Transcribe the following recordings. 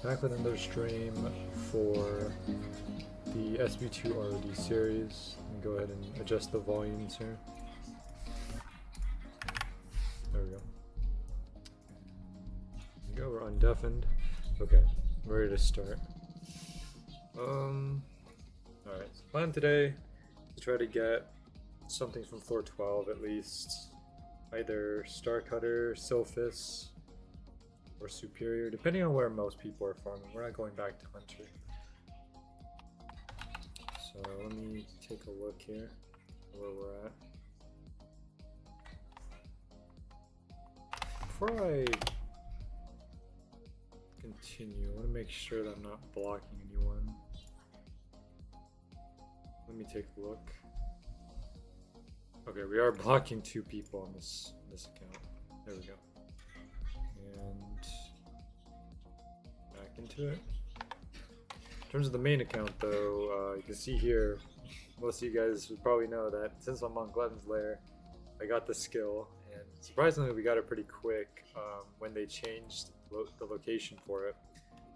Back with another stream for the SB2 ROD series. Go ahead and adjust the volumes here. There we go. There we go, we're undeafened. Okay, we're ready to start. Alright, so plan today to try to get something from floor 12 at least. Either Star Cutter, Sylphis, or Superior, depending on where most people are farming. We're not going back to Hunter. So let me take a look here where we're at. Before I continue, I want to make sure that I'm not blocking anyone. Let me take a look. Okay, we are blocking 2 people on this account. There we go. And back into it. In terms of the main account though, you can see here, most of you guys would probably know that since I'm on Glutton's Lair, I got the skill, and surprisingly we got it pretty quick when they changed the location for it,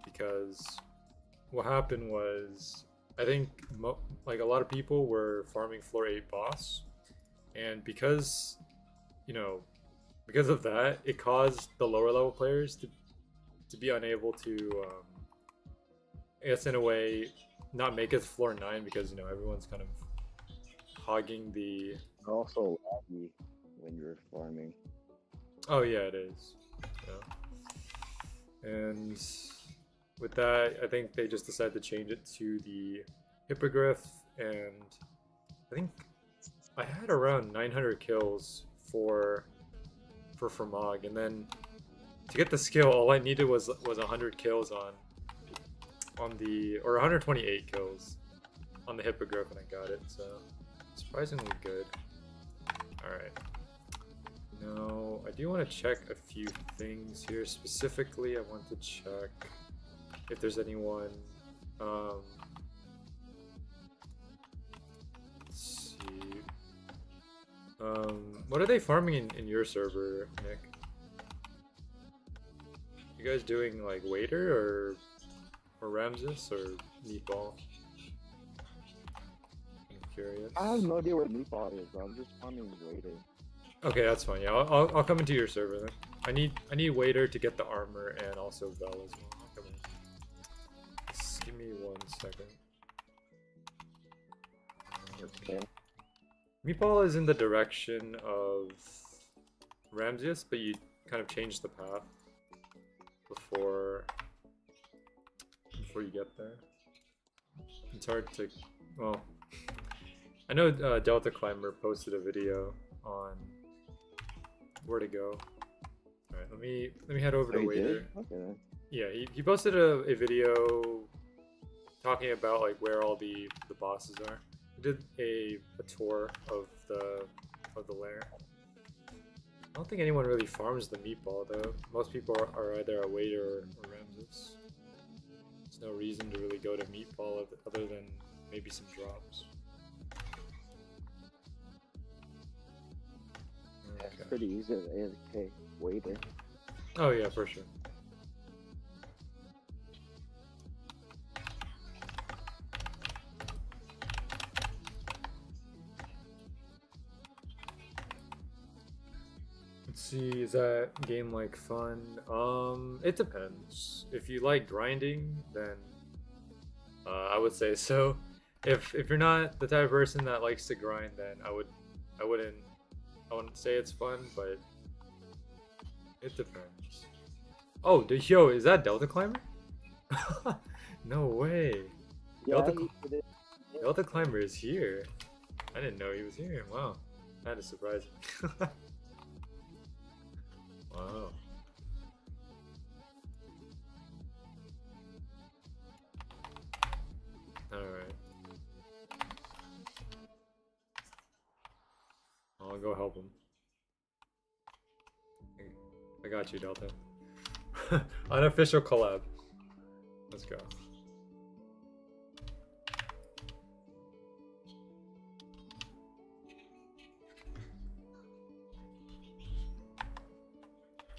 because what happened was, I think like a lot of people were farming floor 8 boss, and because, you know, because of that, it caused the lower level players to be unable to, I guess in a way, not make it floor 9, because, you know, everyone's kind of hogging the... Also laggy when you're farming. Oh yeah, it is. Yeah. And with that, I think they just decided to change it to the Hippogriff, and I think I had around 900 kills for Mog, and then to get the skill, all I needed was 100 kills on the, or 128 kills on the Hippogriff, and I got it, so surprisingly good. Alright. Now, I do want to check a few things here. Specifically, I want to check if there's anyone, let's see. What are they farming in your server, Nick? You guys doing like Waiter or Ramses or Meatball? I'm curious. I have no idea what Meatball is, bro. I'm just farming Waiter. Okay, that's fine. Yeah, I'll come into your server then. I need Waiter to get the armor and also Vel as well. I'll come in. Just give me 1 second. Okay. Meatball is in the direction of Ramses, but you kind of change the path before you get there. It's hard to, well, I know Delta Climber posted a video on where to go. All right, let me head over to Waiter. Okay. Yeah, he posted a video talking about like where all the bosses are. He did a tour of the lair. I don't think anyone really farms the Meatball though. Most people are either a Waiter or Ramses. There's no reason to really go to Meatball other than maybe some drops. Yeah, it's pretty easy as AFK Waiter. Oh yeah, for sure. Let's see, is that game like fun? It depends. If you like grinding, then I would say so. If you're not the type of person that likes to grind, then I wouldn't say it's fun, but it depends. Oh, yo, is that Delta Climber? No way. Yeah, Delta Climber is here. I didn't know he was here. Wow, that is surprising. Wow. Alright. I'll go help him. I got you, Delta. Unofficial collab. Let's go.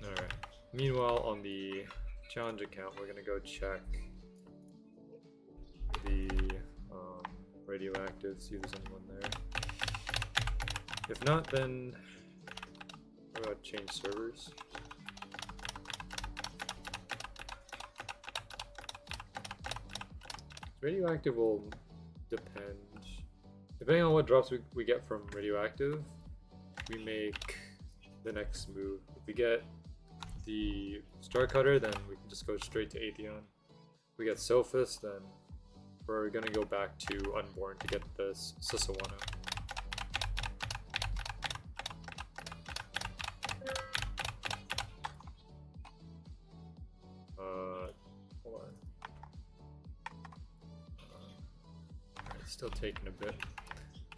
Alright. Meanwhile, on the challenge account, we're gonna go check the radioactive, see if there's anyone there. If not, then what about change servers? Radioactive will depend. Depending on what drops we get from radioactive, we make the next move. If we get the Star Cutter, then we can just go straight to Atheon. If we get Sophist, then we're gonna go back to Unborn to get this Susawana. Hold on. Alright, still taking a bit.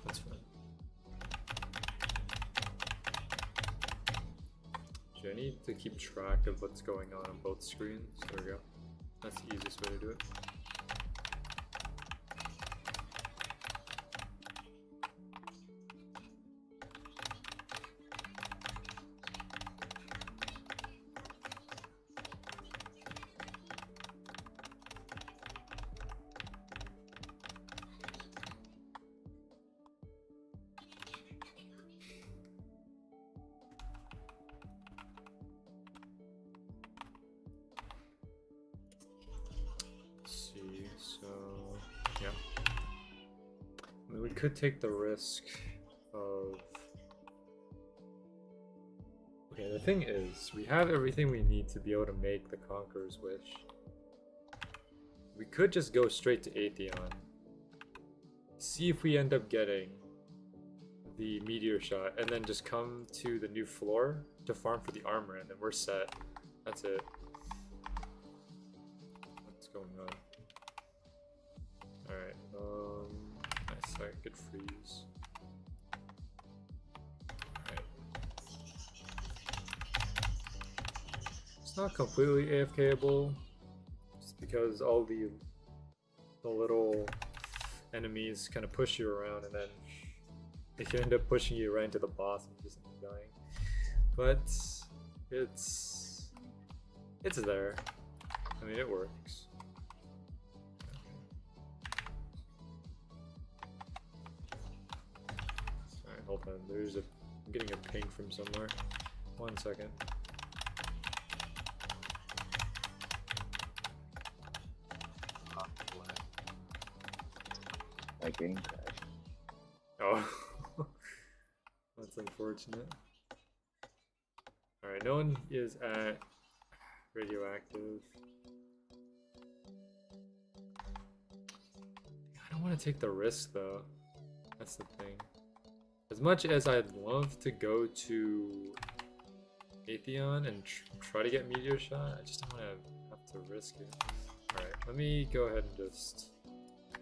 That's fine. Do I need to keep track of what's going on both screens? There we go. That's the easiest way to do it. So, yeah. I mean, we could take the risk of... Okay, the thing is, we have everything we need to be able to make the Conqueror's Wish. We could just go straight to Atheon. See if we end up getting the Meteor Shot, and then just come to the new floor to farm for the armor, and then we're set. That's it. What's going on? Alright, nice, I could freeze. Alright. It's not completely AFKable, just because all the little enemies kind of push you around, and then they can end up pushing you right into the boss and just end up dying. But it's there. I mean, it works. Hold on, I'm getting a ping from somewhere. 1 second. My game crashed. Oh, that's unfortunate. Alright, no one is at radioactive. I don't want to take the risk though. That's the thing. As much as I'd love to go to Atheon and try to get Meteor Shot, I just don't want to have to risk it. Alright, let me go ahead and just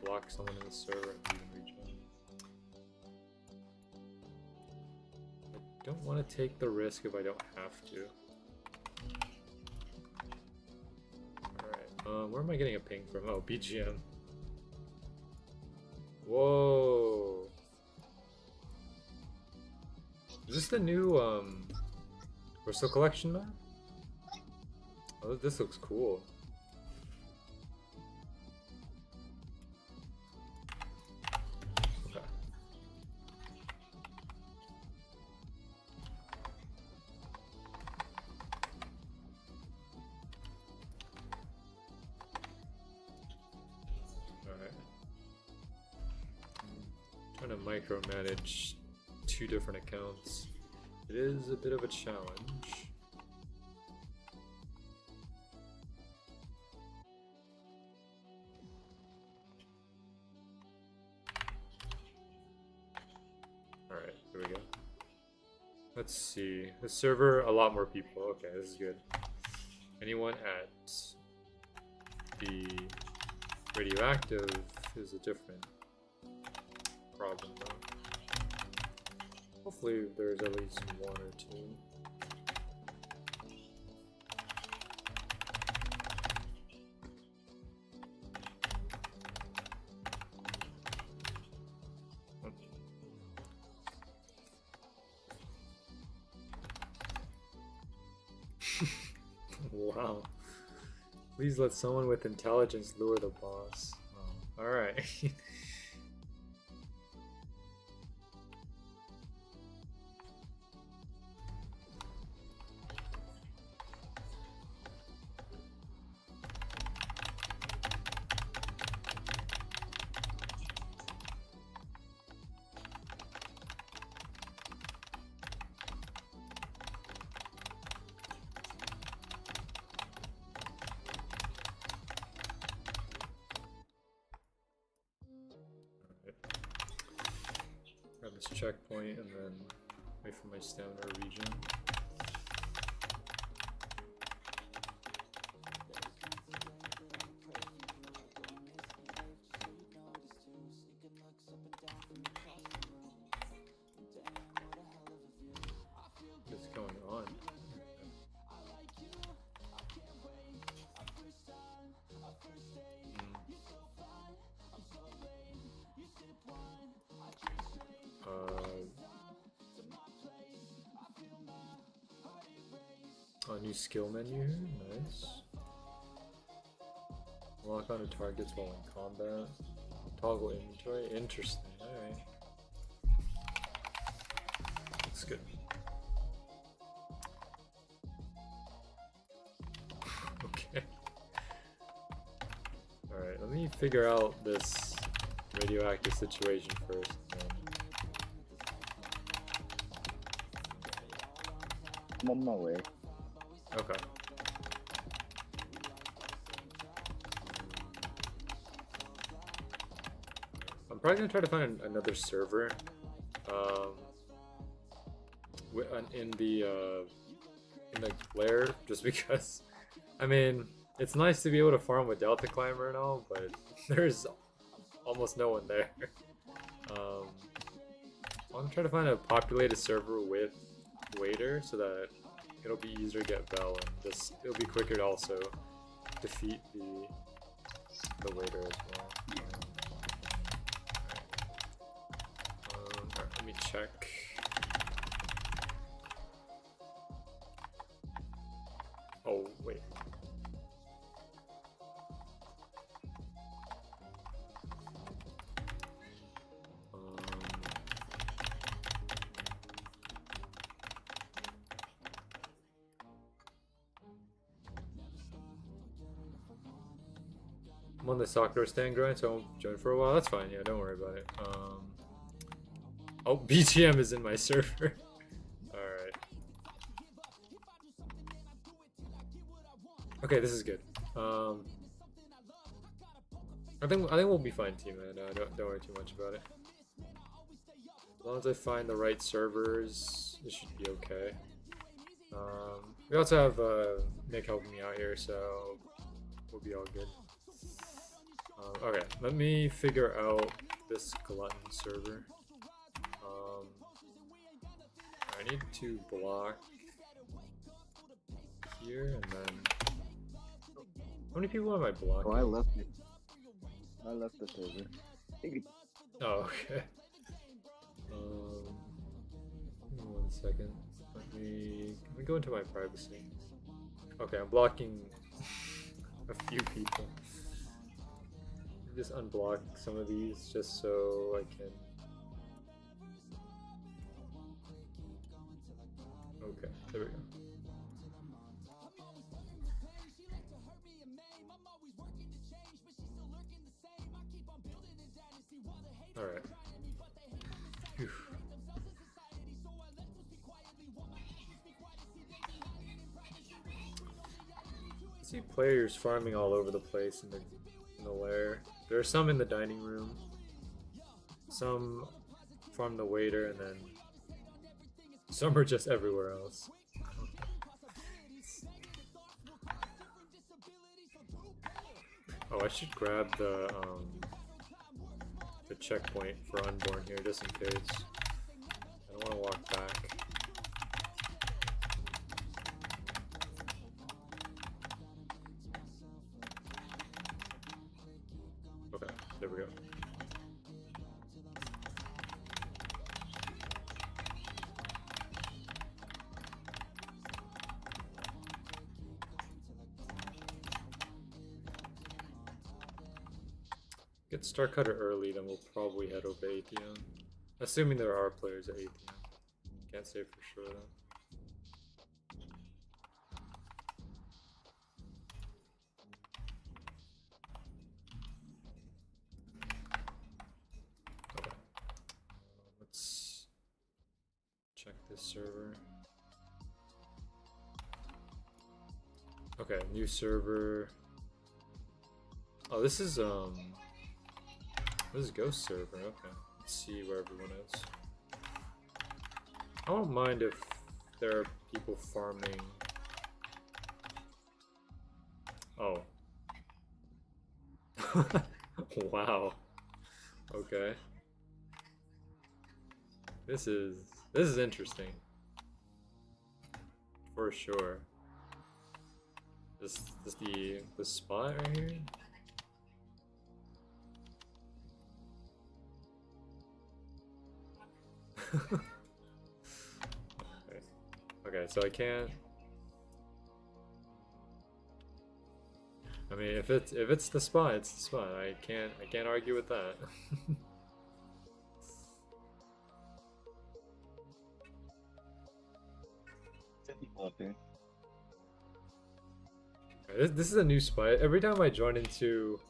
block someone in the server and even rejoin. I don't want to take the risk if I don't have to. Alright, where am I getting a ping from? Oh, BGM. Whoa. Is this the new Crystal Collection map? Oh, this looks cool. Okay. Alright. Trying to micromanage 2 different accounts. It is a bit of a challenge. Alright, here we go. Let's see. The server, a lot more people. Okay, this is good. Anyone at the radioactive is a different problem though. Hopefully there's at least 1 or 2. Wow. Please let someone with intelligence lure the boss. Oh, alright. Grab this checkpoint and then wait for my stamina regen. What's going on? A new skill menu here, nice. Lock onto targets while in combat. Toggle inventory, interesting, alright. Looks good. Okay. Alright, let me figure out this radioactive situation first. I'm on my way. Okay. I'm probably gonna try to find another server in the lair, just because. I mean, it's nice to be able to farm without the climber and all, but there's almost no one there. I'm trying to find a populated server with waiter so that it'll be easier to get Bell, and just it'll be quicker to also defeat the waiter as well. Alright, let me check. Oh wait. I'm on the Sakura stand grind, so I won't join for a while. That's fine, yeah, don't worry about it. Oh, BGM is in my server. Alright. Okay, this is good. I think we'll be fine, team, man. Don't worry too much about it. As long as I find the right servers, it should be okay. We also have Nick helping me out here, so we'll be all good. Okay, let me figure out this glutton server. I need to block here and then. How many people am I blocking? Oh, I left it. I left the server. Oh, okay. Give me 1 second. Let me go into my privacy. Okay, I'm blocking a few people. Just unblock some of these just so I can. Okay, there we go. All right. Phew. I see players farming all over the place in the lair. There are some in the dining room. Some farm the waiter, and then some are just everywhere else. Oh, I should grab the checkpoint for unborn here just in case. I don't want to walk back. Okay, there we go. could start cutter early, then we'll probably head over ATM. Assuming there are players at ATM. Can't say for sure though. Okay. Let's check this server. Okay, new server. Oh, this is Ghost server. Okay, let's see where everyone is. I don't mind if there are people farming. Oh. Wow. Okay. This is interesting. For sure. This the spot right here? Okay, so I can't. I mean, if it's the spot, it's the spot. I can't argue with that. Okay. This is a new spot. Every time I join into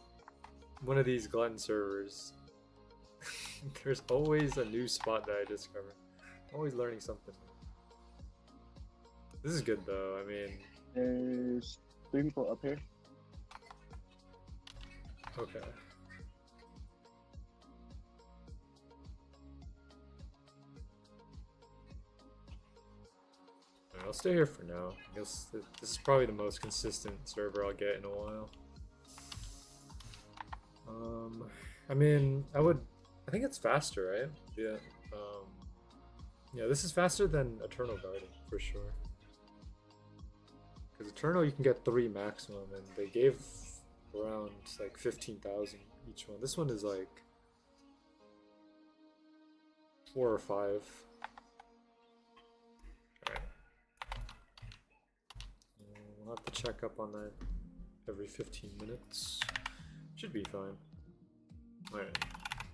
one of these Glutton servers, there's always a new spot that I discover. Always learning something. This is good though. I mean, There's 3 people up here. okay. Alright, I'll stay here for now. I guess this is probably the most consistent server I'll get in a while. I mean, I think it's faster, right? Yeah. Yeah, this is faster than Eternal Garden for sure. Because Eternal, you can get 3 maximum, and they gave around like 15,000 each one. This one is like 4 or 5. Alright. We'll have to check up on that every 15 minutes. Should be fine. Alright.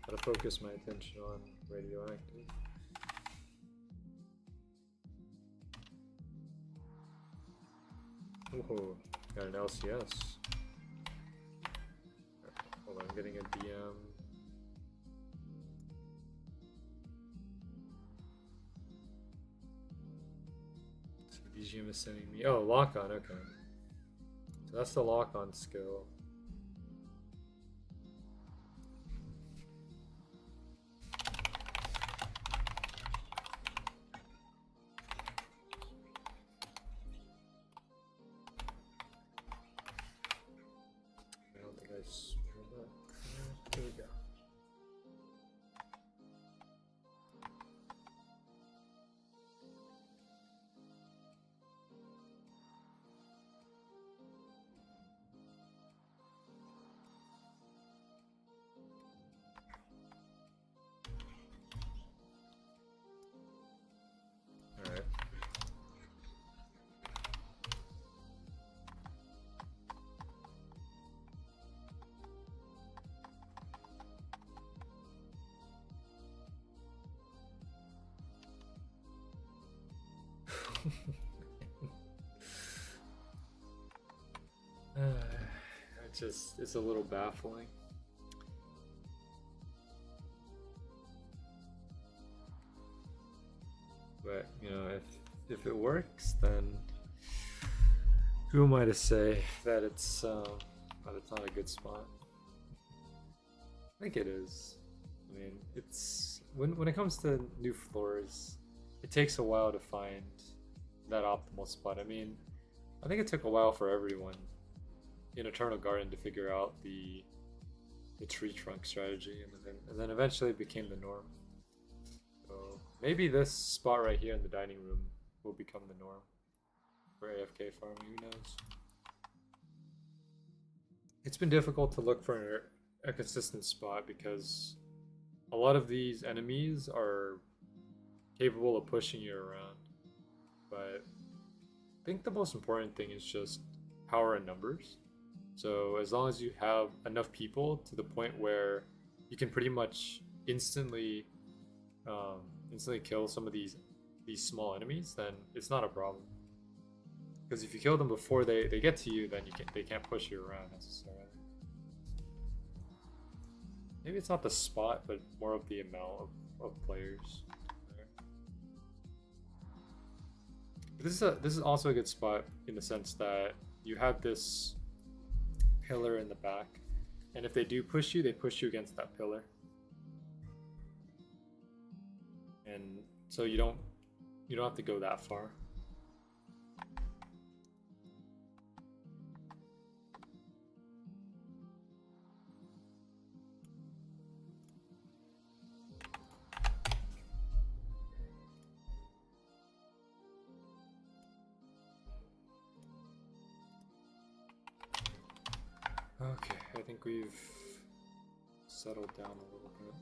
Gotta focus my attention on radioactive. Ooh, got an LCS. Right, hold on, I'm getting a DM. So DGM is sending me. Oh, lock on, okay. So that's the lock on skill. Here we go. All right. It's a little baffling. But you know, if it works, then who am I to say that it's not a good spot? I think it is. I mean, it's when it comes to new floors, it takes a while to find that optimal spot. I mean, I think it took a while for everyone in Eternal Garden to figure out the tree trunk strategy, and then eventually it became the norm. So maybe this spot right here in the dining room will become the norm for AFK farming. Who knows? It's been difficult to look for a consistent spot because a lot of these enemies are capable of pushing you around. But I think the most important thing is just power and numbers. So as long as you have enough people to the point where you can pretty much instantly kill some of these small enemies, then it's not a problem. Because if you kill them before they get to you, then they can't push you around necessarily. Maybe it's not the spot, but more of the amount of players there. This is also a good spot in the sense that you have this pillar in the back, and if they do push you, they push you against that pillar, and so you don't have to go that far. Okay, I think we've settled down a little bit.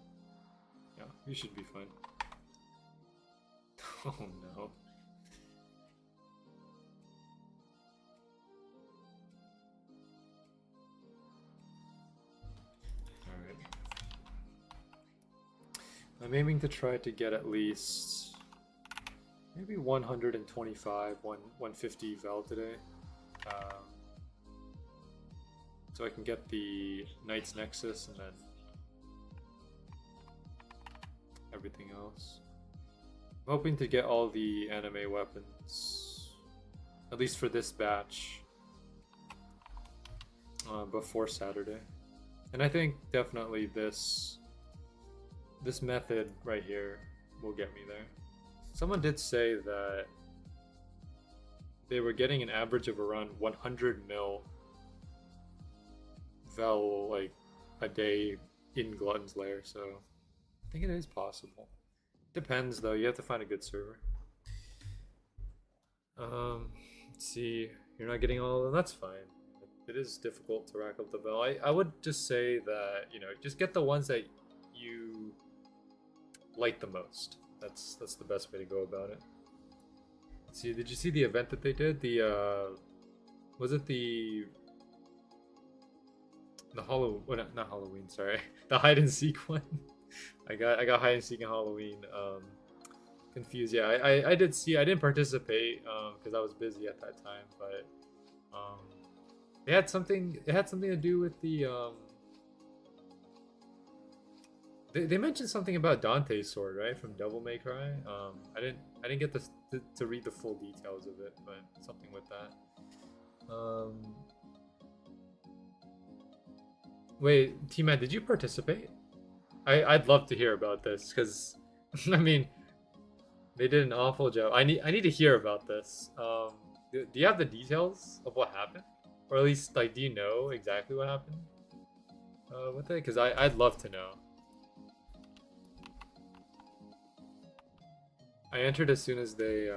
Yeah, we should be fine. Oh no. Alright. I'm aiming to try to get at least maybe 125, 150 val today. So I can get the Knight's Nexus and then everything else. I'm hoping to get all the anime weapons, at least for this batch, before Saturday. And I think definitely this method right here will get me there. Someone did say that they were getting an average of around 100 mil val like a day in Glutton's Lair, so I think it is possible. Depends though, you have to find a good server. Let's see, you're not getting all of them, that's fine. It is difficult to rack up the val. I would just say that, you know, just get the ones that you like the most. That's the best way to go about it. Let's see, did you see the event that they did? The was it the Halloween, well, not Halloween, sorry. The hide and seek one. I got hide and seek and Halloween confused. Yeah, I did see, I didn't participate because I was busy at that time, but it had something to do with the they mentioned something about Dante's sword, right, from Devil May Cry. I didn't get to read the full details of it, but something with that. Wait, T-Man, did you participate? I'd love to hear about this, because I mean, they did an awful job. I need to hear about this. Do you have the details of what happened, or at least like, do you know exactly what happened with it? Because I'd love to know. I entered as soon as they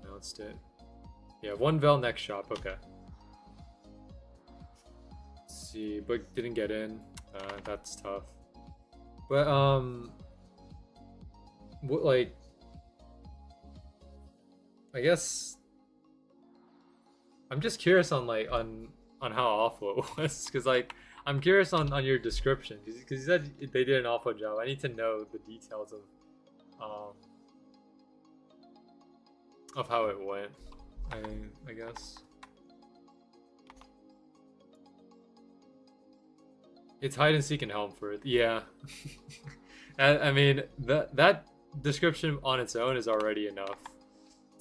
announced it. Yeah, 1 val next shop. Okay. See, but didn't get in. That's tough. But what, like, I guess I'm just curious on like on how awful it was, because like I'm curious on your description, because you said they did an awful job. I need to know the details of how it went. I guess. It's hide and seek in Helmfirth. Yeah. I mean, that description on its own is already enough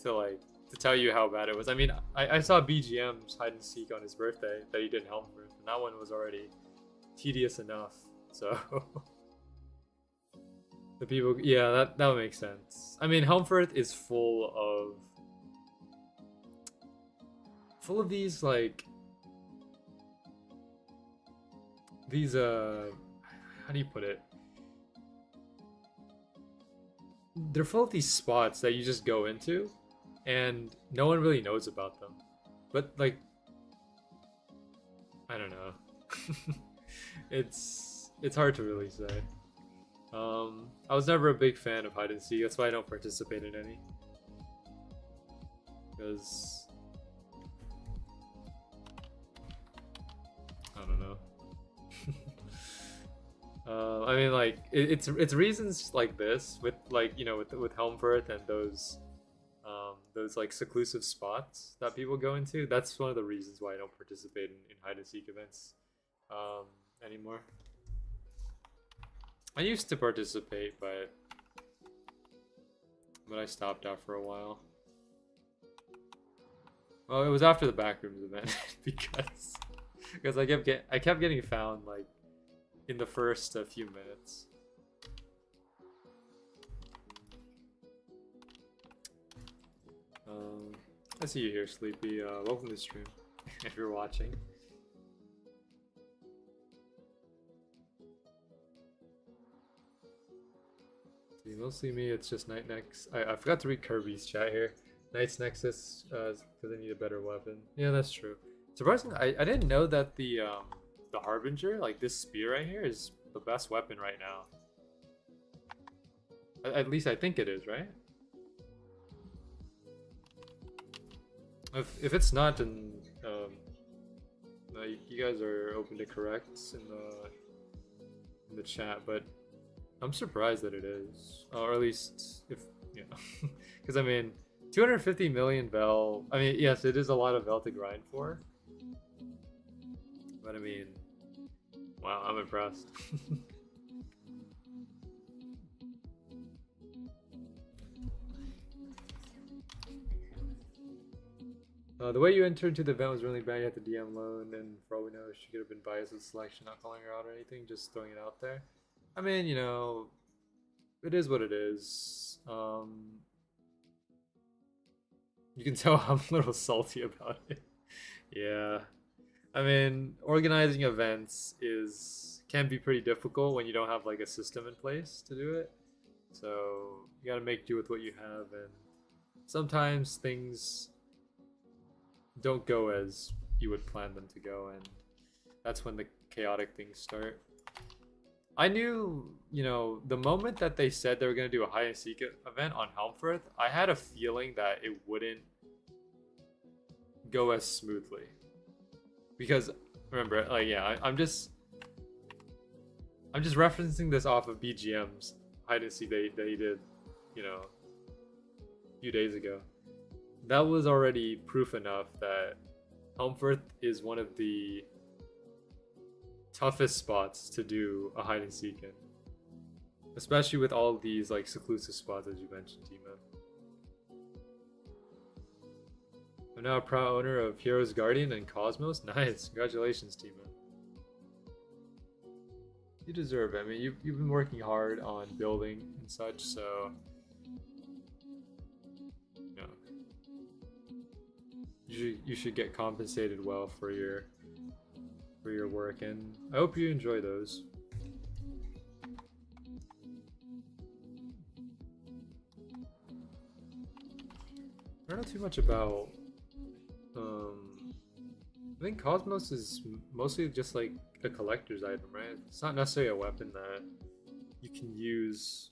to tell you how bad it was. I mean, I saw BGM's hide and seek on his birthday that he did in Helmfirth, and that one was already tedious enough. So the people, yeah, that would make sense. I mean, Helmfirth is full of these like these how do you put it? They're full of these spots that you just go into and no one really knows about them. But like, I don't know. It's hard to really say. I was never a big fan of hide and seek. That's why I don't participate in any. Because don't know. I mean, like it's reasons like this with like with Helmfirth and those like seclusive spots that people go into. That's one of the reasons why I don't participate in hide and seek events anymore. I used to participate, but I stopped after a while. Well, it was after the backrooms event because I kept getting found like in the first few minutes. I see you here, Sleepy. Welcome to the stream if you're watching. See, mostly me. It's just Night Next. I forgot to read Kirby's chat here. Knight's Nexus, because they need a better weapon. Yeah, that's true. Surprisingly, I didn't know that the Harbinger, like this spear right here, is the best weapon right now. At least I think it is, right? If it's not, then you guys are open to corrects in the chat, but I'm surprised that it is, or at least if because I mean. 250 million Vel. I mean, yes, it is a lot of Vel to grind for. But I mean, wow, I'm impressed. The way you entered into the event was really bad. You had to DM loan, and for all we know, she could have been biased with selection, not calling her out or anything, just throwing it out there. I mean, it is what it is. You can tell I'm a little salty about it. Yeah. I mean, organizing events can be pretty difficult when you don't have like a system in place to do it. So you gotta make do with what you have, and sometimes things don't go as you would plan them to go, and that's when the chaotic things start. I knew, the moment that they said they were going to do a hide and seek event on Helmfirth, I had a feeling that it wouldn't go as smoothly. Because, remember, like, yeah, I'm just referencing this off of BGM's hide and seek they did, a few days ago. That was already proof enough that Helmfirth is one of the toughest spots to do a hide and seek in, especially with all these like seclusive spots as you mentioned, Tima. I'm now a proud owner of Heroes Guardian and Cosmos. Nice, congratulations, Tima. You deserve it. I mean, you've been working hard on building and such, so you should get compensated well for your work, and I hope you enjoy those. I don't know too much about I think Cosmos is mostly just like a collector's item, right? It's not necessarily a weapon that you can use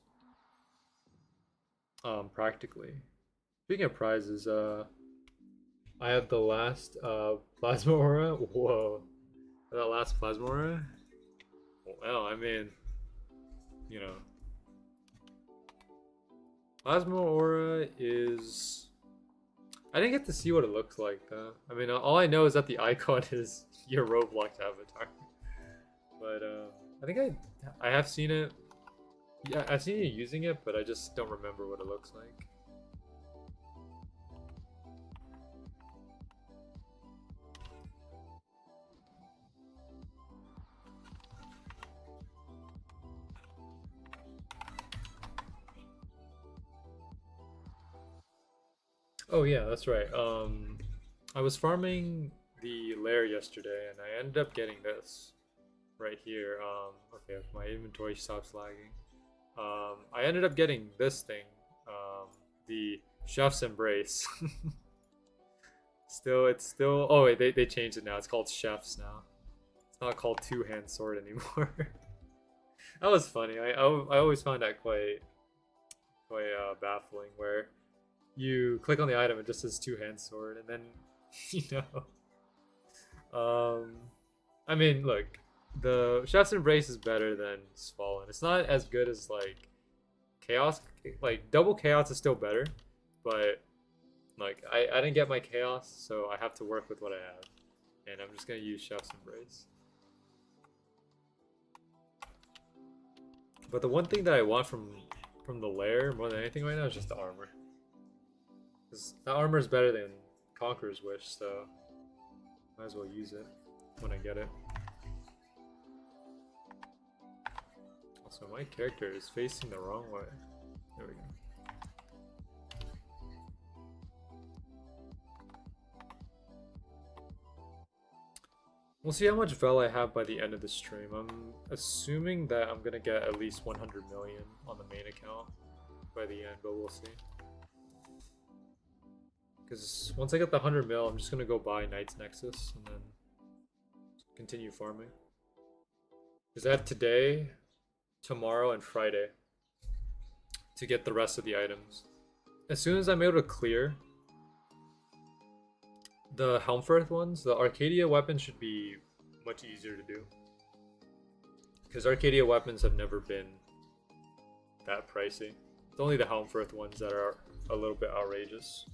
practically. Speaking of prizes, I have the last plasma aura. Whoa. That last plasma aura? Well, I mean, plasma aura is... I didn't get to see what it looks like though. I mean, all I know is that the icon is your Roblox avatar. But I think I have seen it. Yeah, I've seen you using it, but I just don't remember what it looks like. Oh yeah, that's right. I was farming the lair yesterday, and I ended up getting this right here. Okay, if my inventory stops lagging. I ended up getting this thing, the Chef's Embrace. It's still. Oh wait, they changed it now. It's called Chef's now. It's not called Two-Hand Sword anymore. That was funny. I always found that quite baffling, where you click on the item, it just says Two-Hand Sword, and then I mean, look, the Chef's Embrace is better than Fallen. It's not as good as like Chaos. Like double Chaos is still better, but like I didn't get my Chaos, so I have to work with what I have, and I'm just gonna use Chef's Embrace. But the one thing that I want from the lair more than anything right now is just the armor. Because the armor is better than Conqueror's Wish, so might as well use it when I get it. Also, my character is facing the wrong way. There we go. We'll see how much Vel I have by the end of the stream. I'm assuming that I'm gonna get at least 100 million on the main account by the end, but we'll see. Because once I get the 100 mil, I'm just gonna go buy Knight's Nexus and then continue farming. Because I have today, tomorrow, and Friday to get the rest of the items. As soon as I'm able to clear the Helmfirth ones, the Arcadia weapons should be much easier to do. Because Arcadia weapons have never been that pricey. It's only the Helmfirth ones that are a little bit outrageous.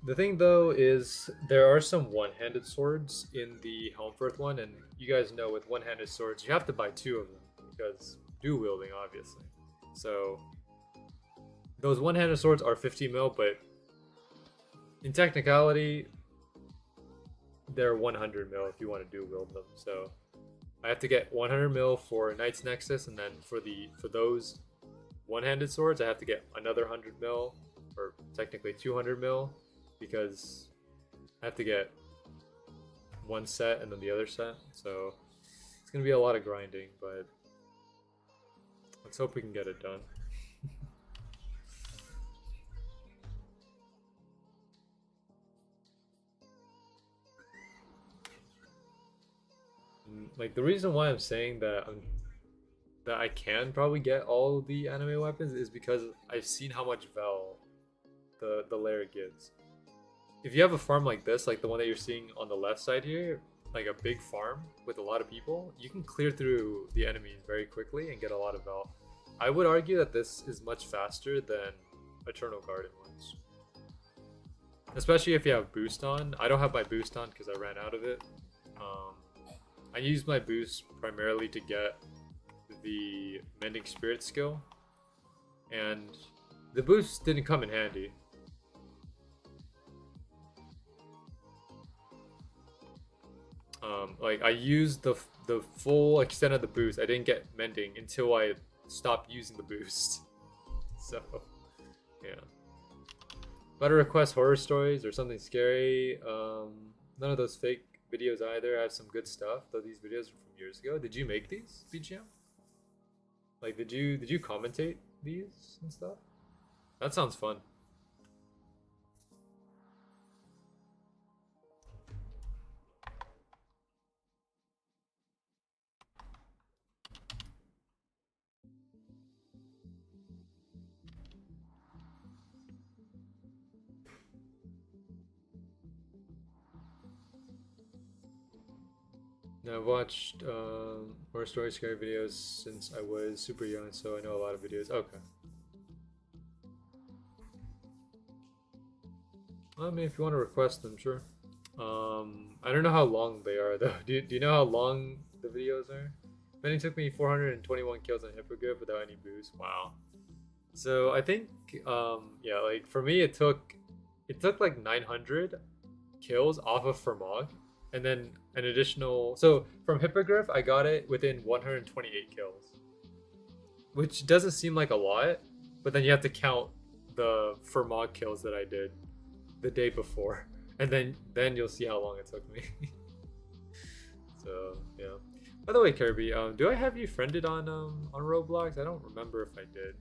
The thing though is there are some one-handed swords in the Helmfirth one, and you guys know with one-handed swords you have to buy 2 of them because dual wielding obviously. So those one-handed swords are 50 mil, but in technicality they're 100 mil if you want to dual wield them. So I have to get 100 mil for Knight's Nexus, and then for those one-handed swords I have to get another 100 mil, or technically 200 mil, because I have to get one set and then the other set. So it's gonna be a lot of grinding, but let's hope we can get it done. Like the reason why I'm saying that that I can probably get all the anime weapons is because I've seen how much Vel the lair gives. If you have a farm like this, like the one that you're seeing on the left side here, like a big farm with a lot of people, you can clear through the enemies very quickly and get a lot of Vel. I would argue that this is much faster than Eternal Garden ones. Especially if you have boost on. I don't have my boost on because I ran out of it. I used my boost primarily to get the Mending Spirit skill, and the boost didn't come in handy. Like I used the full extent of the boost. I didn't get Mending until I stopped using the boost. So, yeah. Better request horror stories or something scary. None of those fake videos either. I have some good stuff, though these videos are from years ago. Did you make these, BGM? Like, did you commentate these and stuff? That sounds fun. Now, I've watched horror story scary videos since I was super young, so I know a lot of videos. Okay. I mean, if you want to request them, sure. I don't know how long they are though. Do you know how long the videos are? Mending took me 421 kills on Hippogriff without any boost. Wow. So I think yeah, like for me it took like 900 kills off of Fermog, and then an additional, so from Hippogriff I got it within 128 kills, which doesn't seem like a lot, but then you have to count the Fermog kills that I did the day before, and then you'll see how long it took me. So yeah. By the way, Kirby, do I have you friended on Roblox? I don't remember if I did.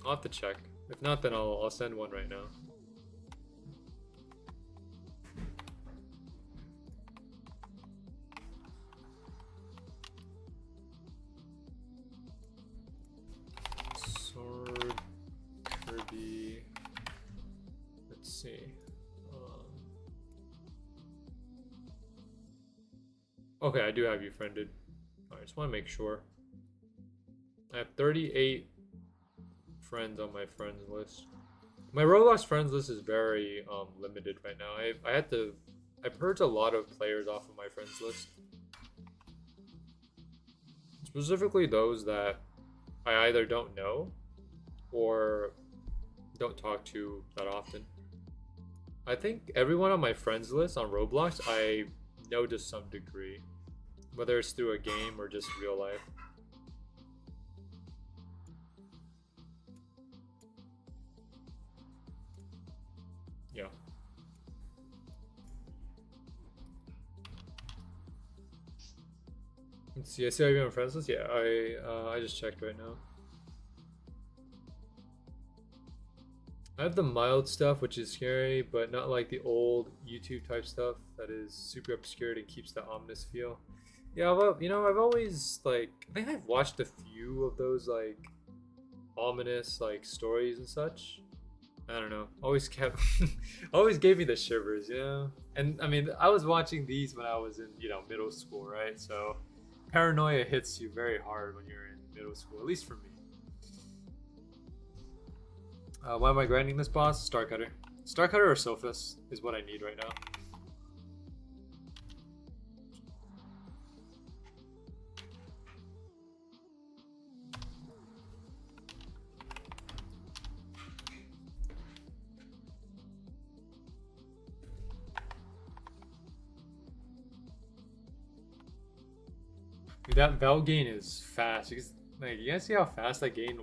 I'll have to check. If not, then I'll send one right now. Sword, Kirby. Let's see. Okay, I do have you friended. Alright, just want to make sure. I have 38 friends on my friends list. My Roblox friends list is very limited right now. I purged a lot of players off of my friends list. Specifically those that I either don't know or don't talk to that often. I think everyone on my friends list on Roblox I know to some degree, whether it's through a game or just real life. Yeah. Let's see, I see everyone on friends list. Yeah, I just checked right now. I have the mild stuff, which is scary, but not like the old YouTube type stuff that is super obscured and keeps the ominous feel. Yeah, well, you know, I've always like I think I've watched a few of those like ominous like stories and such. I don't know. Always kept, always gave me the shivers, you know. And I mean, I was watching these when I was in middle school, right? So paranoia hits you very hard when you're in middle school, at least for me. Why am I grinding this boss? Star Cutter. Star Cutter or Sophis is what I need right now. Dude, that Vel gain is fast. Because, like, you guys see how fast I gained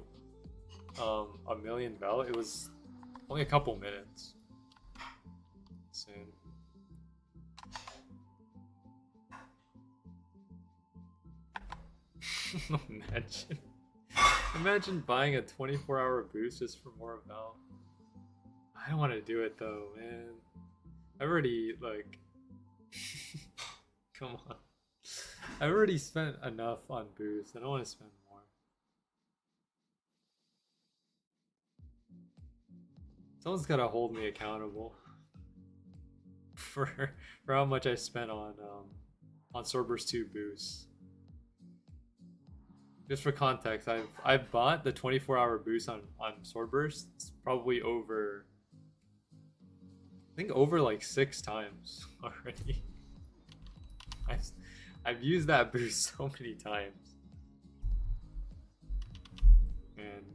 a million Vel? It was only a couple minutes. Insane. Imagine. Imagine buying a 24-hour boost just for more Vel. I don't want to do it though, man. I already, like... Come on. I've already spent enough on boost. I don't want to spend more. Someone's gotta hold me accountable for how much I spent on Swordburst 2 boost. Just for context, I've bought the 24-hour boost on Swordburst. It's probably over, I think over like 6 times already. I've used that boost so many times, and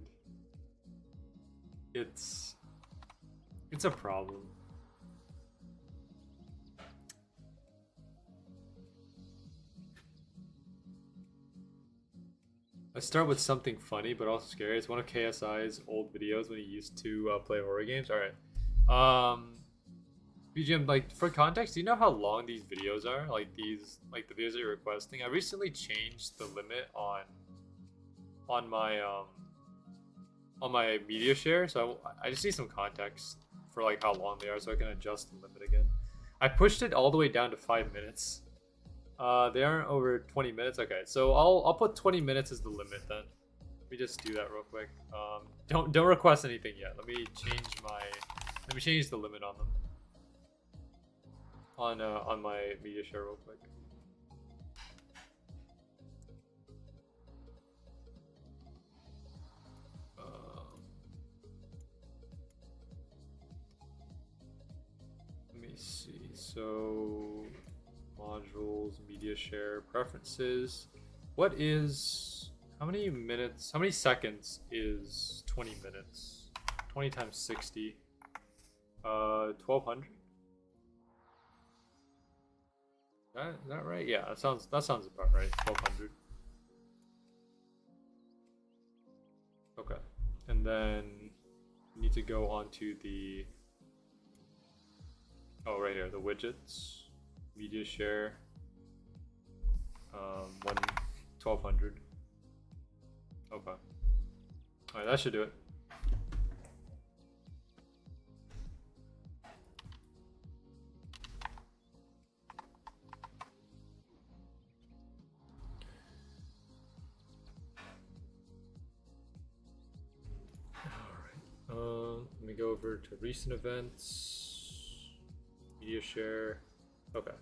it's a problem. Let's start with something funny but also scary. It's one of KSI's old videos when he used to play horror games. All right. BGM, like for context, do you know how long these videos are? Like like the videos that you're requesting. I recently changed the limit on my media share, so I just need some context for like how long they are, so I can adjust the limit again. I pushed it all the way down to 5 minutes. They aren't over 20 minutes. Okay, so I'll put 20 minutes as the limit then. Let me just do that real quick. Don't request anything yet. Let me change the limit on them. On my media share real quick. Let me see. So modules, media share, preferences. What is how many seconds is 20 minutes? 20 times 60. 1200. Is that right? Yeah, that sounds about right. 1200. Okay, and then we need to go on to the right here, the widgets, media share, 1200. Okay. All right, that should do it. Let me go over to recent events, media share. Okay.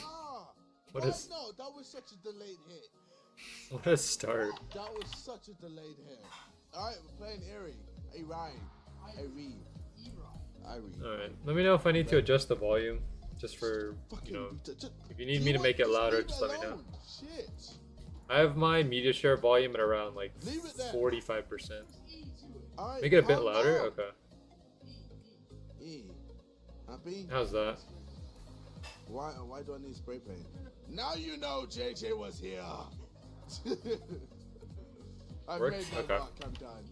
Ah, What what? is- No, that was such a delayed hit. What a start. That was such a delayed hit. Alright, we're playing Eerie. Hey, Ryan. Hey, Reeve. I read. Alright, let me know if I need to adjust the volume. Just for, you know, if you need me to make it louder, just let me know. Shit. I have my media share volume at around like Leave it there. 45%. Alright, Make it a bit calm louder? down. Okay. Happy? How's that? Why do I need spray paint? Now you know JJ was here. I've Works? made my Okay. mark, I'm done.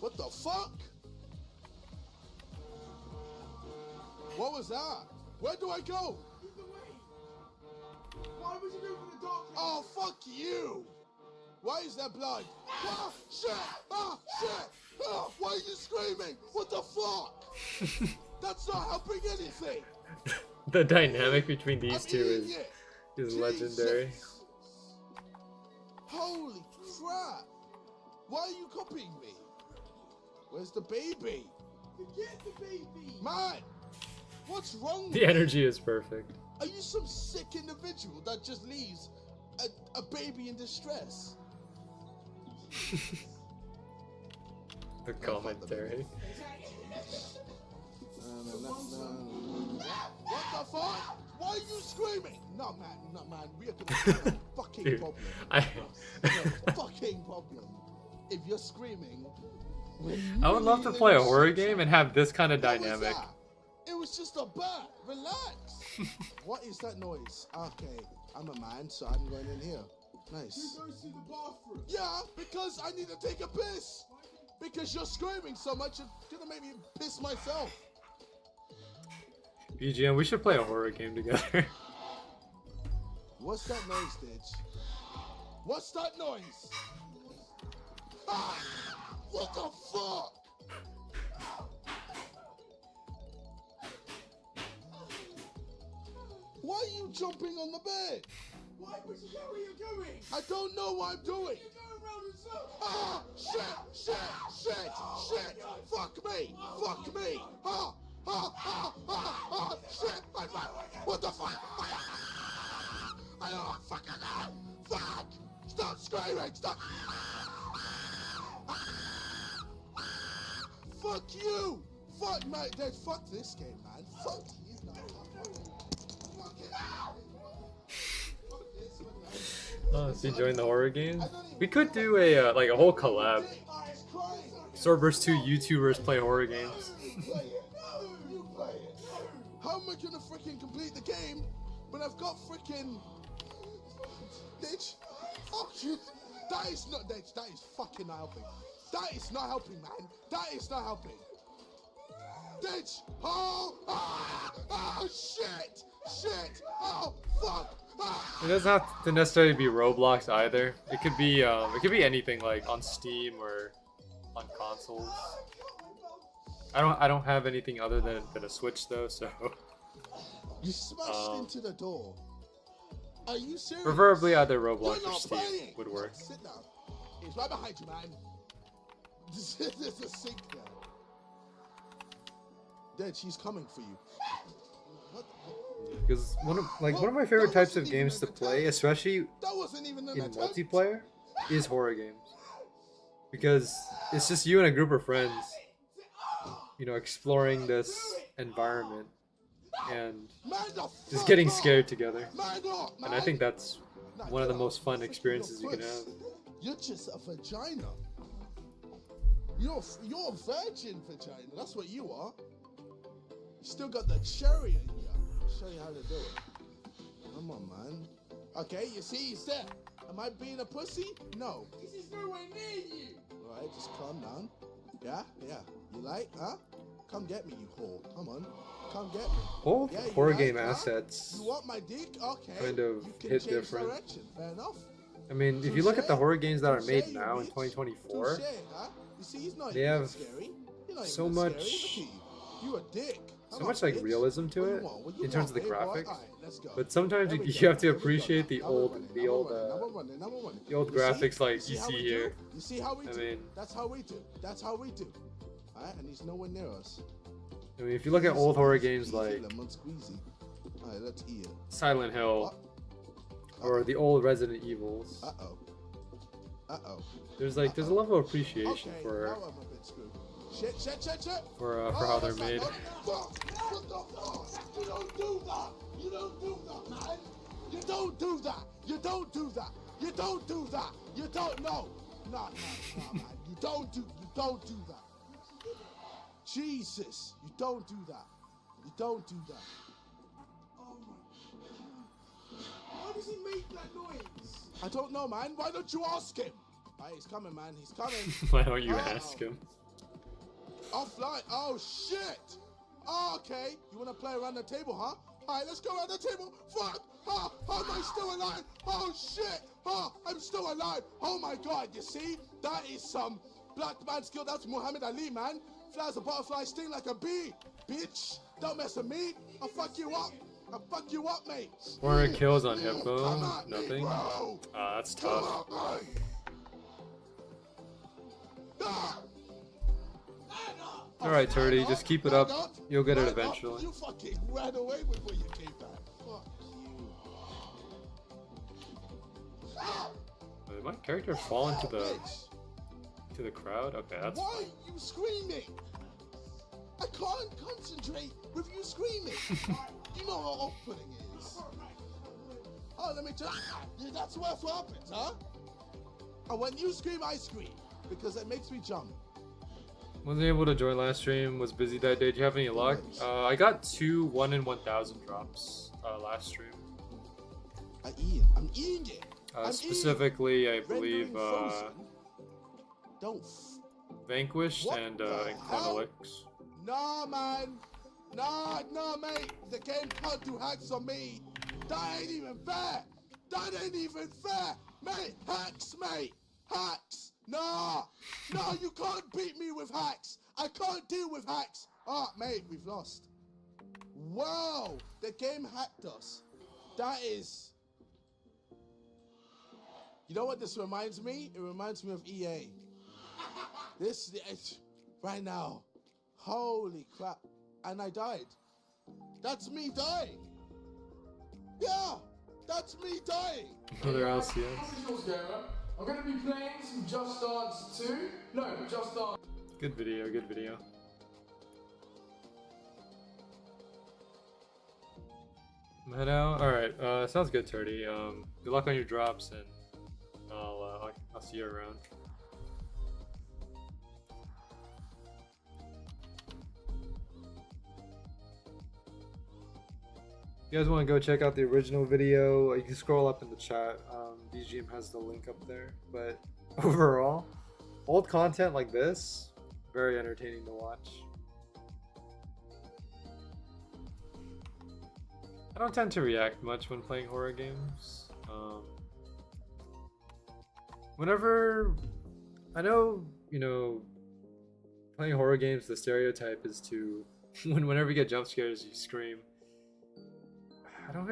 What the fuck? What was that? Where do I go? Why would you go for the dark? Oh, fuck you! Why is there blood? Ah, shit! Ah, shit! Ah, why are you screaming? What the fuck? That's not helping anything. The dynamic between these I'm two eating is it. legendary. Jesus. Holy crap! Why are you copying me? Where's the baby? Forget the baby! Man! What's wrong with The you? energy is perfect. Are you some sick individual that just leaves a baby in distress? The commentary. What the fuck? Why are you screaming? No man, we are gonna have a fucking Dude, problem. I Fucking problem. If you're screaming, I would love to play a horror game and have this kind of What was dynamic. that? It was just a bat. Relax. What is that noise? Okay, I'm a man, so I'm going in here. Nice. You go to the bathroom. Yeah, because I need to take a piss. Because you're screaming so much, it's gonna make me piss myself. BGM, we should play a horror game together. What's that noise, Ditch? What's that noise? Ah, what the fuck? Why are you jumping on the bed? Why would you go where you're going? I don't know what I'm doing. You're going around in circles. Ah, shit. Fuck me. Shit. What the fuck? I don't fucking know. Fuck. Stop screaming. Stop. Fuck you. Fuck, mate. Fuck this game, man. Fuck you. Oh, is he joining the horror games? We could do a like a whole collab. Swordburst 2 YouTubers play horror games. How am I gonna freaking complete the game when I've got freaking Ditch? Oh shit! That is not Ditch. That is fucking not helping. That is not helping, man. That is not helping. Ditch! Oh, shit! Oh, fuck! It doesn't have to necessarily be Roblox either. It could be anything like on Steam or on consoles. I don't have anything other than a Switch though, so You smashed into the door. Are you serious? preferably either Roblox You're or not Steam playing. would work. Sit down. It's right behind you, man. There's a sink there. Dad, she's coming for you. What the? Because one of my favorite types of games to play, especially That wasn't even an in attempt. multiplayer, is horror games. Because it's just you and a group of friends, you know, exploring this environment and Man, the just fuck getting up. scared together. Man up, And I man. think that's Nah, one of the get most out. fun Freaking experiences you can puss. have. You're just a vagina. You're a virgin vagina. That's what you are. You still got the cherry in you. I'll show you how to do it. Come on, man. Okay, you see, he's there. Am I being a pussy? No. This is nowhere near you. All right, just calm down. Yeah. You like, huh? Come get me, you whore. Come on. Come get me. Both Yeah, you horror like, game huh? assets. You want my dick? Okay. Kind of you can hit change different. Direction. Fair enough. I mean, if you look at the horror games that are Touche, made you now in bitch. 2024, Touche, huh? You see, he's not they even have scary. You're not so even that much- scary. Look at you. You a dick. so Come much on, like bitch. realism to What it you want? What you in terms of the want, babe, boy? graphics. Alright, let's go. But sometimes There we you go. have to Here we go appreciate now. the Now we're old running, the now old we're running, now we're running. the old You see? graphics like See you how see we here. do? You see how we I do? mean- That's how we do. That's how we do. Alright, and he's nowhere near us. I mean, if you look at old horror games Easy, like lemon squeezy. Alright, let's eat it. Silent Hill, What? or the old Resident Evils. Uh-oh. Uh-oh. There's like there's a level of appreciation Okay, for now I'm a bit screwed. Shit. for how they're that's like- made. Fuck! What the fuck? You don't do that! You don't do that, man! You don't do that! You don't do that! You don't do that! You don't know! No, man. You don't do that. Jesus! You don't do that. You don't do that. Oh my God. Why does he make that noise? I don't know, man. Why don't you ask him? Alright, he's coming, man. He's coming. Why don't you Uh-oh. ask him? Offline. Oh shit. Oh, okay. You wanna play around the table, huh? Alright, let's go around the table. Fuck. Oh, am I still alive? Oh shit. Oh, I'm still alive. Oh my god, you see? That is some black man skill. That's Muhammad Ali, man. Fly as a butterfly, sting like a bee. Bitch, don't mess with me. I'll fuck you up. I'll fuck you up, mate. 400 kills on Come Hippo. at me, Nothing. bro. That's Come tough. at me. Ah. Alright, Turdy, just keep it up. You'll get it Line up. eventually. You fucking ran away before you came back. Fuck you. Did my character fall into Bitch, the crowd? Okay, that's why are you screaming? I can't concentrate with you screaming. You know how off-putting it is. Oh, let me just... Yeah, that's what happens, huh? And when you scream, I scream. Because it makes me jump. Wasn't able to join last stream. Was busy that day. Do you have any luck? I got 2 1 in 1,000 drops last stream. I'm eating it. I'm Specifically, I eating it. believe Rendering frozen. Don't. Vanquished What and the hell? Inquantalix. Nah, man. Nah, mate. The game can't do hacks on me. That ain't even fair. That ain't even fair. Mate, hacks, mate. Hacks. Nah. No, you can't beat me with hacks. I can't deal with hacks. Ah, mate, we've lost. Wow. The game hacked us. That is... You know what this reminds me? It reminds me of EA. It's right now. Holy crap. And I died. That's me dying. Yeah, that's me dying. Another LCS. I'm going to be playing some Just Dance 2. No, Just Dance. Good video, good video. Head out. Alright, sounds good, Turdy. Good luck on your drops, and I'll see you around. If you guys want to go check out the original video, you can scroll up in the chat. BGM has the link up there. But overall, old content like this, very entertaining to watch. I don't tend to react much when playing horror games. Whenever I know, playing horror games, the stereotype is to whenever you get jump scares, you scream. I don't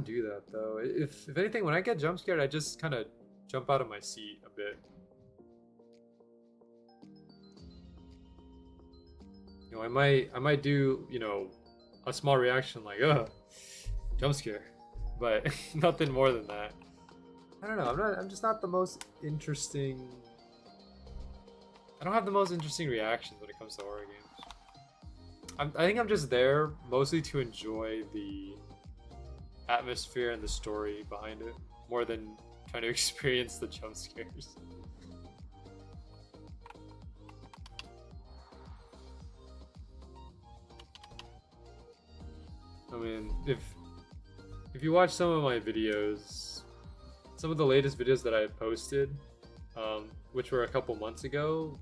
do that though. If anything, when I get jump scared, I just kind of jump out of my seat a bit. I might do, a small reaction like, ugh, jump scare, but nothing more than that. I don't know. I'm just not the most interesting. I don't have the most interesting reactions when it comes to horror games. I think I'm just there mostly to enjoy the atmosphere and the story behind it, more than trying to experience the jump scares. I mean, if you watch some of my videos, some of the latest videos that I posted, which were a couple months ago,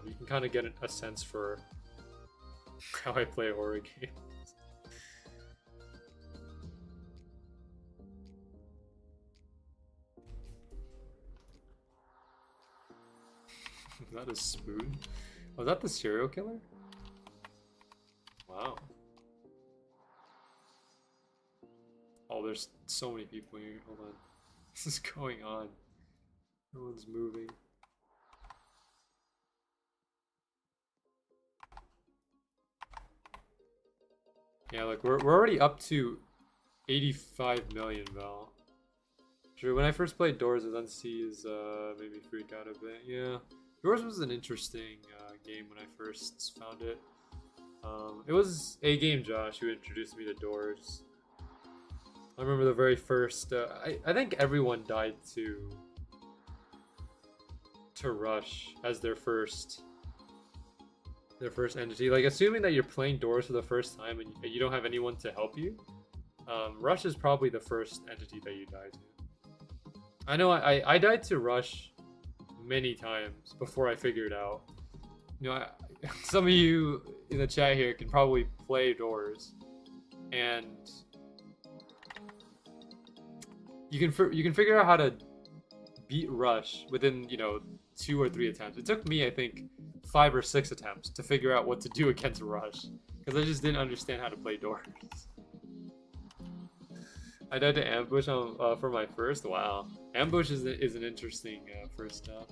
you can kind of get a sense for how I play horror games. Is that a spoon? Was that the serial killer? Wow. Oh, there's so many people here. Hold on. This is going on. No one's moving. Yeah, look, we're already up to 85 million Val. Sure, when I first played Doors with Unseas, made me freak out a bit. Yeah, Doors was an interesting game when I first found it. It was a game, Josh, who introduced me to Doors. I remember the very first. I think everyone died to Rush as their first entity. Like, assuming that you're playing Doors for the first time and you don't have anyone to help you, Rush is probably the first entity that you die to. I know I died to Rush many times before I figured out. You know, some of you in the chat here can probably play Doors, and you can figure out how to beat Rush within, you know, 2 or 3 attempts. It took me, I think, 5 or 6 attempts to figure out what to do against Rush, because I just didn't understand how to play Doors. I died to Ambush for my first. Wow, Ambush is an interesting first step.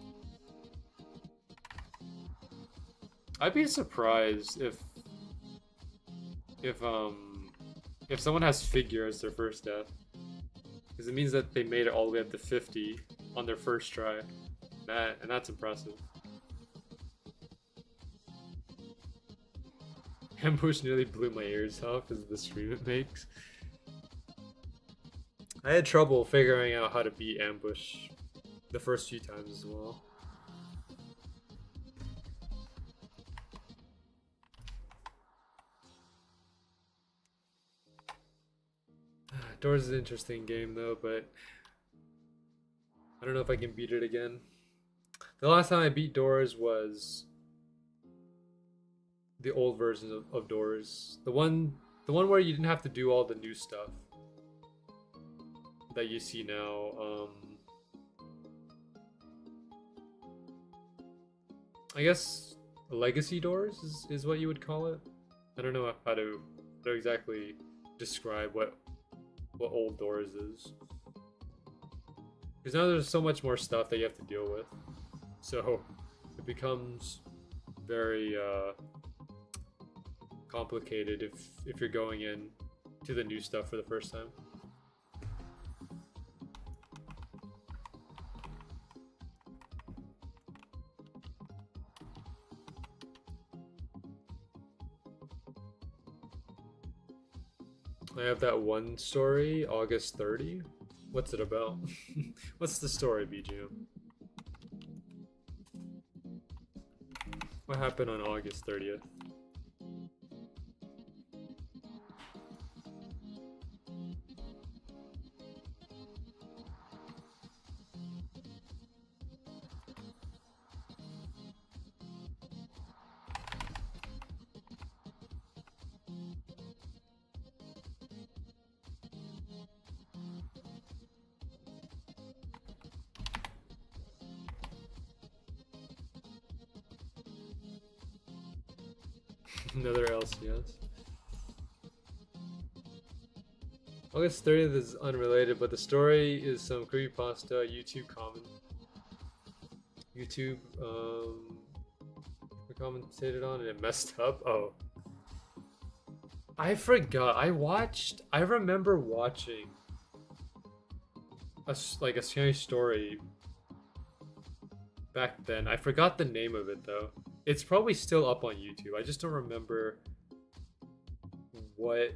I'd be surprised if someone has Figure as their first death, because it means that they made it all the way up to 50 on their first try. And that's impressive. Ambush nearly blew my ears off because of the stream it makes. I had trouble figuring out how to beat Ambush the first few times as well. Doors is an interesting game though, but I don't know if I can beat it again. The last time I beat Doors was the old version of Doors. The one where you didn't have to do all the new stuff that you see now. I guess Legacy Doors is what you would call it. I don't know how to exactly describe what old Doors is, because now there's so much more stuff that you have to deal with, so it becomes very complicated if you're going in to the new stuff for the first time. I have that one story, August 30. What's it about? What's the story, BGM? What happened on August 30th? Another LCS. August 30th is unrelated, but the story is some creepypasta YouTube comment. YouTube commentated on and it messed up. Oh, I forgot. I remember watching a scary story back then. I forgot the name of it though. It's probably still up on YouTube. I just don't remember what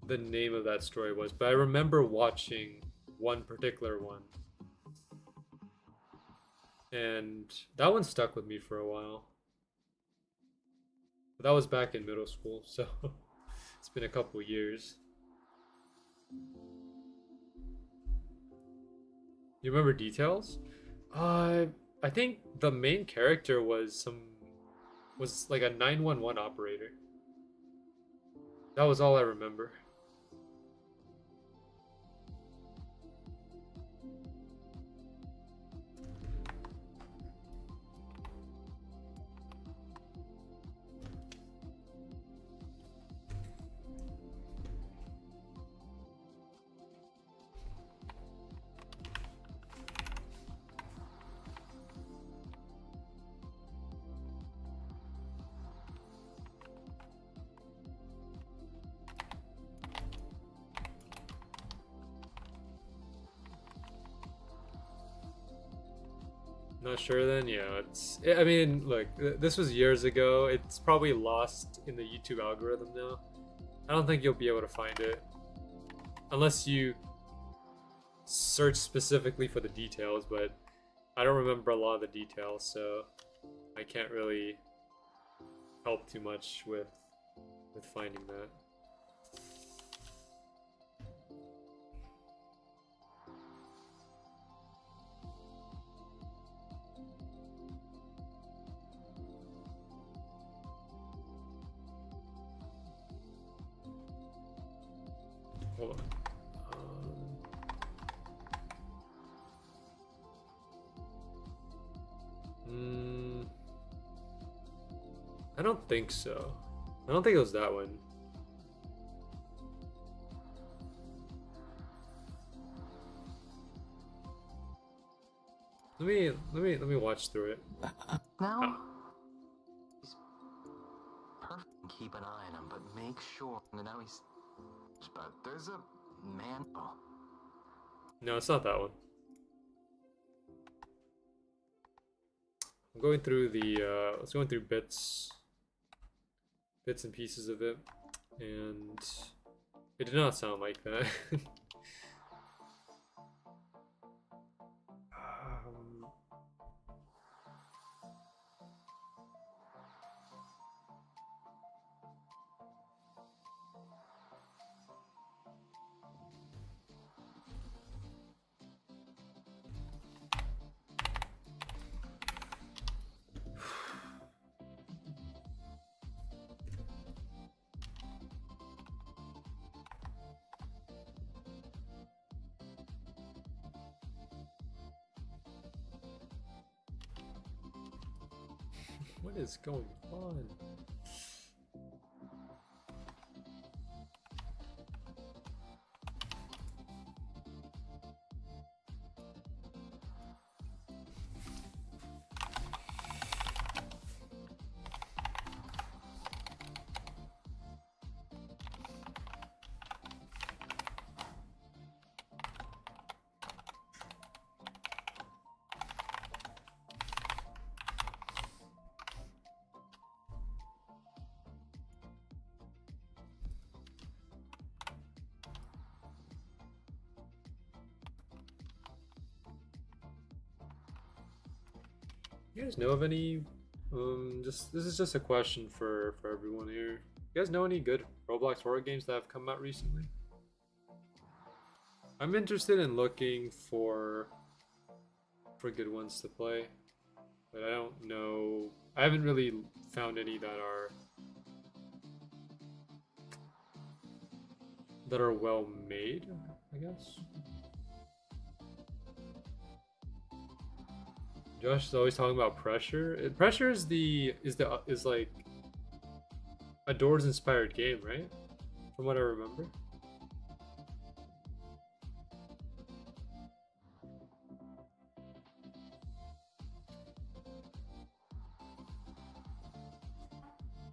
the name of that story was, but I remember watching one particular one. And that one stuck with me for a while. But that was back in middle school, so it's been a couple years. You remember details? I think the main character was like a 911 operator. That was all I remember. Not sure then? Yeah, I mean, look, this was years ago. It's probably lost in the YouTube algorithm now. I don't think you'll be able to find it. Unless you search specifically for the details, but I don't remember a lot of the details, so I can't really help too much with finding that. Hold on. I don't think so. I don't think it was that one. Let me watch through it. Now, he's perfect. Keep an eye on him, but make sure that now he's. But there's a man. Oh, No, it's not that one. I'm going through the let's go through bits and pieces of it, and it did not sound like that. What is going on? You guys know of any? This is just a question for everyone here. You guys know any good Roblox horror games that have come out recently? I'm interested in looking for good ones to play, but I don't know. I haven't really found any that are well made, I guess. Josh is always talking about Pressure. Pressure is like a Doors inspired game, right? From what I remember.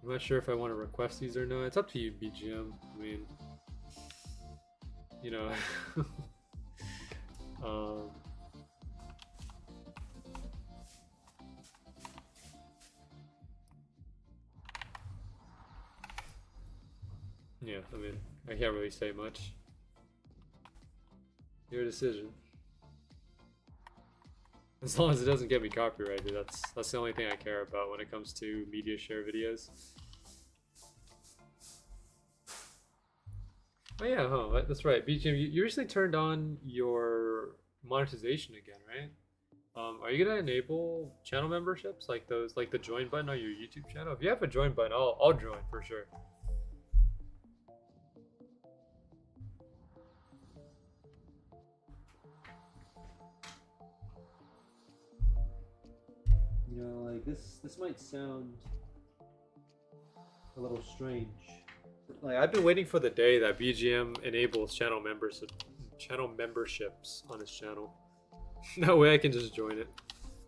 I'm not sure if I want to request these or not. It's up to you, BGM. I mean, you know. Yeah, I mean, I can't really say much. Your decision. As long as it doesn't get me copyrighted, that's the only thing I care about when it comes to media share videos. Oh yeah, huh, that's right. BGM, you recently turned on your monetization again, right? Are you gonna enable channel memberships like those, like the join button on your YouTube channel? If you have a join button, I'll join for sure. You know, like this might sound a little strange. Like I've been waiting for the day that BGM enables channel memberships on his channel. That way I can just join it.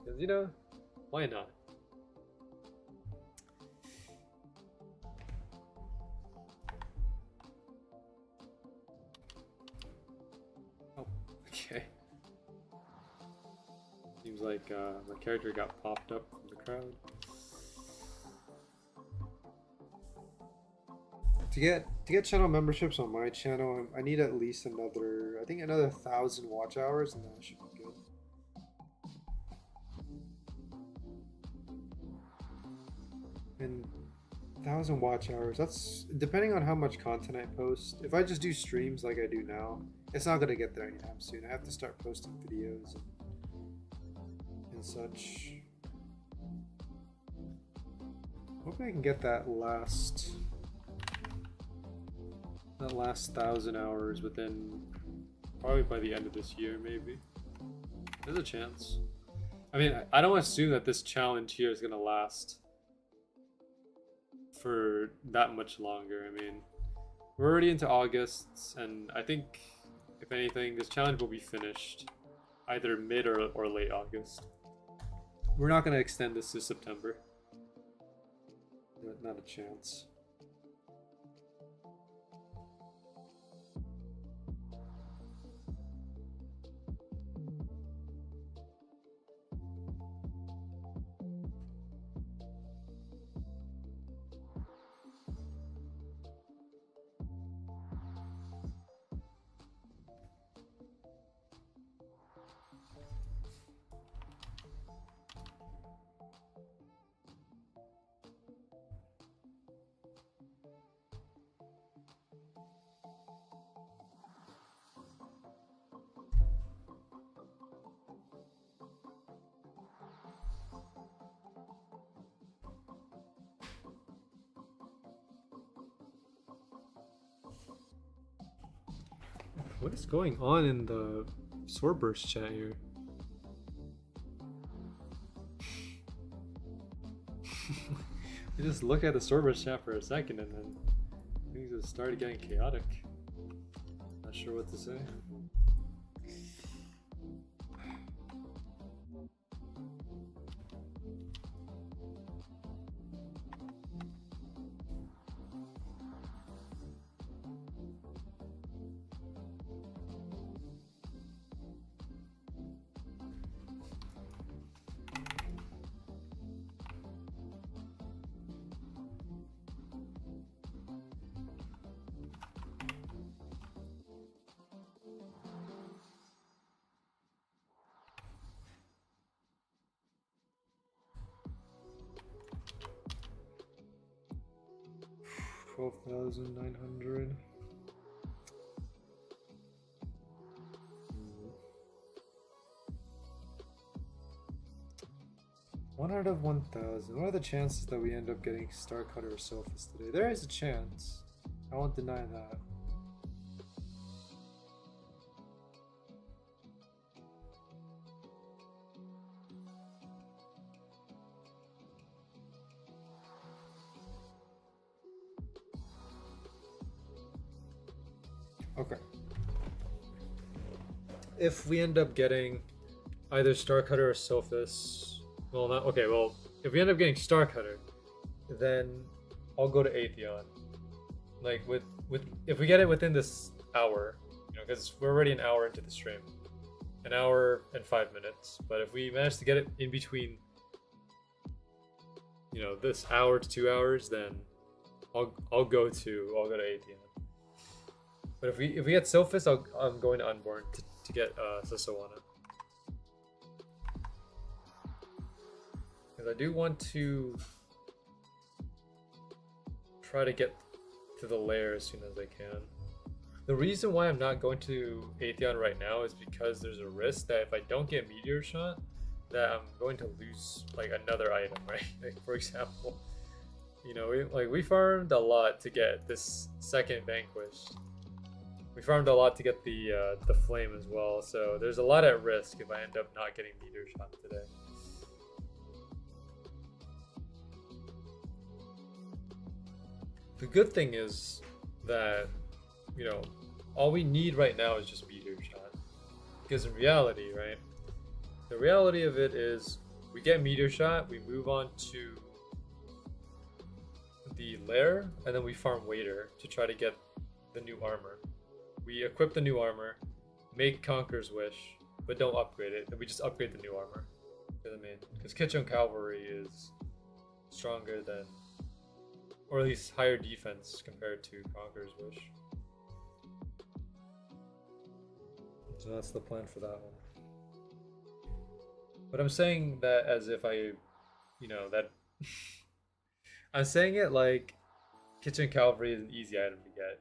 'Cause, you know, why not? Oh, okay. Seems like my character got popped up from the crowd. To get channel memberships on my channel, I need at least another, I think another 1,000 watch hours, and then I should be good. And 1,000 watch hours, that's depending on how much content I post. If I just do streams like I do now, it's not gonna get there anytime soon. I have to start posting videos and such. Hoping I can get that last 1,000 hours within, probably by the end of this year, maybe. There's a chance. I mean, I don't assume that this challenge here is gonna last for that much longer. I mean, we're already into August, and I think, if anything, this challenge will be finished either mid or late August. We're not gonna extend this to September. Not a chance. What is going on in the Swordburst chat here? I just look at the Swordburst chat for a second and then things just started getting chaotic. Not sure what to say. $12,900. One out of 1,000. What are the chances that we end up getting Star Cutter or Sophist today? There is a chance. I won't deny that. Okay. If we end up getting either Star Cutter or Sophist, well, not okay. Well, if we end up getting Star Cutter, then I'll go to Atheon. Like if we get it within this hour, you know, because we're already an hour into the stream, an hour and 5 minutes. But if we manage to get it in between, you know, this hour to 2 hours, then I'll go to Atheon. But if we get Sophist, I'm going to Unborn to get Sasawana. Because I do want to try to get to the lair as soon as I can. The reason why I'm not going to Atheon right now is because there's a risk that if I don't get Meteor Shot, that I'm going to lose like another item, right? Like, for example, you know, we farmed a lot to get this second Vanquished. We farmed a lot to get the flame as well, so there's a lot at risk if I end up not getting Meteor Shot today. The good thing is that, you know, all we need right now is just Meteor Shot. Because in reality, right, the reality of it is we get Meteor Shot, we move on to the lair, and then we farm Waiter to try to get the new armor. We equip the new armor, make Conqueror's Wish, but don't upgrade it, and we just upgrade the new armor. to the main, because Kitchen Cavalry is stronger than, or at least higher defense compared to Conqueror's Wish. So that's the plan for that one. But I'm saying that as if I, you know, that I'm saying it like Kitchen Cavalry is an easy item to get.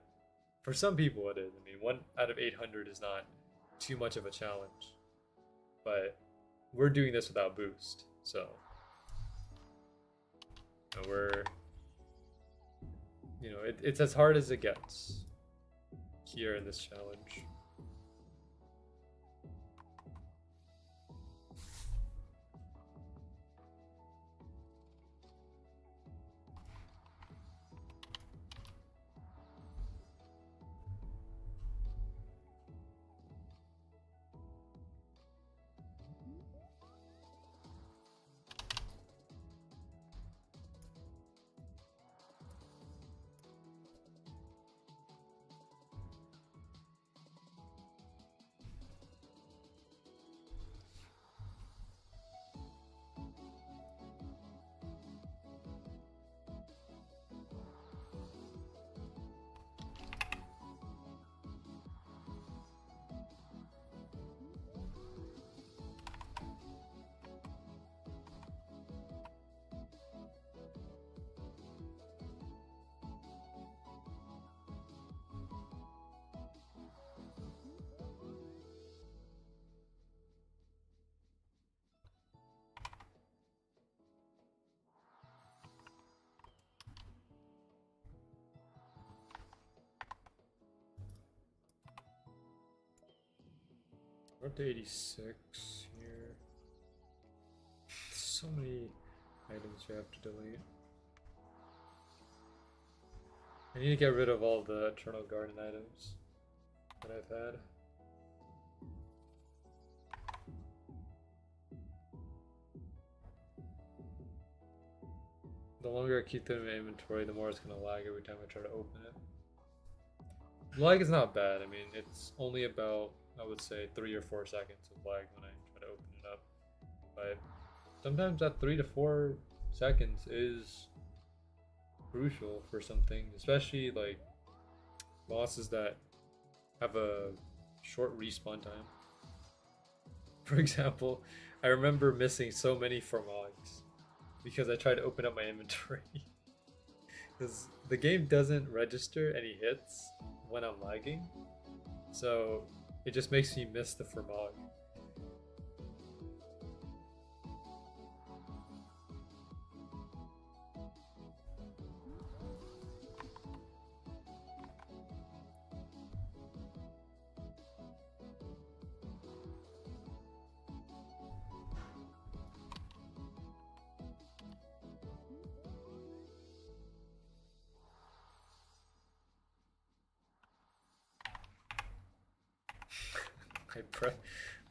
For some people it is. I mean, 1 out of 800 is not too much of a challenge. But we're doing this without boost, so we're, you know, it's as hard as it gets here in this challenge. We're up to 86 here. So many items you have to delete. I need to get rid of all the Eternal Garden items that I've had. The longer I keep them in my inventory, the more it's going to lag every time I try to open it. Lag is not bad. I mean, it's only about, I would say, 3 or 4 seconds of lag when I try to open it up. But sometimes that 3 to 4 seconds is crucial for something, especially like bosses that have a short respawn time. For example, I remember missing so many Formogs because I tried to open up my inventory. Because the game doesn't register any hits when I'm lagging, so it just makes me miss the Formog.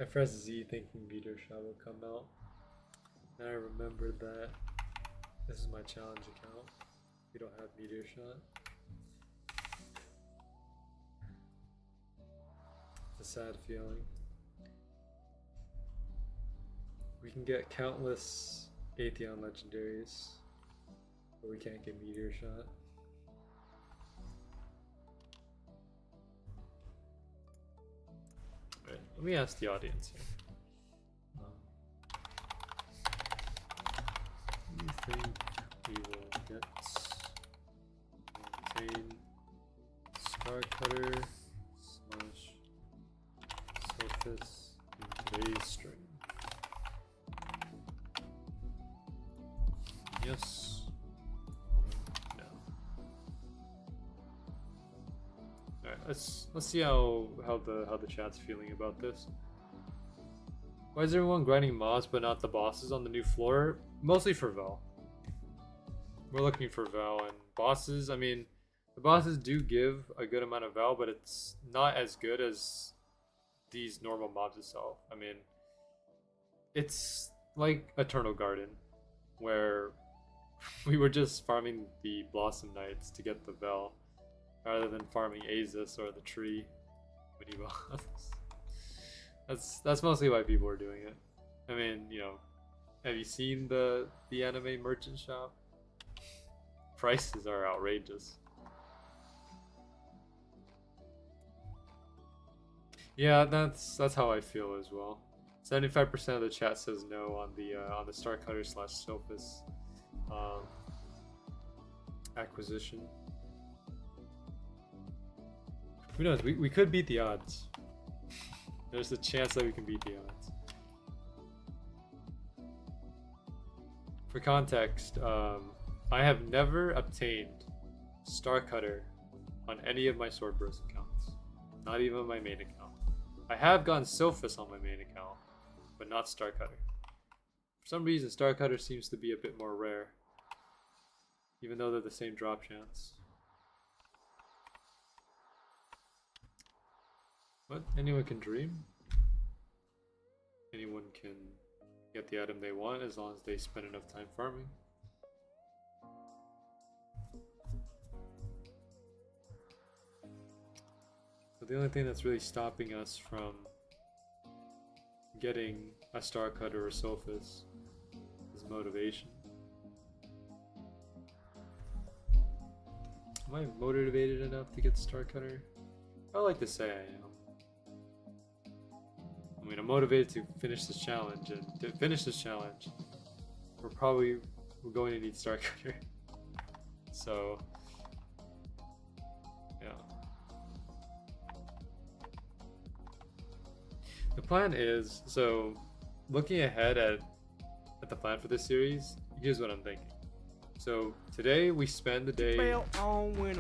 I press Z thinking Meteor Shot will come out. And I remembered that this is my challenge account. We don't have Meteor Shot. It's a sad feeling. We can get countless Atheon legendaries, but we can't get Meteor Shot. Alright, let me ask the audience here. Do you think we will get obtain Scar Cutter / Surface in today's stream? Yes. No. Alright, let's see how the chat's feeling about this. Why is everyone grinding mobs but not the bosses on the new floor? Mostly for Val. We're looking for Val, and bosses, I mean, the bosses do give a good amount of Val, but it's not as good as these normal mobs itself. I mean, it's like Eternal Garden, where we were just farming the Blossom Knights to get the Val, rather than farming Azus or the tree mini boss. That's mostly why people are doing it. I mean, you know, Have you seen the anime merchant shop? Prices are outrageous. Yeah, that's how I feel as well. 75% of the chat says no on the Star Cutter / Sophis acquisition. Who knows? We could beat the odds. There's a chance that we can beat the odds. For context, I have never obtained Star Cutter on any of my Swordburst accounts. Not even my main account. I have gotten Sophis on my main account, but not Star Cutter. For some reason, Star Cutter seems to be a bit more rare, even though they're the same drop chance. But anyone can dream. Anyone can get the item they want as long as they spend enough time farming. So the only thing that's really stopping us from getting a Star Cutter or Sophis is motivation. Am I motivated enough to get Star Cutter? I like to say I am. I mean, I'm motivated to finish this challenge, and to finish this challenge, we're going to need Star Cutter. So, yeah. The plan is, so looking ahead at the plan for this series, here's what I'm thinking. So today we spend the day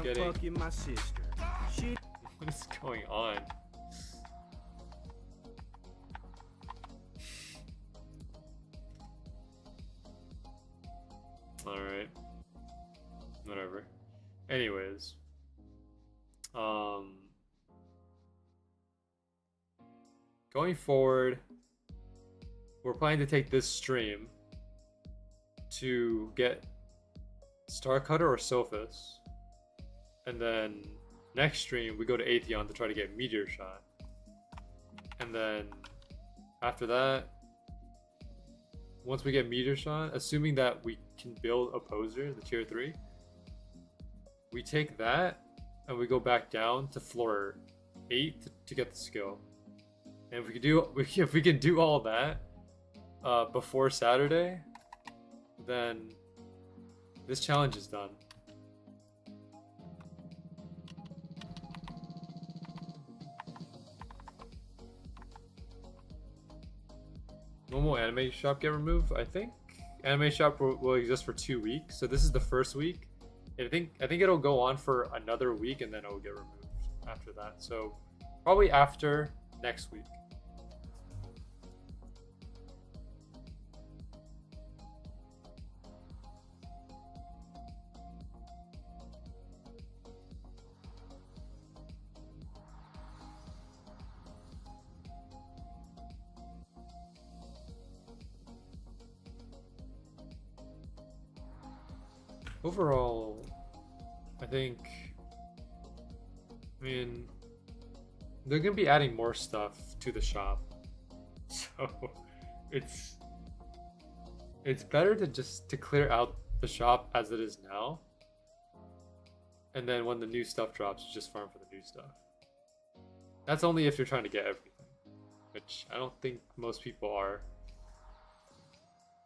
getting... fucking my sister. Shit. What is going on? Alright. Whatever. Anyways. Going forward, we're planning to take this stream to get Star Cutter or Sophis. And then next stream we go to Atheon to try to get Meteor Shot. And then after that, once we get Meteor Shot, assuming that we can build Opposer, the tier 3, we take that and we go back down to floor 8 to get the skill. And if we can do all that before Saturday, then this challenge is done. When will Anime Shop get removed? I think Anime Shop will exist for 2 weeks. So this is the first week. I think it'll go on for another week and then it'll get removed after that. So probably after next week. Overall, I mean, they're gonna be adding more stuff to the shop, so it's better to clear out the shop as it is now, and then when the new stuff drops, you just farm for the new stuff. That's only if you're trying to get everything, which I don't think most people are.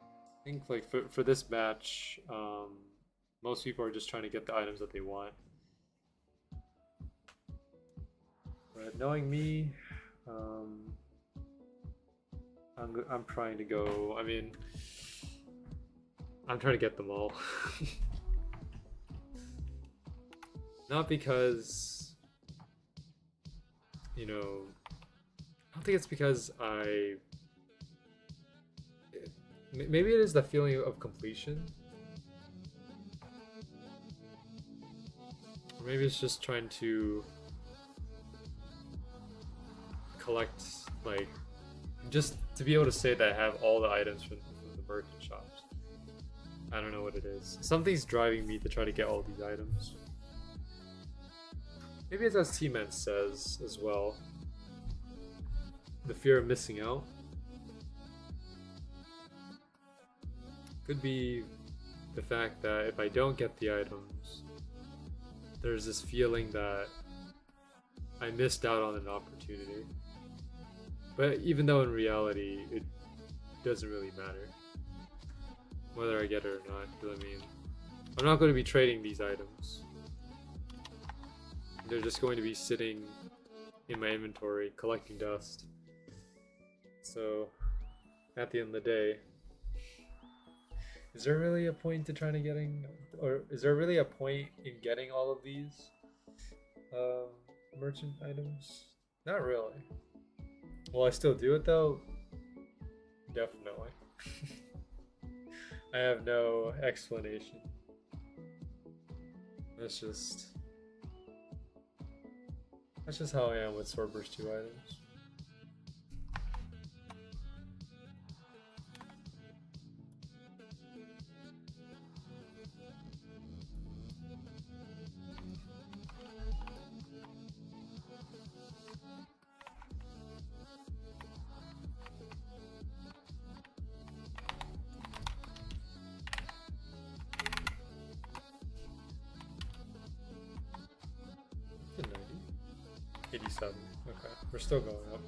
I think like for this match, most people are just trying to get the items that they want. But knowing me, I'm trying to go. I mean, I'm trying to get them all. Not because, you know, I don't think it's because maybe it is the feeling of completion. Or maybe it's just trying to collect, like, just to be able to say that I have all the items from the merchant shops. I don't know what it is. Something's driving me to try to get all these items. Maybe it's as T-Man says as well. The fear of missing out. Could be the fact that if I don't get the items, there's this feeling that I missed out on an opportunity. But even though in reality it doesn't really matter whether I get it or not, because I mean, I'm not going to be trading these items. They're just going to be sitting in my inventory collecting dust. So at the end of the day, is there really a point to trying to getting, or is there really a point in getting all of these merchant items? Not really. Will I still do it though? Definitely. I have no explanation. That's just how I am with Swordburst 2 items. The 90? 87. Okay, we're still going up.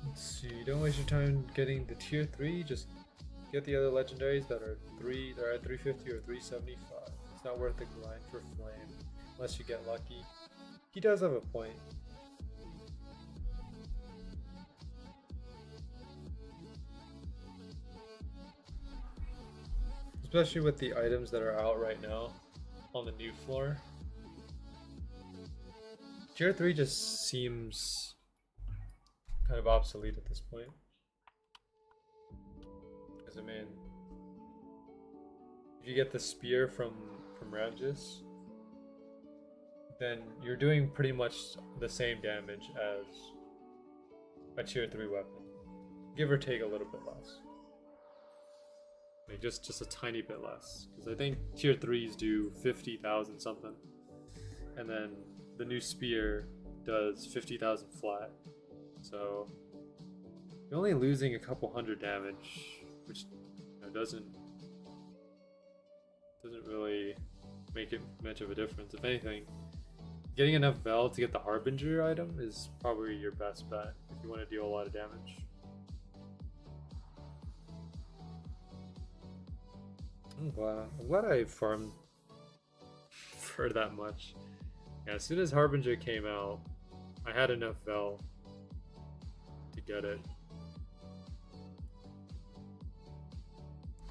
Let's see, don't waste your time getting the tier 3, just get the other legendaries that are they're at 350 or 375. It's not worth the grind for Flame unless you get lucky. He does have a point. Especially with the items that are out right now on the new floor. Tier 3 just seems kind of obsolete at this point. Because I mean, if you get the spear from Ramjus, then you're doing pretty much the same damage as a tier 3 weapon. Give or take a little bit less. Like just a tiny bit less. Because I think tier 3s do 50,000 something. And then the new spear does 50,000 flat. So you're only losing a couple hundred damage, which doesn't really make it much of a difference. If anything, getting enough Vel to get the Harbinger item is probably your best bet if you want to deal a lot of damage. I'm glad I farmed for that much. Yeah, as soon as Harbinger came out, I had enough Vel to get it.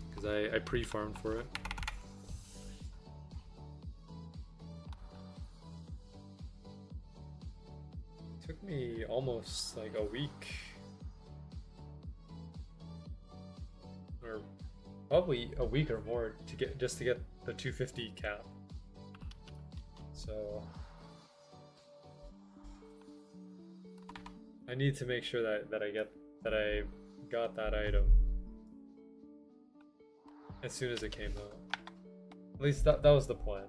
Because I pre-farmed for it. Took me almost like a week, or probably a week or more to get the 250 cap. So I need to make sure that I got that item as soon as it came out. At least that was the plan.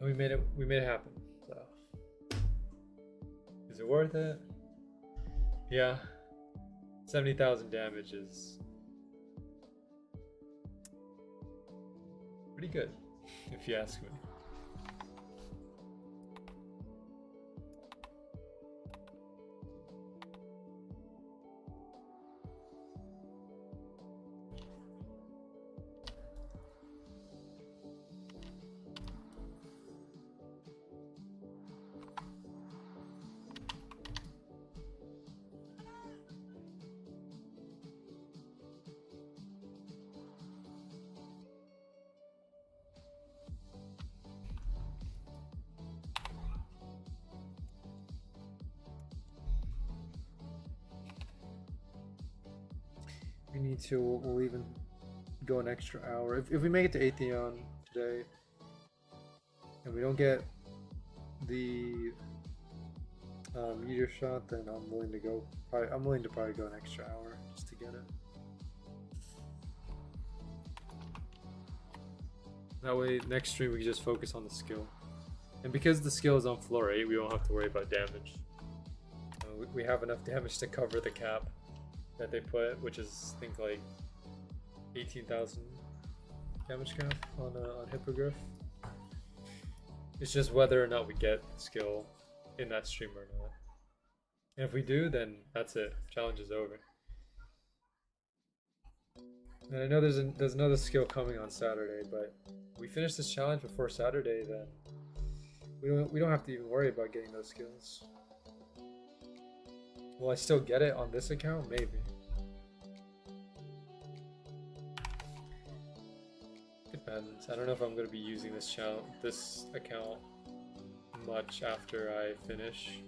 And we made it happen. So is it worth it? Yeah. 70,000 damage is pretty good, if you ask me. We'll even go an extra hour. If we make it to Atheon today and we don't get the meteor shot, then I'm willing to go. I'm willing to probably go an extra hour just to get it. That way, next stream we can just focus on the skill, and because the skill is on floor 8, we won't have to worry about damage. We have enough damage to cover the cap that they put, which is I think like 18,000 damage cap on Hippogriff. It's just whether or not we get skill in that stream or not. And if we do, then that's it. Challenge is over. And I know there's another skill coming on Saturday, but if we finish this challenge before Saturday, then we don't have to even worry about getting those skills. Will I still get it on this account? Maybe. Depends. I don't know if I'm going to be using this account much after I finish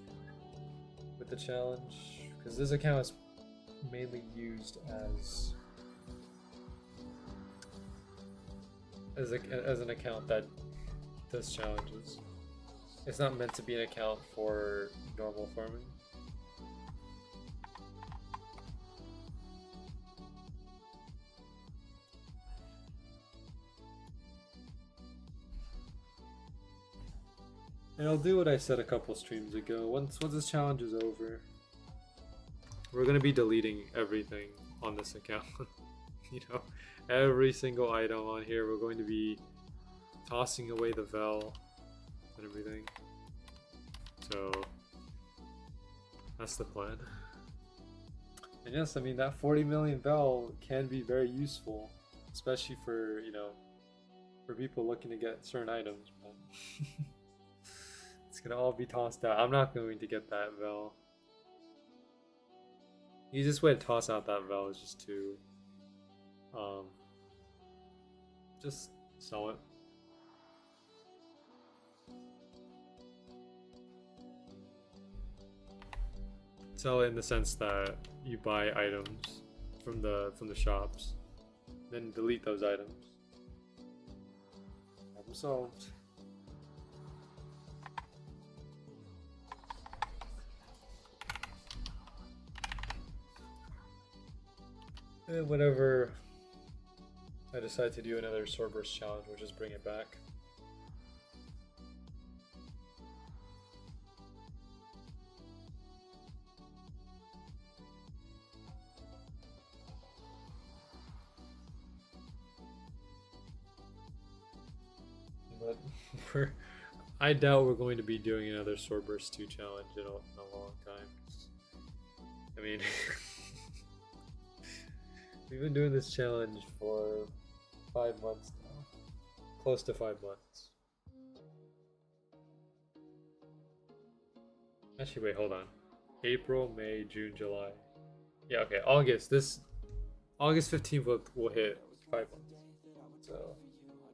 with the challenge, because this account is mainly used as an account that does challenges. It's not meant to be an account for normal farming. And I'll do what I said a couple streams ago. Once this challenge is over, we're gonna be deleting everything on this account. You know, every single item on here, we're going to be tossing away the Vel and everything. So that's the plan. And yes, I mean that 40 million Vel can be very useful, especially for, you know, for people looking to get certain items. But it's gonna all be tossed out. I'm not going to get that Vel. The easiest way to toss out that Vel is just to just sell it. Sell it in the sense that you buy items from the shops, then delete those items. Problem solved. And whenever I decide to do another Swordburst challenge, we'll just bring it back. But I doubt we're going to be doing another Swordburst 2 challenge in a long time. I mean, we've been doing this challenge for 5 months now. Close to 5 months. Actually, wait, hold on. April, May, June, July. Yeah, okay, August. August 15th will hit 5 months. So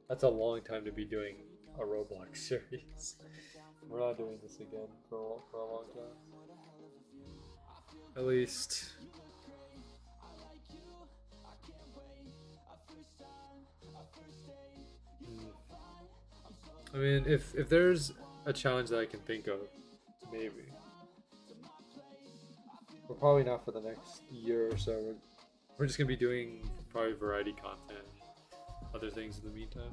that's a long time to be doing a Roblox series. We're not doing this again for a long time. At least. I mean, if there's a challenge that I can think of, maybe. But probably not for the next year or so. We're just gonna be doing probably variety content, other things in the meantime.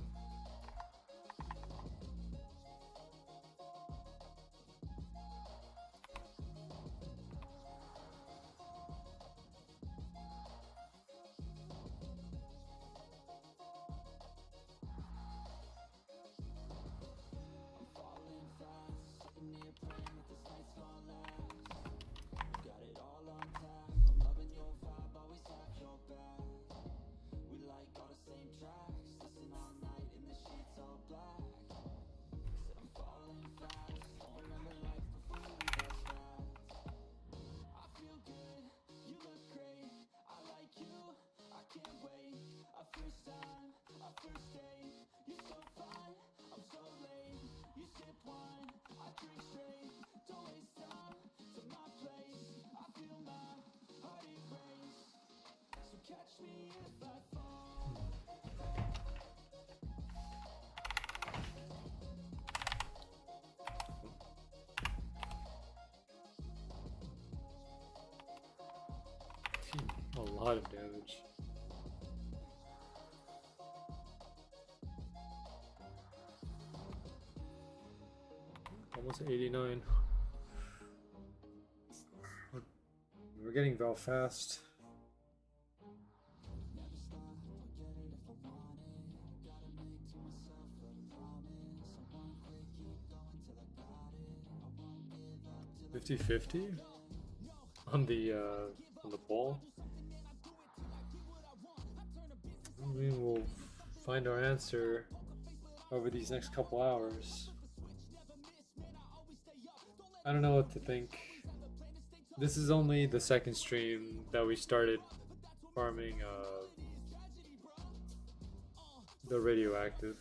lot of damage. Almost 89. We're getting Val fast. $50-50 on the ball. I mean, we'll find our answer over these next couple hours. I don't know what to think. This is only the second stream that we started farming the radioactive.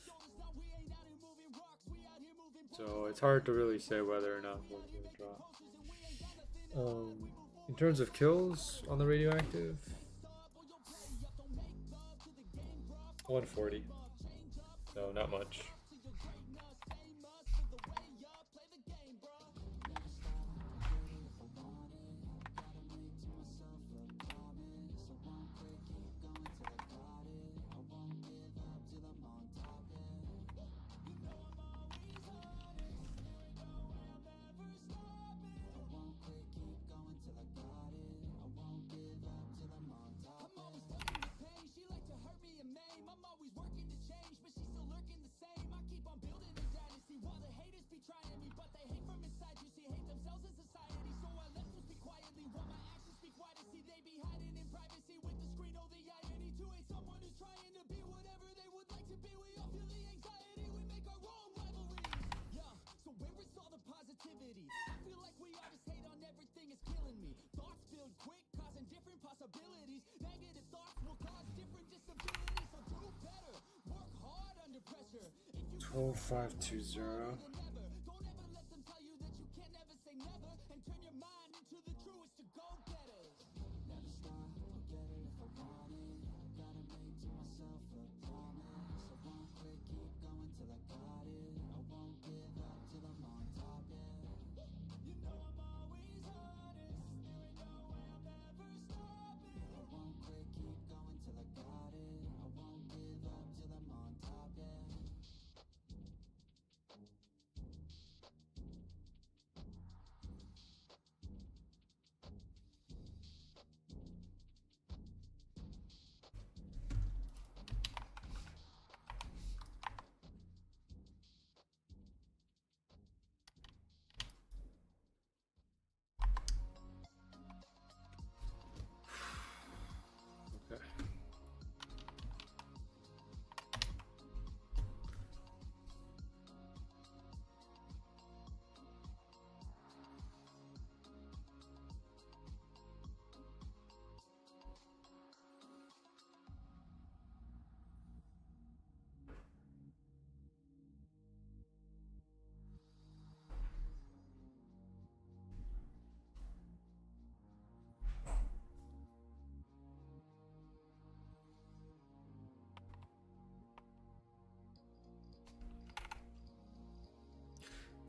So it's hard to really say whether or not we're going to drop. In terms of kills on the radioactive, 140. So not much. Oh, 520.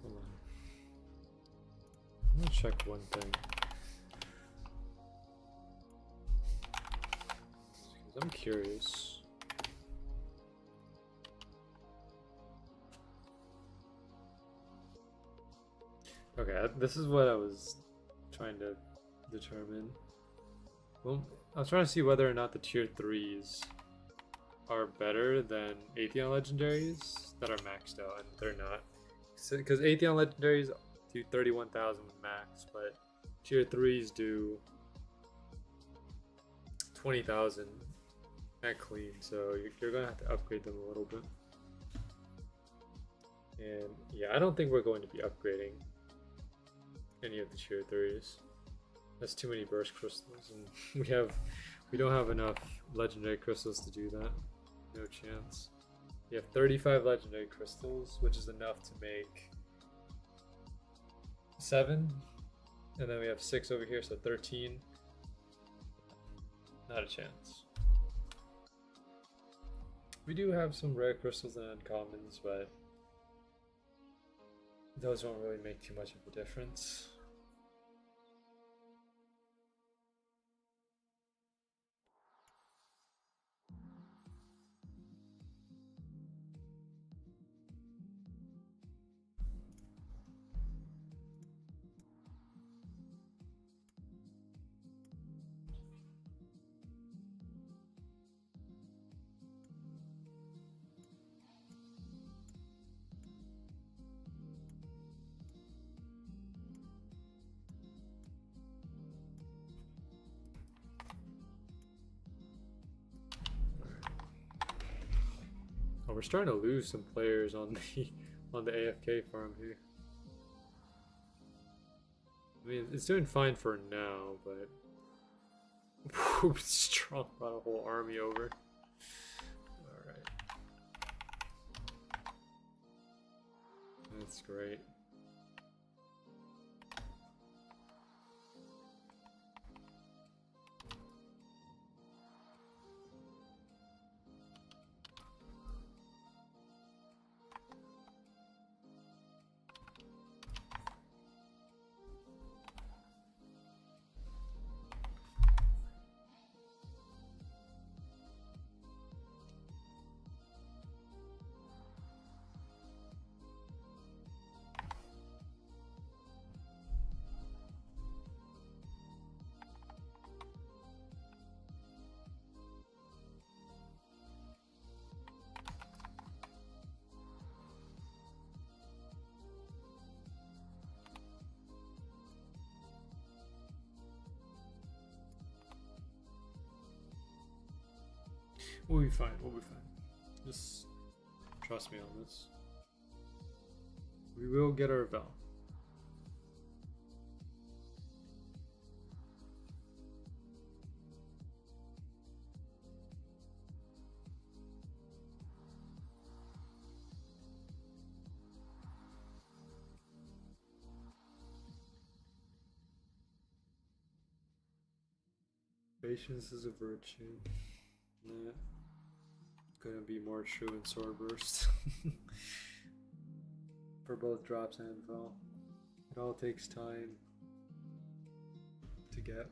Hold on. Let me check one thing. 'Cause I'm curious. Okay, this is what I was trying to determine. Well, I was trying to see whether or not the tier 3s are better than Atheon legendaries that are maxed out, and they're not. Because Atheon legendaries do 31,000 with max, but tier 3s do 20,000 at clean, so you're gonna have to upgrade them a little bit. And yeah, I don't think we're going to be upgrading any of the tier 3s. That's too many burst crystals, and we don't have enough legendary crystals to do that. No chance. We have 35 legendary crystals, which is enough to make 7, and then we have 6 over here, so 13. Not a chance. We do have some rare crystals and uncommons, but those won't really make too much of a difference. we're starting to lose some players on the AFK farm here. I mean, it's doing fine for now, but strong brought a whole army over. All right, that's great. We'll be fine, we'll be fine. Just trust me on this. We will get our Val. Patience is a virtue. Nah. Gonna be more true in Swordburst. For both drops and Val. It all takes time to get.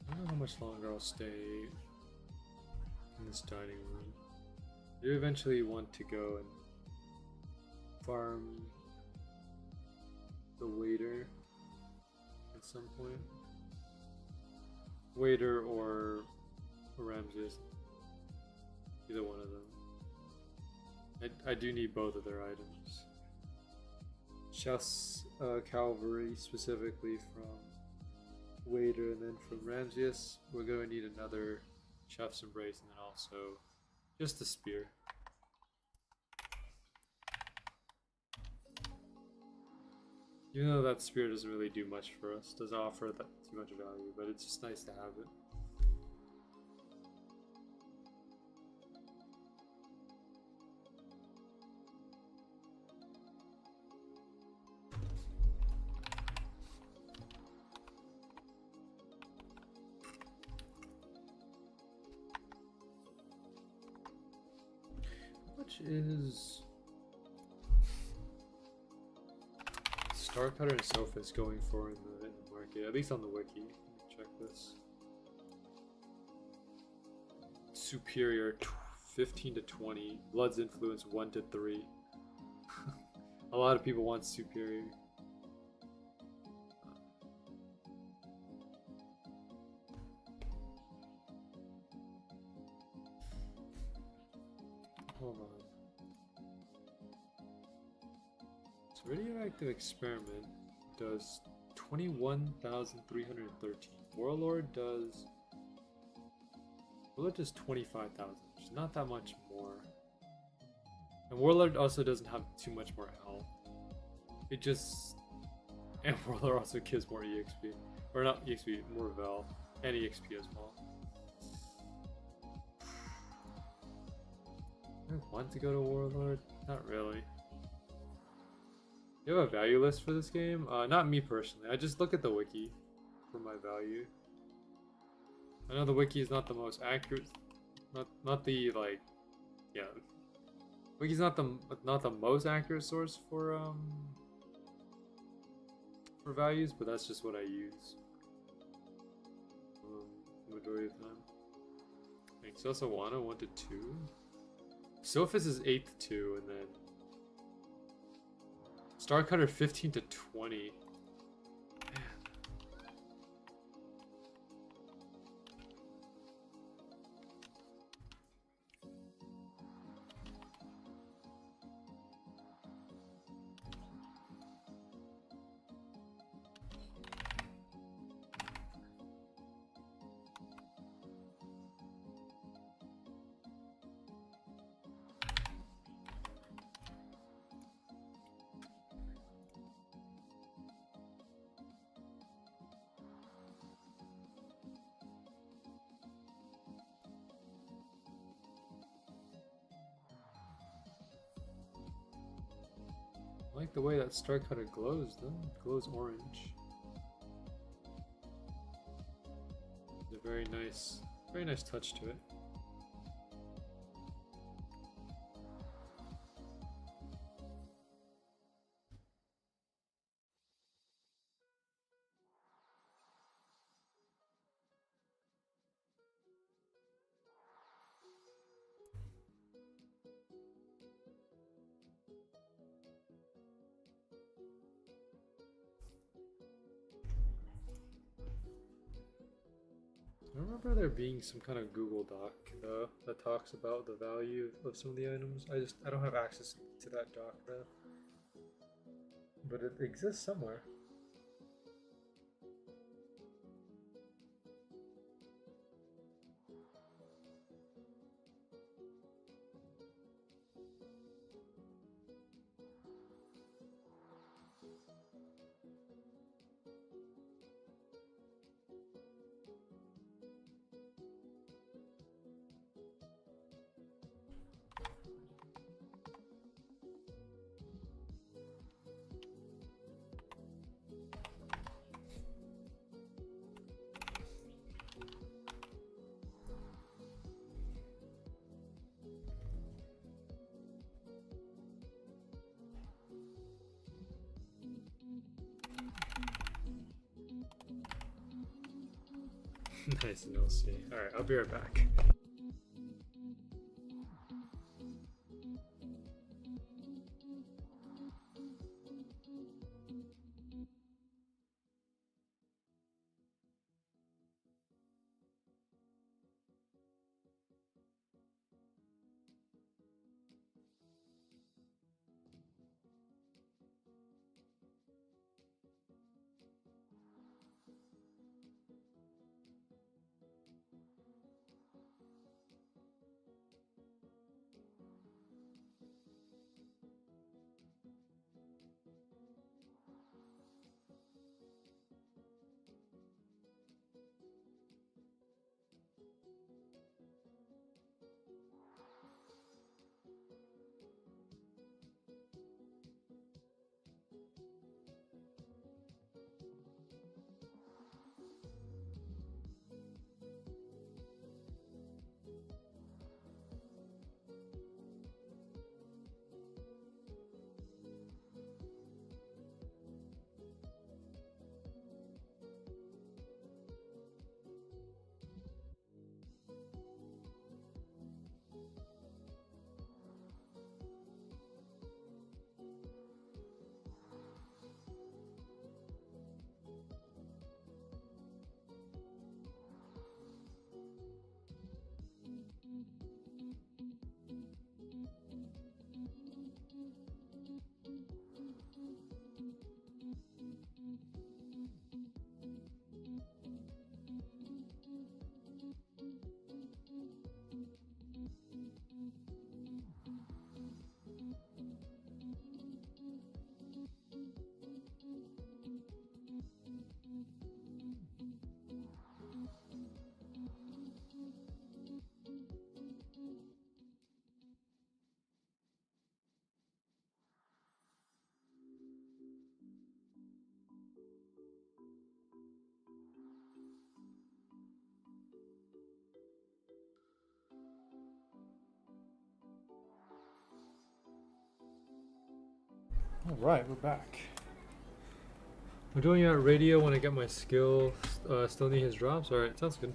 I don't know how much longer I'll stay in this dining room. I do eventually want to go and farm the waiter at some point. Waiter or Ramses. Either one of them. I do need both of their items. Chef's cavalry specifically from Waiter, and then from Ramses we're going to need another Chef's Embrace, and then also just the spear. Even though that spear doesn't really do much for us, doesn't offer that too much value, but it's just nice to have it. Which is Star Cutter and Sophist going for in the market, at least on the wiki. Let me check this. Superior 15 to 20, Blood's Influence 1 to 3. A lot of people want Superior. Hold on. So radioactive experiment does 21,313. Warlord does 25,000, which is not that much more. And Warlord also doesn't have too much more health. It just, and Warlord also gives more EXP, or not EXP, more Val, and EXP as well. I want to go to Warlord? Not really. You have a value list for this game? Not me personally. I just look at the wiki for my value. I know the wiki is not the most accurate, not the like, yeah. Wiki's not the most accurate source for values, but that's just what I use. Majority of the time. Thanks. Also, Wano 1 to 2. Sophis is 8 to 2, and then Starcutter 15 to 20. I like the way that Starcutter glows though. It glows orange. It's a very nice touch to it. I remember there being some kind of Google Doc though that talks about the value of some of the items. I don't have access to that doc though, but it exists somewhere. Nice and LC. Alright, I'll be right back. Alright, we're back. We're doing it at radio when I get my skill. Still need his drops? Alright, sounds good.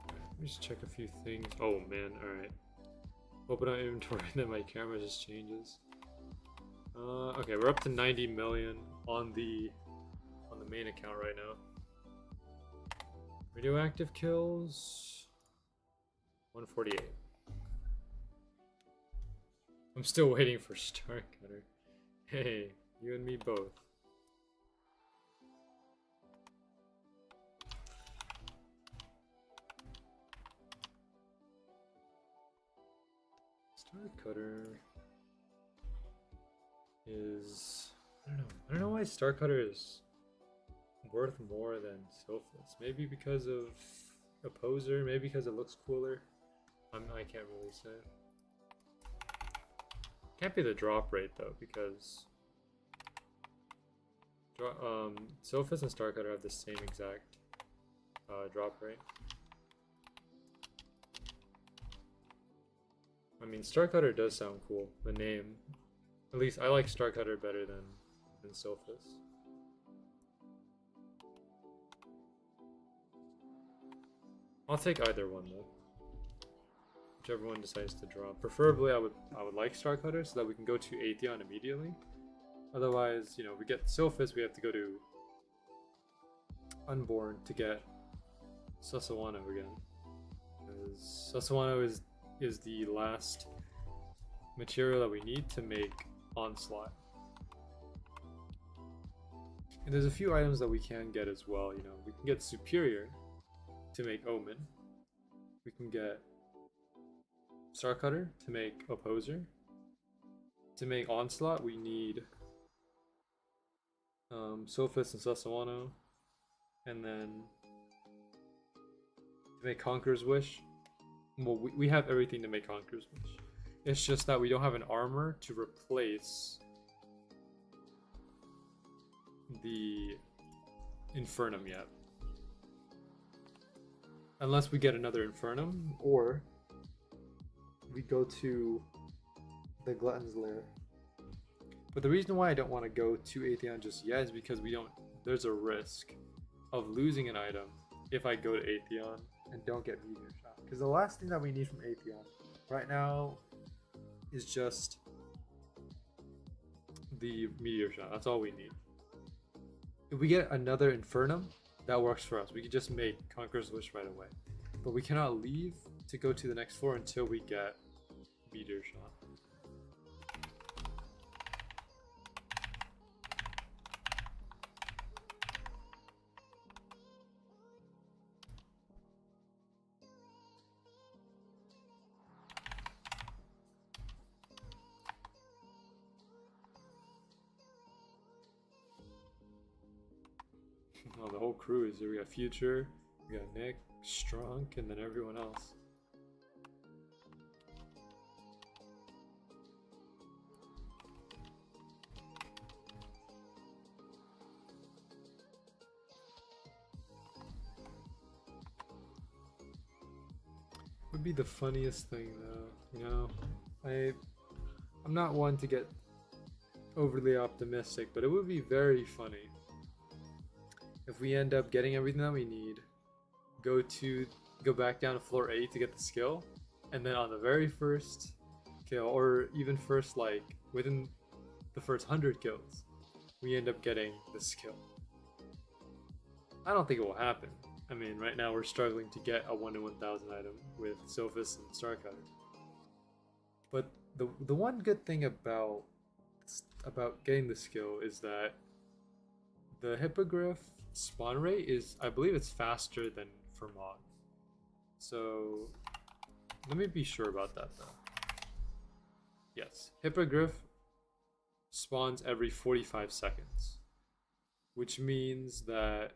Let me just check a few things. Oh man, alright. Open up inventory and then my camera just changes. Okay, we're up to 90 million on the main account right now. Radioactive kills 148. I'm still waiting for Starcutter. Hey, you and me both. Starcutter is I don't know why Starcutter is worth more than Sophist. Maybe because of Opposer, maybe because it looks cooler. I can't really say. Can't be the drop rate though, because Sophist and Starcutter have the same exact drop rate. I mean, Starcutter does sound cool. The name, at least I like Starcutter better than Sophist. I'll take either one though. Whichever one decides to drop. Preferably, I would like Starcutter so that we can go to Atheon immediately. Otherwise, you know, we get Sophist, we have to go to Unborn to get Sasawano again. Because Sasawano is the last material that we need to make Onslaught. And there's a few items that we can get as well. You know, we can get Superior to make Omen. We can get Starcutter to make Opposer. To make Onslaught, we need Sophist and Sasawano. And then to make Conqueror's Wish, well, we have everything to make Conqueror's Wish. It's just that we don't have an armor to replace the Infernum yet. Unless we get another Infernum, or we go to the Glutton's Lair. But the reason why I don't want to go to Atheon just yet is because there's a risk of losing an item if I go to Atheon and don't get Meteor Shot. Because the last thing that we need from Atheon right now is just the Meteor Shot. That's all we need. If we get another Infernum, that works for us. We can just make Conqueror's Wish right away. But we cannot leave to go to the next floor until we get Meteor Shot. Oh, the whole crew is here. We got Future, we got Nick, Strunk, and then everyone else. Would be the funniest thing though, you know? I'm not one to get overly optimistic, but it would be very funny if we end up getting everything that we need, go back down to floor 8 to get the skill, and then on the very first kill, or even first, like within the first 100 kills, we end up getting the skill. I don't think it will happen. I mean, right now we're struggling to get a 1 in 1,000 item with Sophist and Starcutter. But the one good thing about getting the skill is that the Hippogriff spawn rate is, I believe it's faster than Fermog. So let me be sure about that though. Yes, Hippogriff spawns every 45 seconds, which means that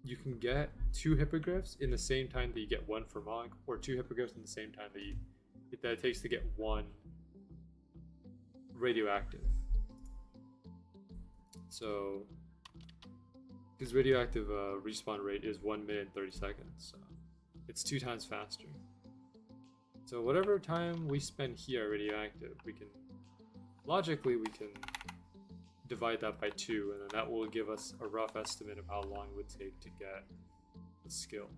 you can get 2 Hippogriffs in the same time that you get 1 Fermog, or 2 Hippogriffs in the same time that it takes to get 1 radioactive. So his radioactive respawn rate is 1 minute and 30 seconds. So it's 2 times faster. So whatever time we spend here radioactive, we can logically we can divide that by 2, and then that will give us a rough estimate of how long it would take to get the skill.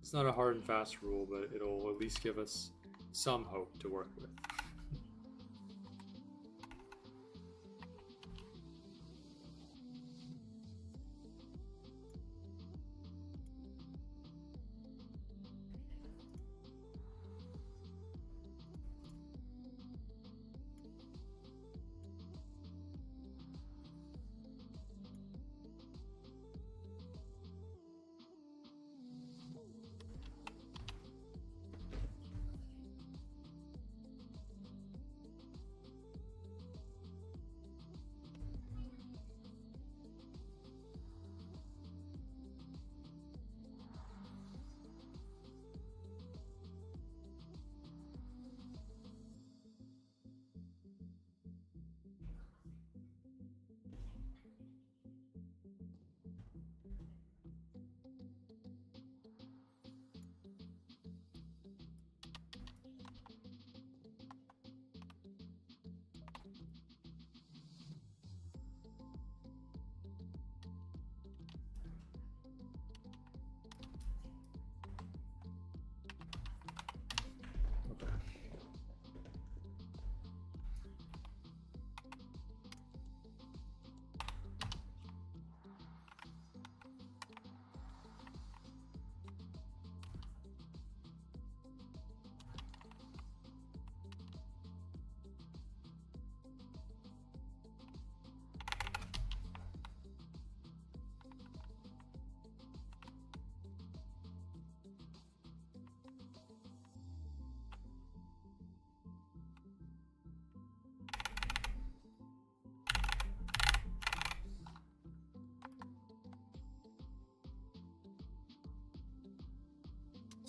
It's not a hard and fast rule, but it'll at least give us some hope to work with.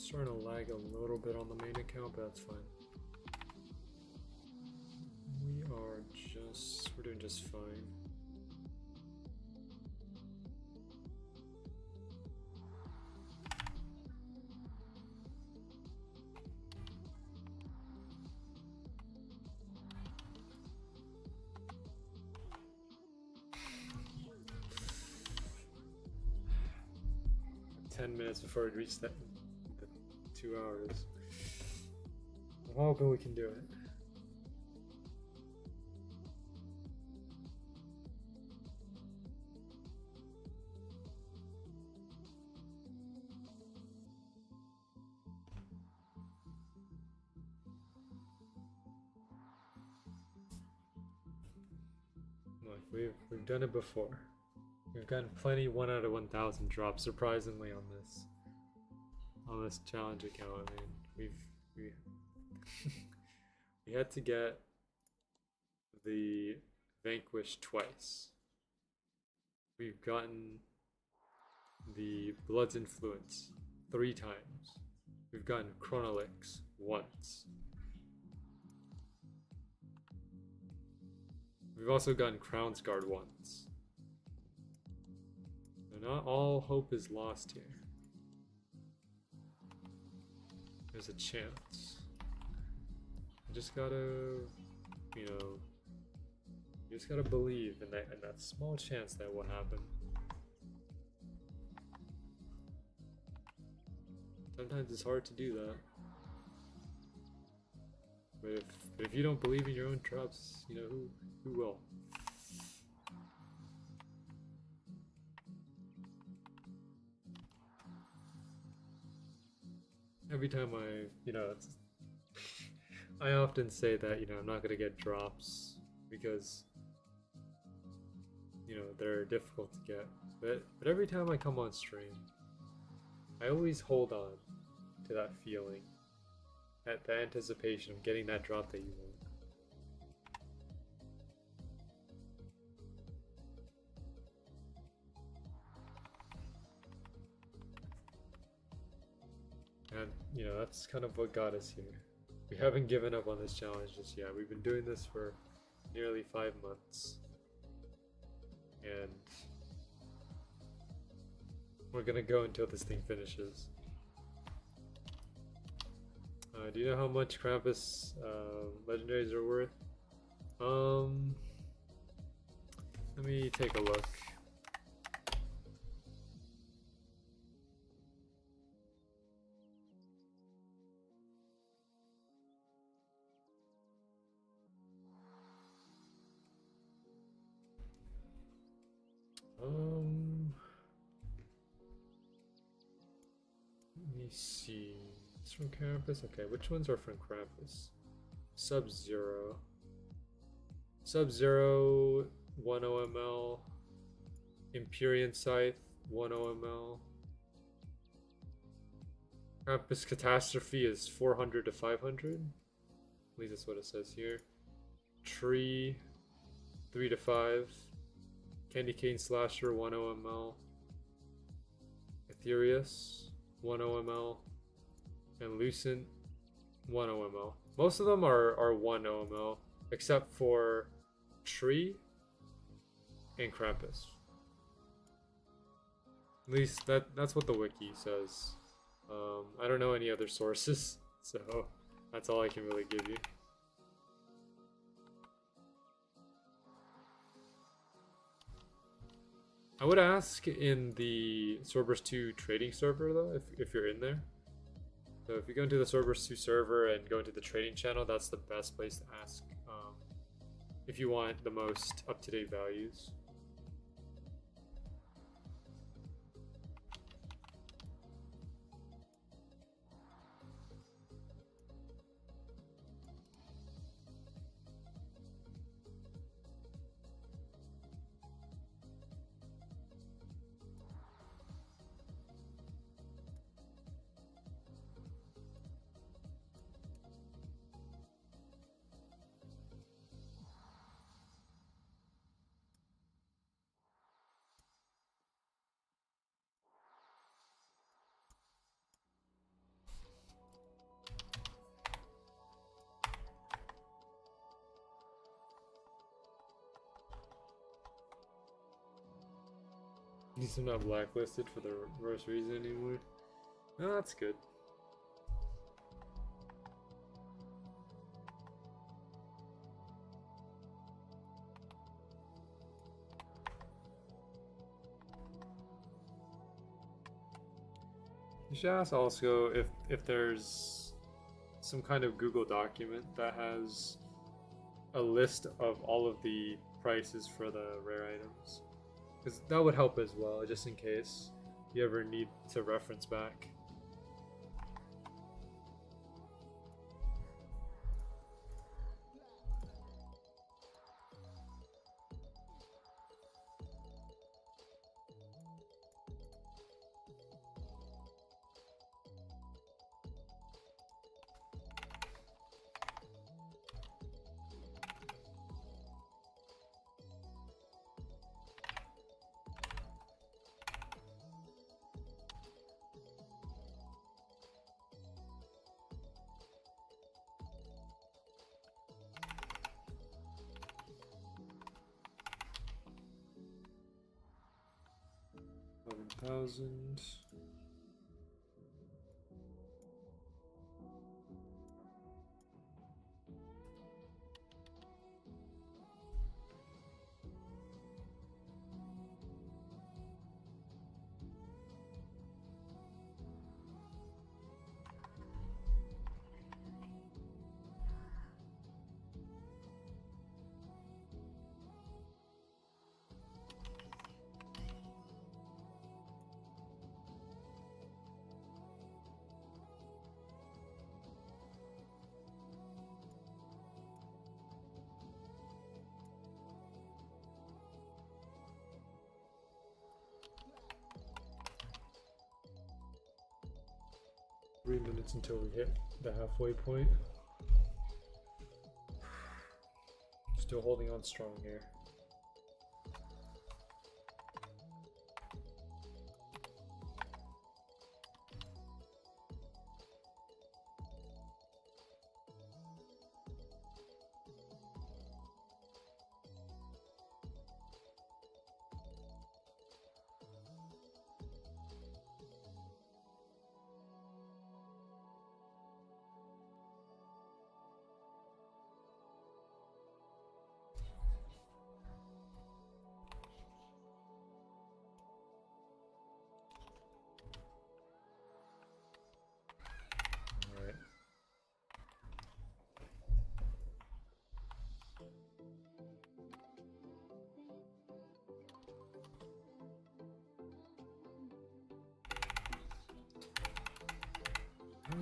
Starting to lag a little bit on the main account, but that's fine. We're doing just fine. Ten minutes before we reach the 2 hours. I'm hoping we can do it. Look, we've done it before. We've gotten plenty 1 out of 1,000 drops surprisingly on this challenge account. I mean, we had to get the Vanquish twice. We've gotten the Blood's Influence 3 times. We've gotten Chronolix once. We've also gotten Crown's Guard once. So not all hope is lost here. There's a chance. I just gotta, you just gotta believe in that small chance that will happen. Sometimes it's hard to do that. But if you don't believe in your own drops, who will? Every time I often say that, I'm not gonna get drops because, they're difficult to get. But every time I come on stream, I always hold on to that feeling, that anticipation of getting that drop that you want. And, that's kind of what got us here. We haven't given up on this challenge just yet. We've been doing this for nearly 5 months. And We're gonna go until this thing finishes. Do you know how much Krampus legendaries are worth? Let me take a look. Let me see. It's from Krampus. Okay, which ones are from Krampus? Sub-Zero. Sub-Zero, 10 ml. Empyrean Scythe, 10 ml. Krampus Catastrophe is 400 to 500. At least that's what it says here. Tree, 3 to 5. Candy Cane Slasher, 10 ml. Ethereus, 10 ml. And Lucent, 10 ml. Most of them are 10 ml, except for Tree and Krampus. At least that's what the wiki says. I don't know any other sources, so that's all I can really give you. I would ask in the Swordburst 2 trading server though, if you're in there. So if you go into the Swordburst 2 server and go into the trading channel, that's the best place to ask if you want the most up-to-date values. At least I'm not blacklisted for the reverse reason anymore. Oh, that's good. You should ask also if there's some kind of Google document that has a list of all of the prices for the rare items. Because that would help as well, just in case you ever need to reference back. $11,000. Three minutes until we hit the halfway point. Still holding on strong here.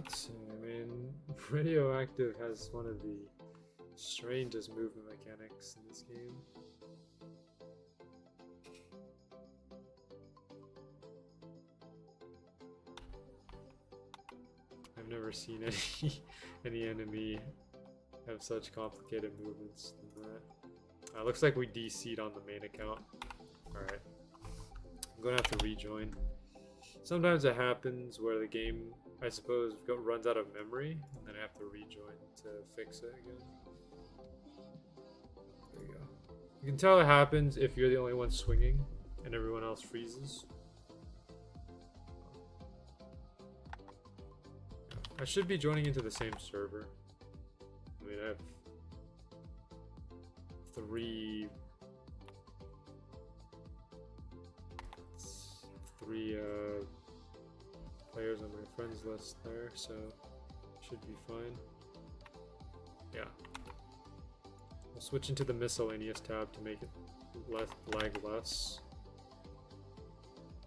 So, I mean, radioactive has one of the strangest movement mechanics in this game. I've never seen any enemy have such complicated movements than that. Looks like we DC'd on the main account. Alright. I'm gonna have to rejoin. Sometimes it happens where the game, I suppose, runs out of memory, and then I have to rejoin to fix it again. There you go. You can tell it happens if you're the only one swinging and everyone else freezes. I should be joining into the same server. I mean, I have three players on my friends list there, so should be fine. Yeah. We'll switch into the miscellaneous tab to make it lag less.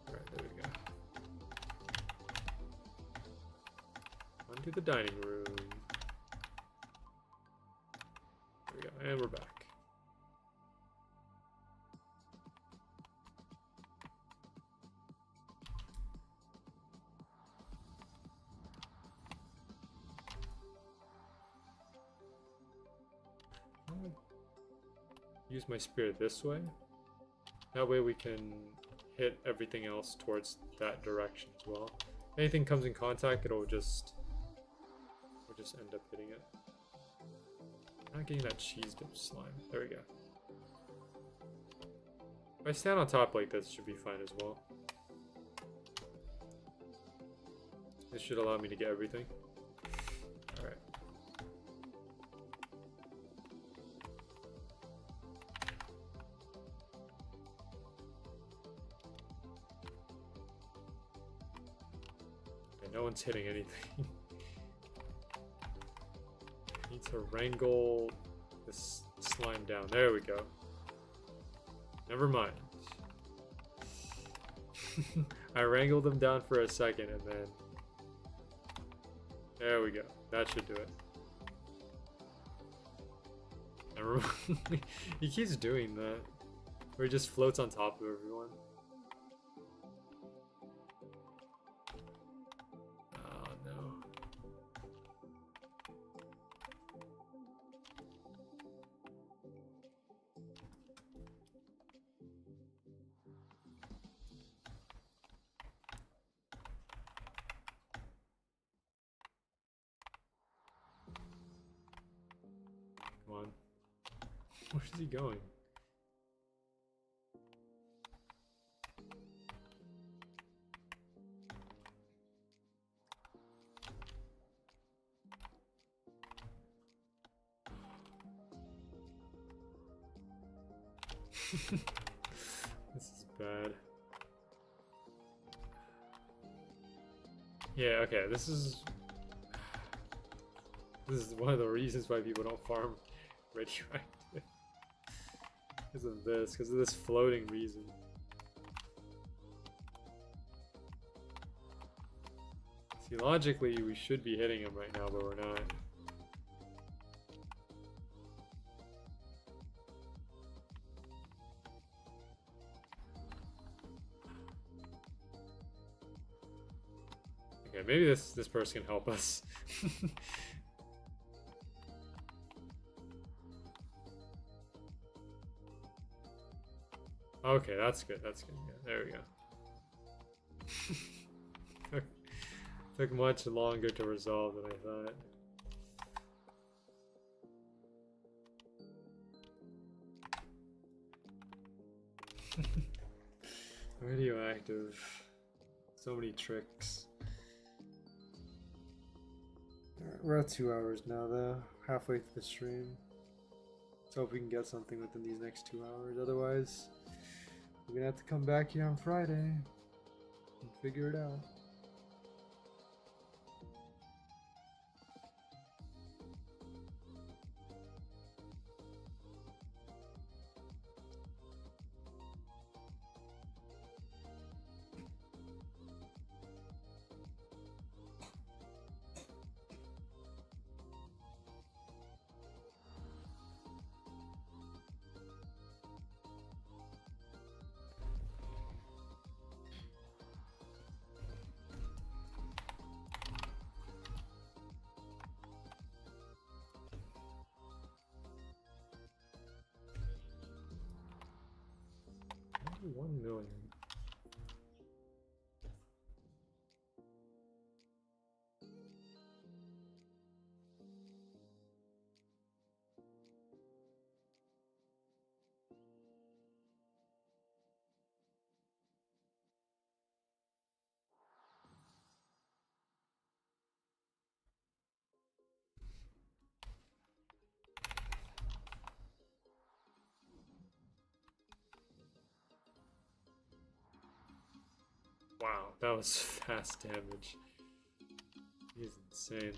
Alright, there we go. Onto the dining room. There we go, and we're back. Use my spirit this way. That way we can hit everything else towards that direction as well. Anything comes in contact, we'll just end up hitting it. I'm not getting that cheese dip slime. There we go. If I stand on top like this, it should be fine as well. This should allow me to get everything. Alright. No one's hitting anything. Need to wrangle this slime down. There we go. Never mind. I wrangled them down for a second and then... There we go. That should do it. Never mind. He keeps doing that. Where he just floats on top of everyone. Come on. Where's he going? This is bad. Yeah, okay, this is one of the reasons why people don't farm radioactive. Because of this floating reason. See, logically we should be hitting him right now, but we're not. Okay, maybe this person can help us. Okay, that's good. That's good. Yeah, there we go. Took much longer to resolve than I thought. Radioactive. So many tricks. Alright, we're at 2 hours now though. Halfway through the stream. Let's hope we can get something within these next 2 hours. Otherwise, we're gonna have to come back here on Friday and figure it out. 1 million. Wow, that was fast damage. He's insane.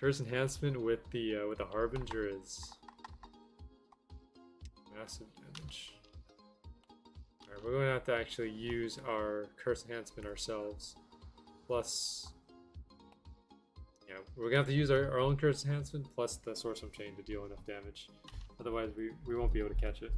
Curse enhancement with the Harbinger is massive damage. Alright, we're going to have to actually use our curse enhancement ourselves. Plus, yeah, we're going to have to use our own curse enhancement plus the Source of Chain to deal enough damage. Otherwise, we won't be able to catch it.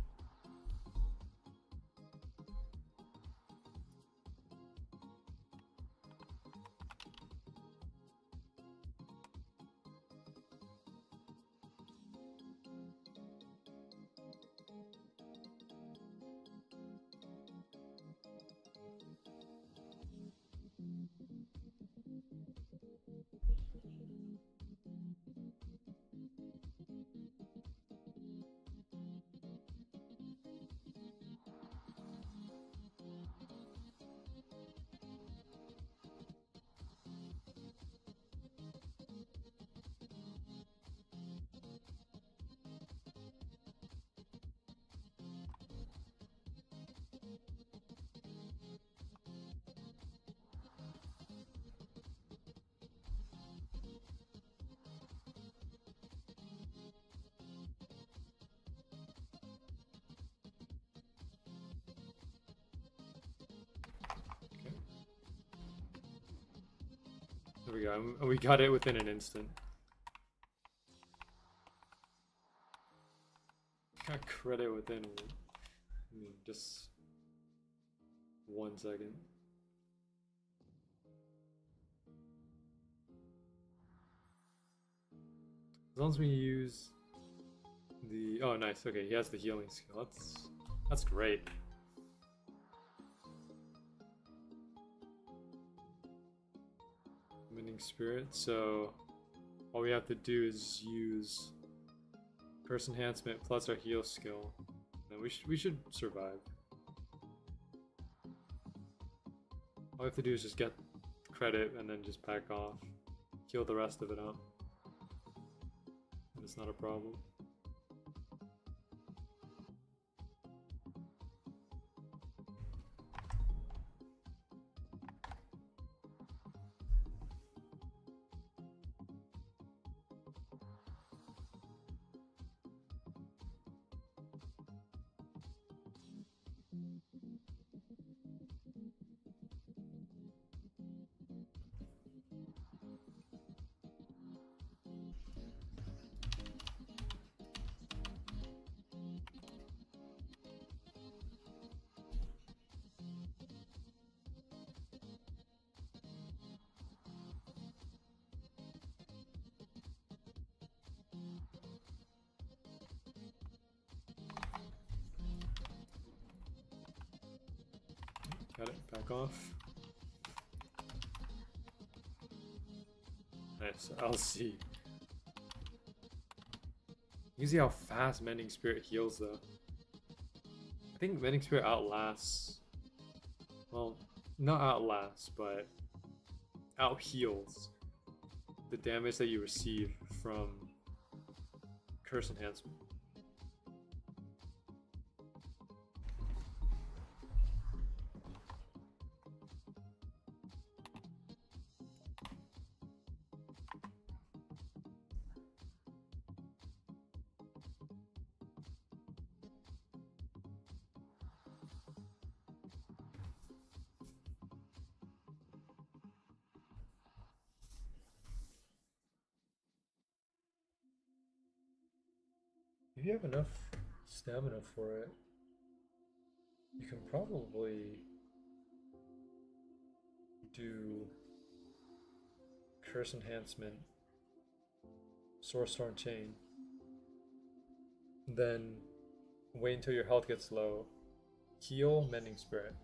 There we go, and we got it within an instant. Got credit within just 1 second. As long as we use the... Oh, nice. Okay, he has the healing skill. That's great. Mending Spirit, so all we have to do is use Curse Enhancement plus our heal skill, and we should survive. All we have to do is just get credit and then just back off, heal the rest of it up, and it's not a problem. Got it, back off. Nice, I'll see. You can see how fast Mending Spirit heals though. I think Mending Spirit outlasts, well, not outlasts, but out heals the damage that you receive from Curse Enhancement. If you have enough stamina for it, you can probably do Curse Enhancement, Source Chain, then wait until your health gets low, heal, mending spirit.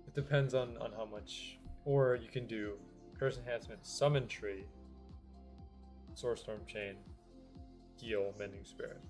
It depends on how much. Or you can do curse enhancement, summon tree, sword storm chain, heal, mending spirit.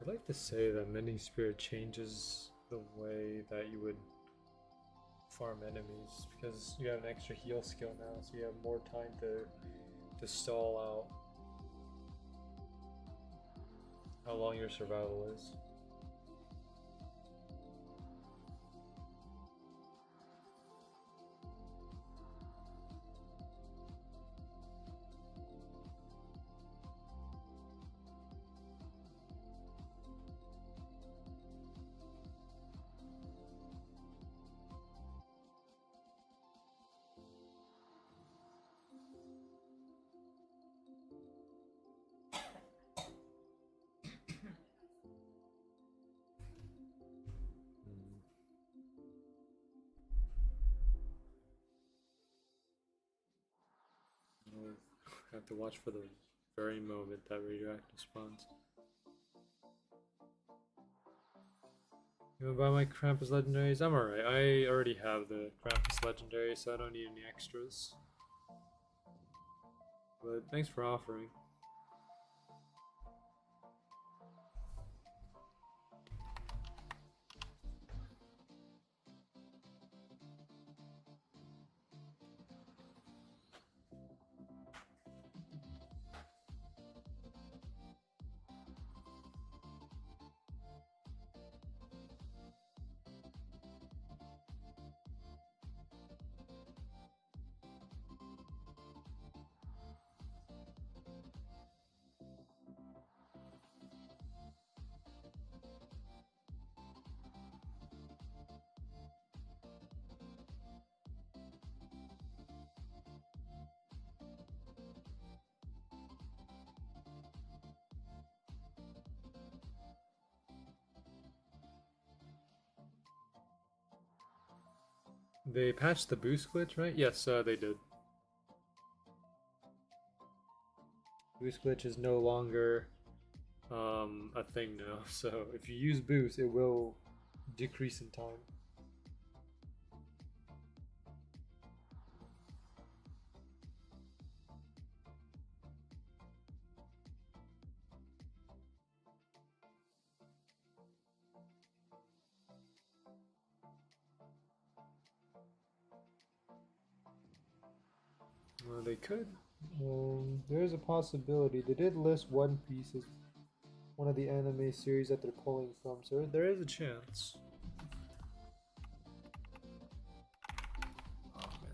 I'd like to say that Mending Spirit changes the way that you would farm enemies, because you have an extra heal skill now, so you have more time to stall out how long your survival is. I have to watch for the very moment that radioactive spawns. You wanna buy my Krampus legendaries? I'm alright. I already have the Krampus legendary, so I don't need any extras. But thanks for offering. They patched the boost glitch, right? Yes, they did. Boost glitch is no longer a thing now, so if you use boost, it will decrease in time. Well, they could. There is a possibility. They did list One Piece as one of the anime series that they're pulling from, so there is a chance. Oh man.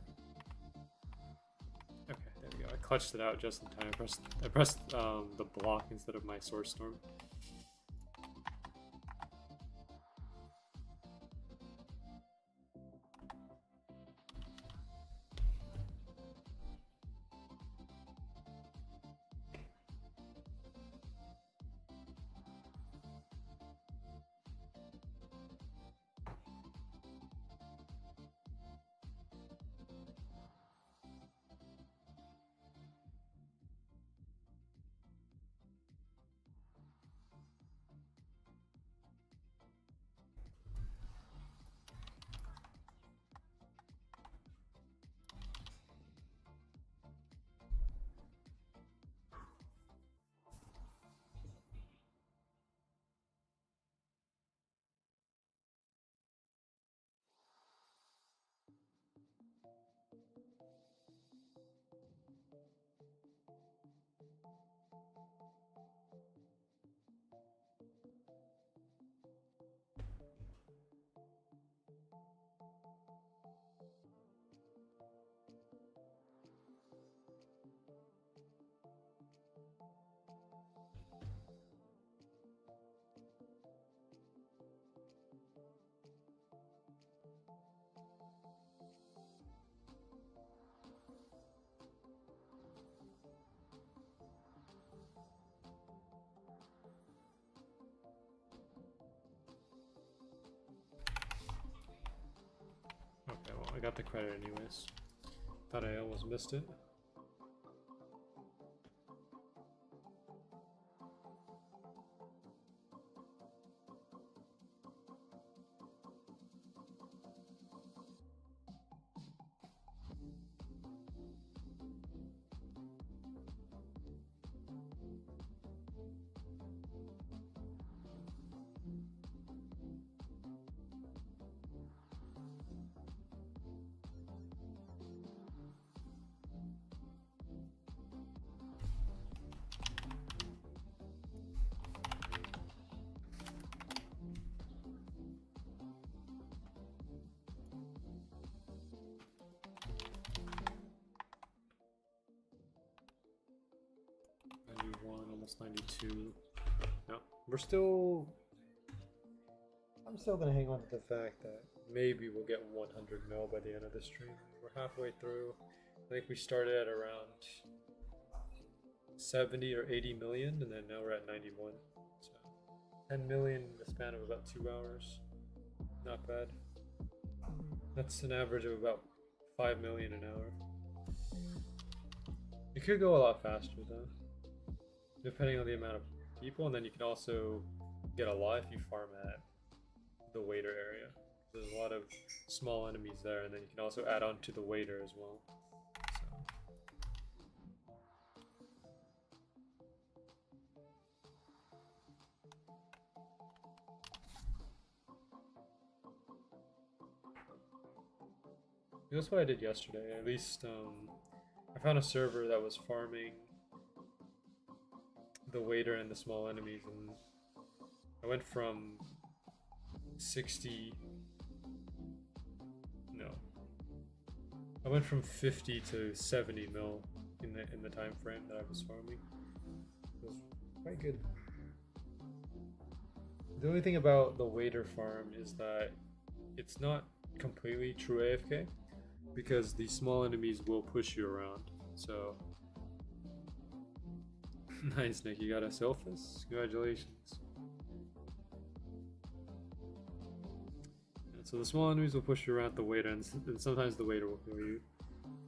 Okay, there we go. I clutched it out just in time. I pressed the block instead of my Sword Storm. got the credit anyways. Thought I almost missed it. Almost 92. No, we're still. I'm still gonna hang on to the fact that maybe we'll get 100 mil by the end of the stream. We're halfway through. I think we started at around 70 or 80 million, and then now we're at 91. So 10 million in the span of about 2 hours. Not bad. That's an average of about 5 million an hour. It could go a lot faster though, depending on the amount of people, and then you can also get a lot if you farm at the waiter area. There's a lot of small enemies there, and then you can also add on to the waiter as well. So that's what I did yesterday. At least I found a server that was farming the waiter and the small enemies, and I went from 50 to 70 mil in the time frame that I was farming. It was quite good. The only thing about the waiter farm is that it's not completely true AFK, because the small enemies will push you around. So nice, Nick, you got a Selphus? Congratulations. And so the small enemies will push you around the waiter, and sometimes the waiter will kill you.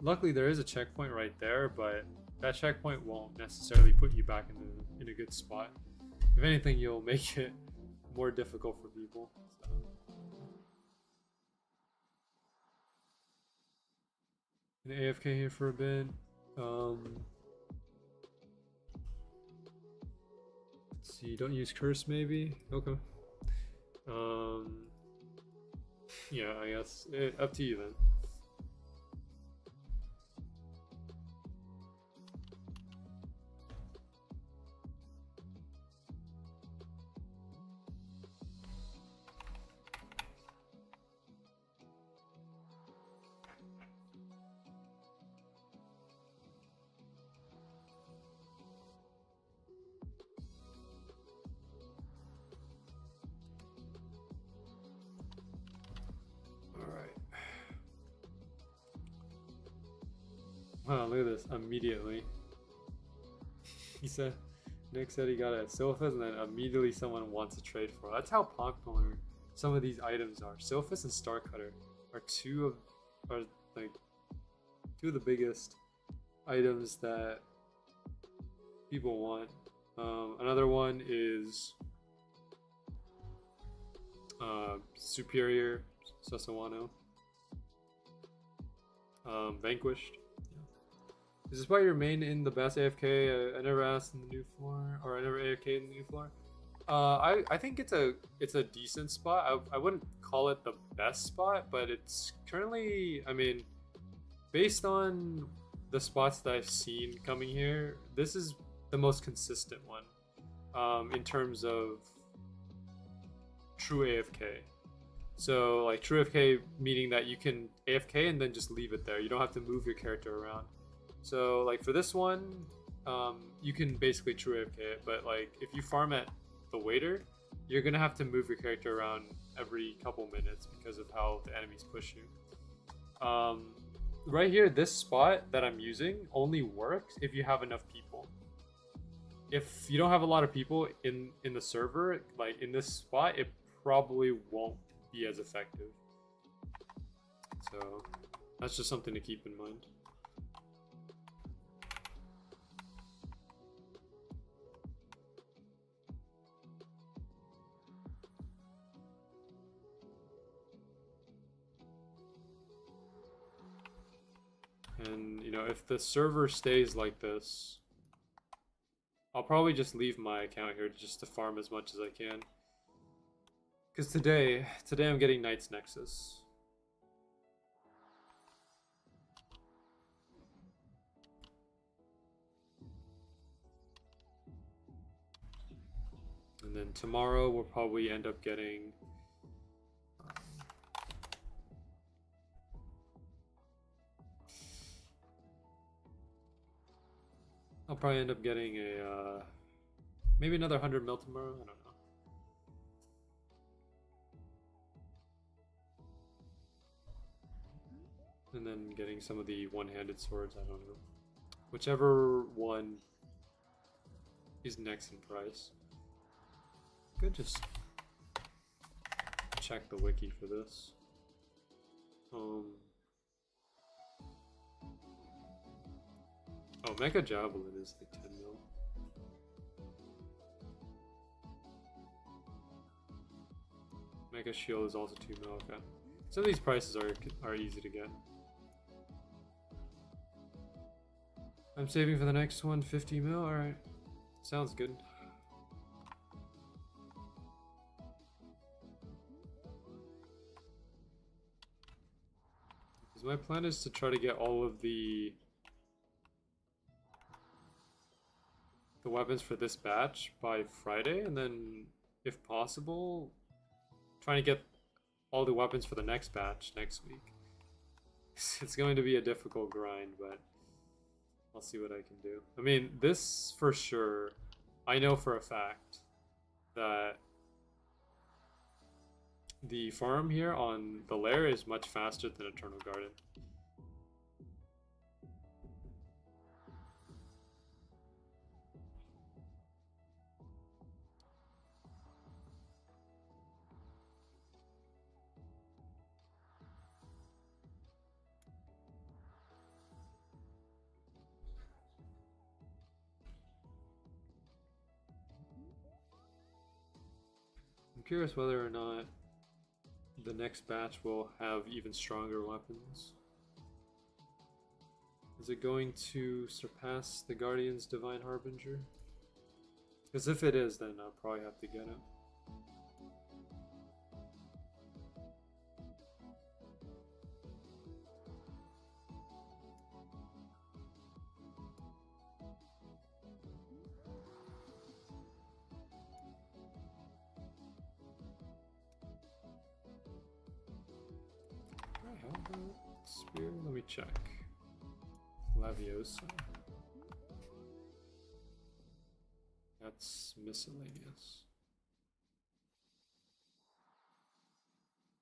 Luckily there is a checkpoint right there, but that checkpoint won't necessarily put you back in a good spot. If anything, you'll make it more difficult for people. So. Been AFK here for a bit. Let's see, don't use curse maybe? Okay. Yeah, I guess. Up to you then. Wow, look at this, immediately. Nick said he got a Silphus, and then immediately someone wants to trade for it. That's how popular some of these items are. Silphus and Starcutter are two of the biggest items that people want. Another one is Superior Sasawano. Vanquished. Is this why you remain in the best AFK? I never asked in the new floor, or I never AFK in the new floor. I think it's a decent spot. I wouldn't call it the best spot, but it's currently, I mean, based on the spots that I've seen coming here, this is the most consistent one in terms of true AFK. So like true AFK meaning that you can AFK and then just leave it there. You don't have to move your character around. So like for this one, you can basically true AFK it, but like if you farm at the waiter, you're gonna have to move your character around every couple minutes because of how the enemies push you. Right here, this spot that I'm using only works if you have enough people. If you don't have a lot of people in the server, like in this spot, it probably won't be as effective. So That's just something to keep in mind. And, you know, if the server stays like this, I'll probably just leave my account here just to farm as much as I can. Because today I'm getting Knight's Nexus. And then tomorrow we'll probably end up getting... I'll probably end up getting a, maybe another 100 mil tomorrow, I don't know. And then getting some of the one-handed swords, I don't know. Whichever one is next in price. Could just check the wiki for this. Oh, Mecha Javelin is like 10 mil. Mega Shield is also 2 mil, okay. Some of these prices are easy to get. I'm saving for the next one, 50 mil, alright. Sounds good. Because my plan is to try to get all of the weapons for this batch by Friday, and then, if possible, trying to get all the weapons for the next batch next week. It's going to be a difficult grind, but I'll see what I can do. I mean, this for sure, I know for a fact that the farm here on the lair is much faster than Eternal Garden. I'm curious whether or not the next batch will have even stronger weapons. Is it going to surpass the Guardian's Divine Harbinger? Because if it is, then I'll probably have to get it. Spear, let me check. Laviosa. That's miscellaneous.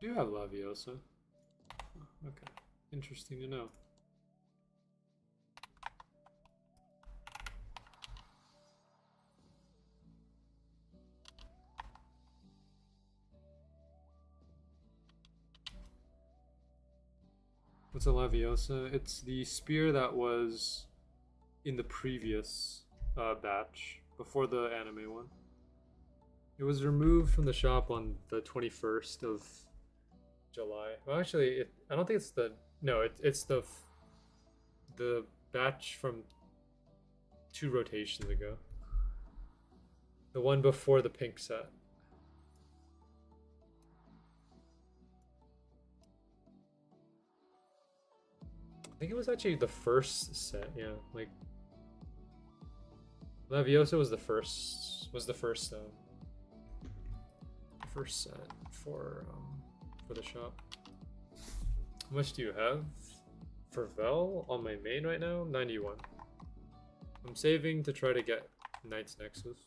I do have Laviosa. Oh, okay. Interesting to know. What's a Laviosa? It's the spear that was in the previous batch, before the anime one. It was removed from the shop on the 21st of July. Well, actually, I don't think it's the... No, it's the batch from 2 rotations ago. The one before the pink set. I think it was actually the first set, yeah. Like Laviosa was the first set for the shop. How much do you have for Vel on my main right now? 91. I'm saving to try to get Knight's Nexus.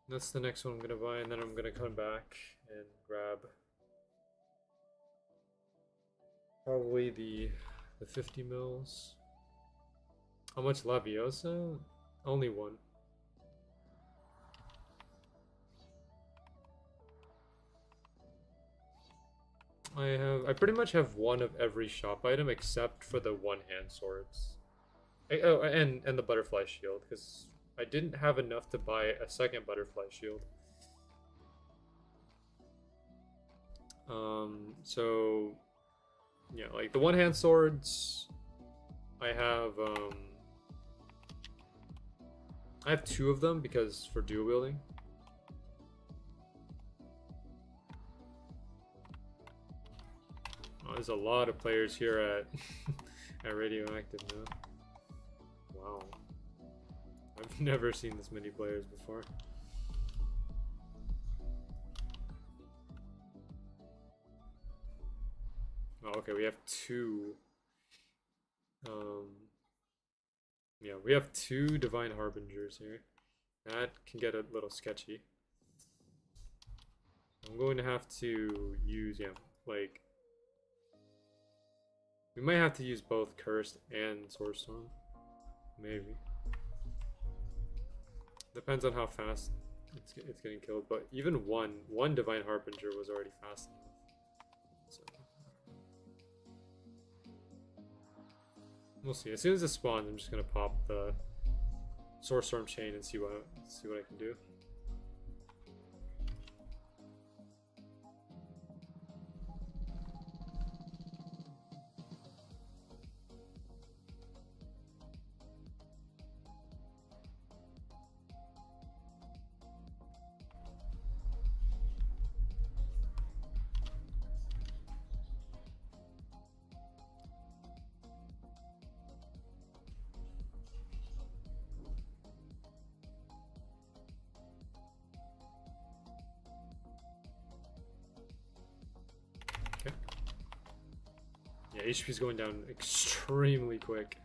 That's the next one I'm gonna buy, and then I'm gonna come back and grab probably the 50 mils. How much Laviosa? Only 1. I pretty much have one of every shop item except for the one-hand swords. Oh, and the butterfly shield, because I didn't have enough to buy a second butterfly shield. So yeah, like the one-hand swords, I have two of them because for dual wielding. Oh, there's a lot of players here at at Radioactive now. Wow, I've never seen this many players before. Oh, okay, we have two. Yeah, we have two Divine Harbingers here. That can get a little sketchy. I'm going to have to use, yeah, like... We might have to use both Cursed and Swordstorm. Maybe. Depends on how fast it's getting killed, but even one Divine Harbinger was already fast enough. So... We'll see. As soon as it spawns, I'm just gonna pop the Swordstorm chain and see what I can do. Yeah, HP is going down extremely quick.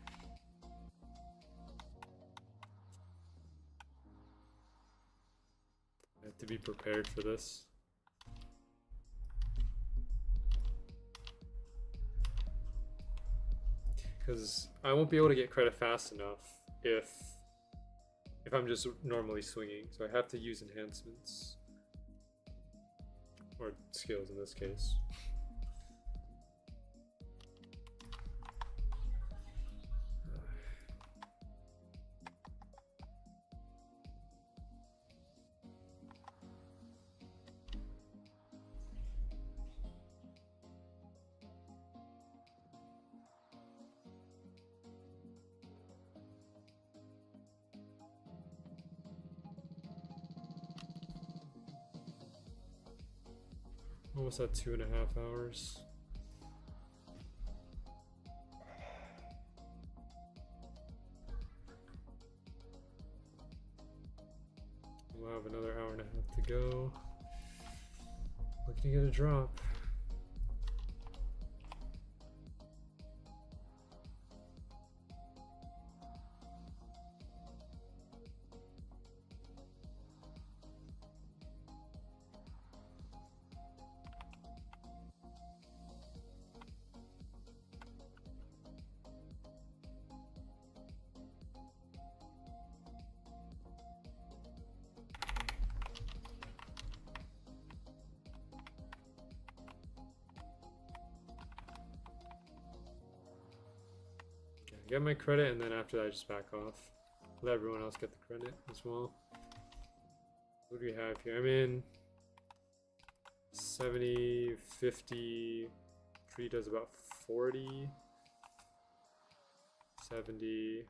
I have to be prepared for this. Because I won't be able to get credit fast enough if I'm just normally swinging. So I have to use enhancements. Or skills in this case. Almost at 2.5 hours. We'll have another hour and a half to go. Looking to get a drop. Get my credit, and then after that I just back off. Let everyone else get the credit as well. What do we have here? I'm in 70, 50. Tree does about 40. 70.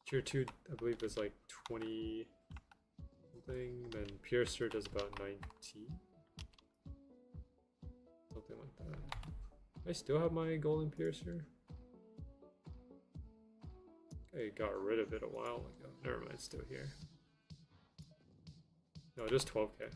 Tier 2, I believe, is like 20 something. Then Piercer does about 90. Something like that. I still have my golden Piercer. I got rid of it a while ago. Never mind, it's still here. No, just 12k.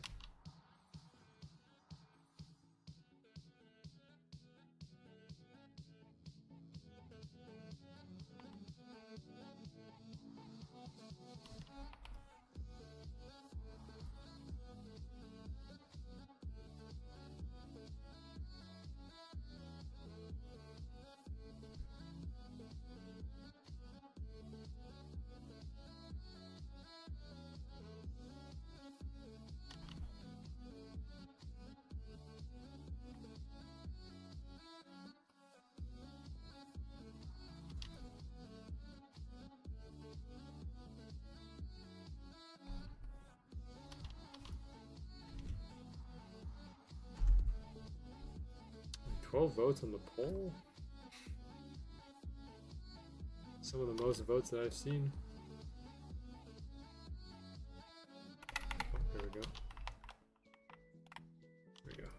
12 votes on the poll. Some of the most votes that I've seen. Oh, here we go. There we go.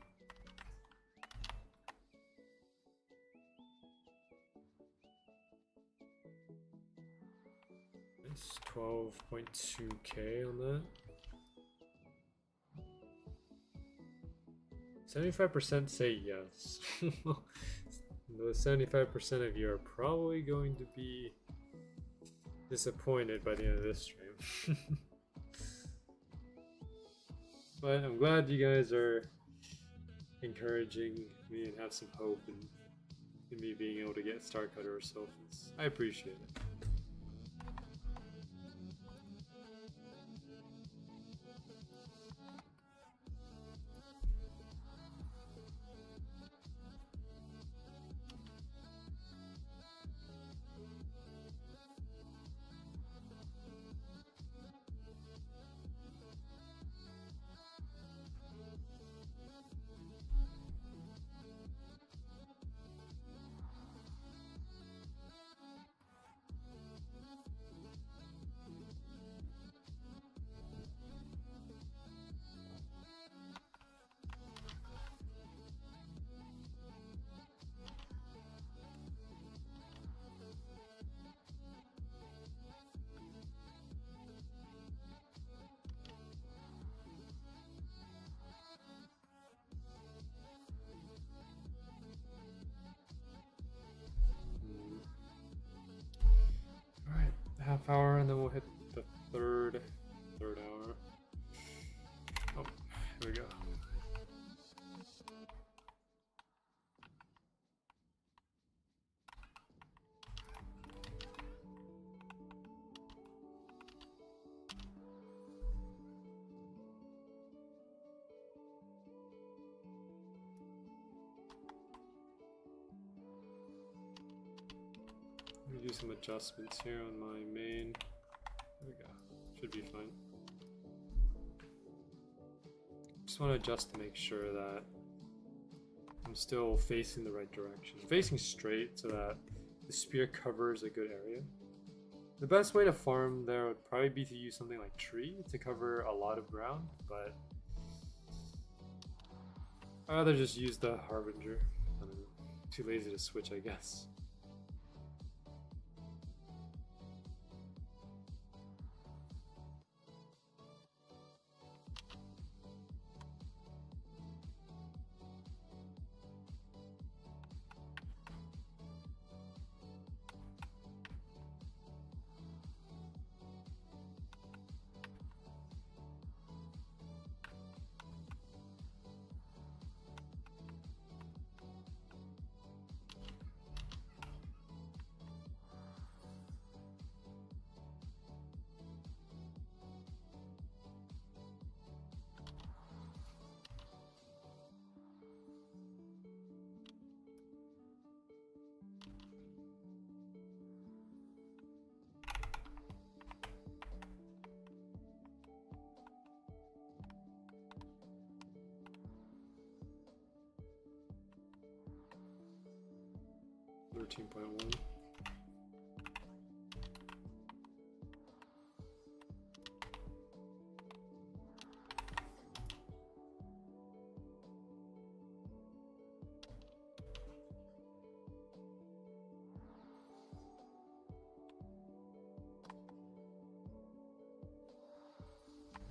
It's 12.2k on that. 75% say yes. Those 75% of you are probably going to be disappointed by the end of this stream. But I'm glad you guys are encouraging me and have some hope in me being able to get Star Cutter or Sophus. I appreciate it. Alright, half hour and then we'll hit the third hour. Oh, here we go. Let me do some adjustments here on my main. There we go. Should be fine. Just want to adjust to make sure that I'm still facing the right direction. Facing straight so that the spear covers a good area. The best way to farm there would probably be to use something like tree to cover a lot of ground, but I'd rather just use the harbinger. I don't know. Too lazy to switch, I guess. $13.1.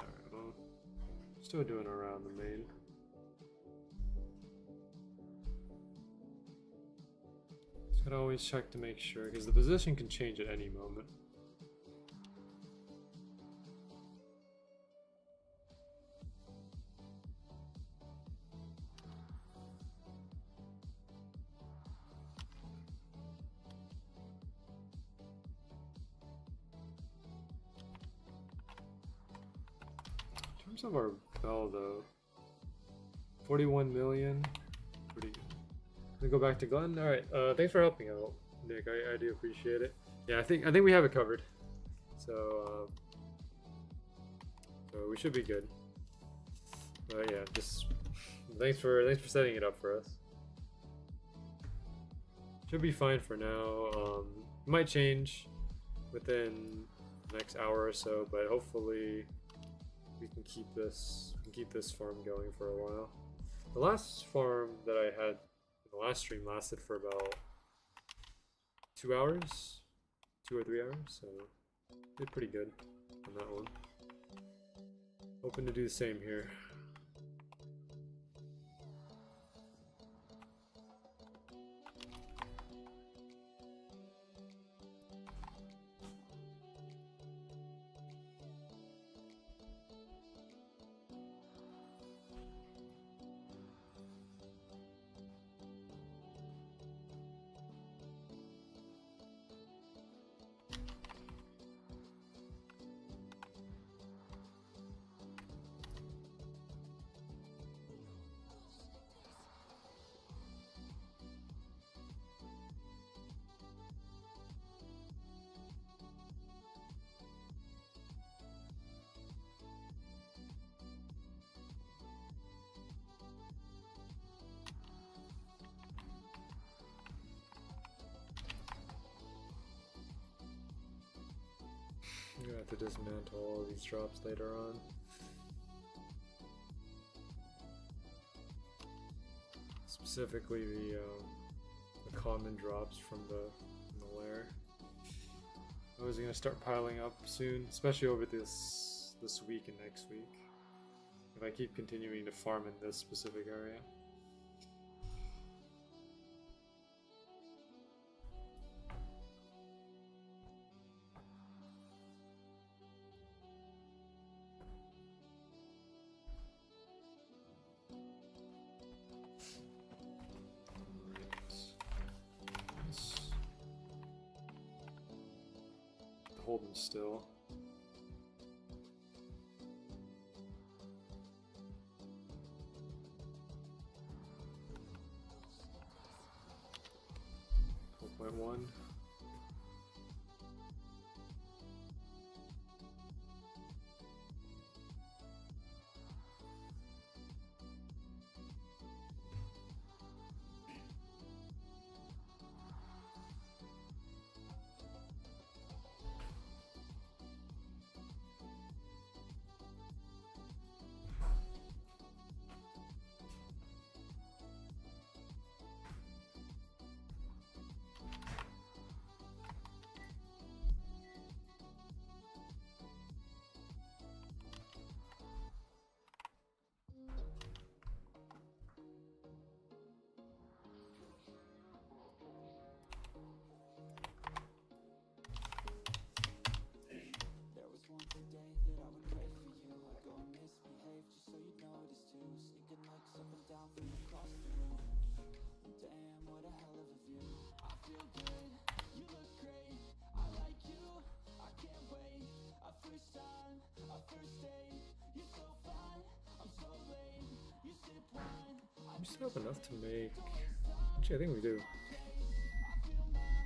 Alright, well, still doing around the main. I'd always check to make sure, because the position can change at any moment. In terms of our bell though, 41 million, pretty good. We go back to Glenn. All right. Thanks for helping out, Nick. I do appreciate it. Yeah, I think we have it covered. So we should be good. But yeah, just thanks for setting it up for us. Should be fine for now. Might change within the next hour or so, but hopefully we can keep this farm going for a while. The last farm that I had in the last stream lasted for about 2 hours, 2 or 3 hours, so did pretty good on that one. Hoping to do the same here. I'm gonna have to dismantle all these drops later on. Specifically the common drops from the lair. Those are gonna start piling up soon, especially over this week and next week. If I keep continuing to farm in this specific area. Hold them still. .1. We still have enough to make. Actually, I think we do.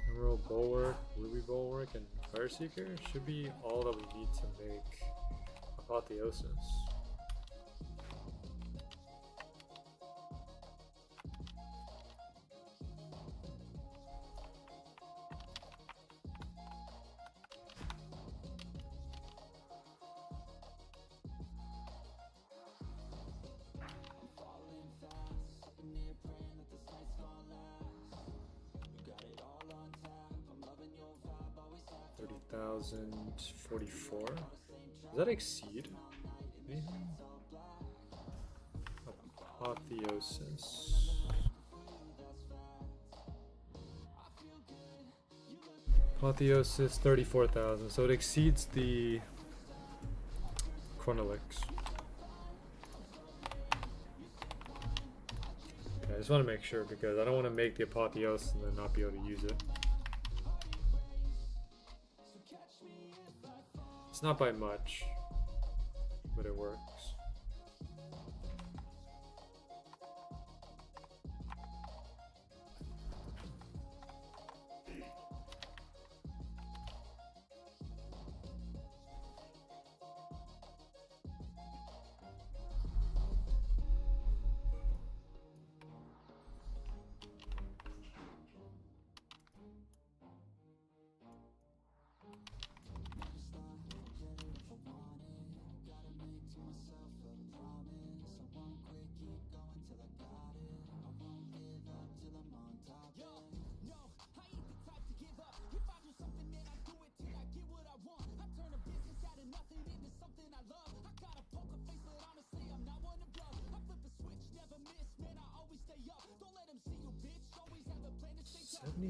Emerald Bulwark, Ruby Bulwark, and Fire Seeker should be all that we need to make Apotheosis. $30,044. Does that exceed anything? Apotheosis. Apotheosis 34,000. So it exceeds the Chronolix. Okay, I just want to make sure because I don't want to make the Apotheosis and then not be able to use it. It's not by much, but it works.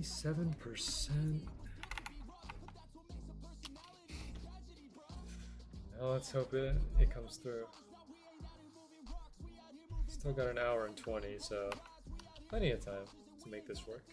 77%. Now let's hope it comes through. Still got an hour and 20, so plenty of time to make this work.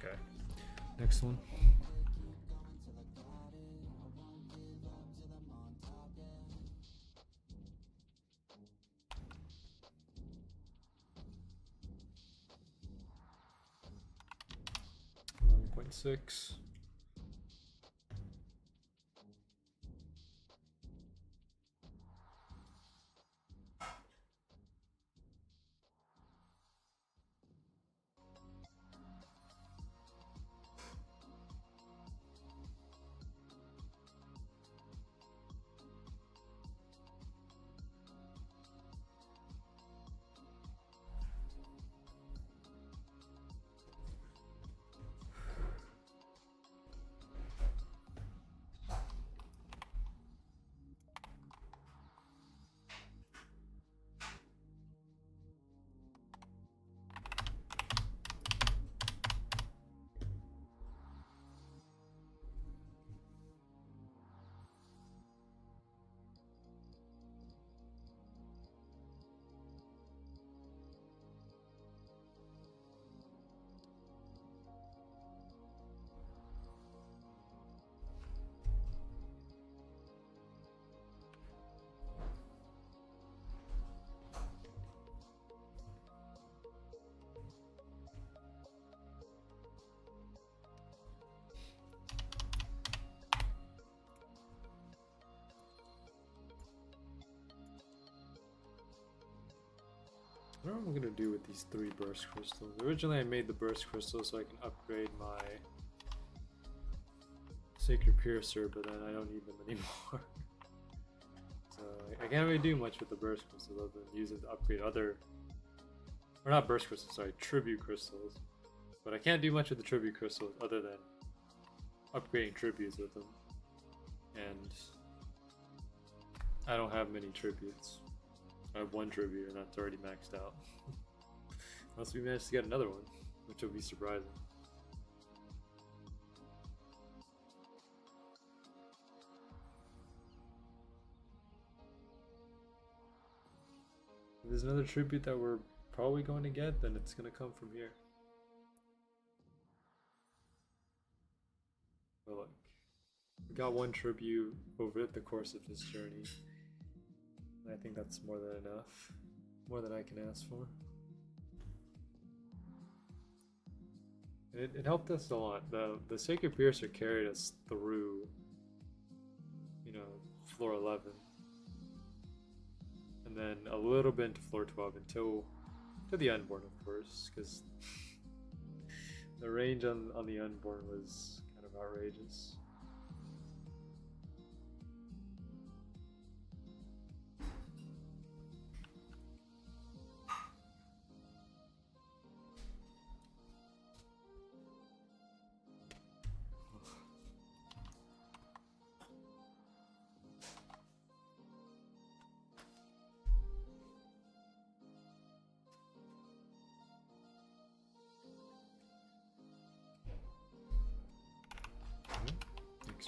Okay, next one. .6. I don't know what I'm gonna do with these 3 burst crystals. Originally I made the burst crystals so I can upgrade my sacred piercer, but then I don't need them anymore. So I can't really do much with the burst crystals other than use it to upgrade other, or not burst crystals, sorry, tribute crystals. But I can't do much with the tribute crystals other than upgrading tributes with them. And I don't have many tributes. I have 1 tribute and that's already maxed out. Unless we manage to get another one, which would be surprising. If there's another tribute that we're probably going to get, then it's going to come from here. But look, we got 1 tribute over the course of this journey. I think that's more than enough. More than I can ask for. It helped us a lot. The Sacred Piercer carried us through, you know, floor 11. And then a little bit into floor 12 until to the Unborn, of course, because the range on the Unborn was kind of outrageous.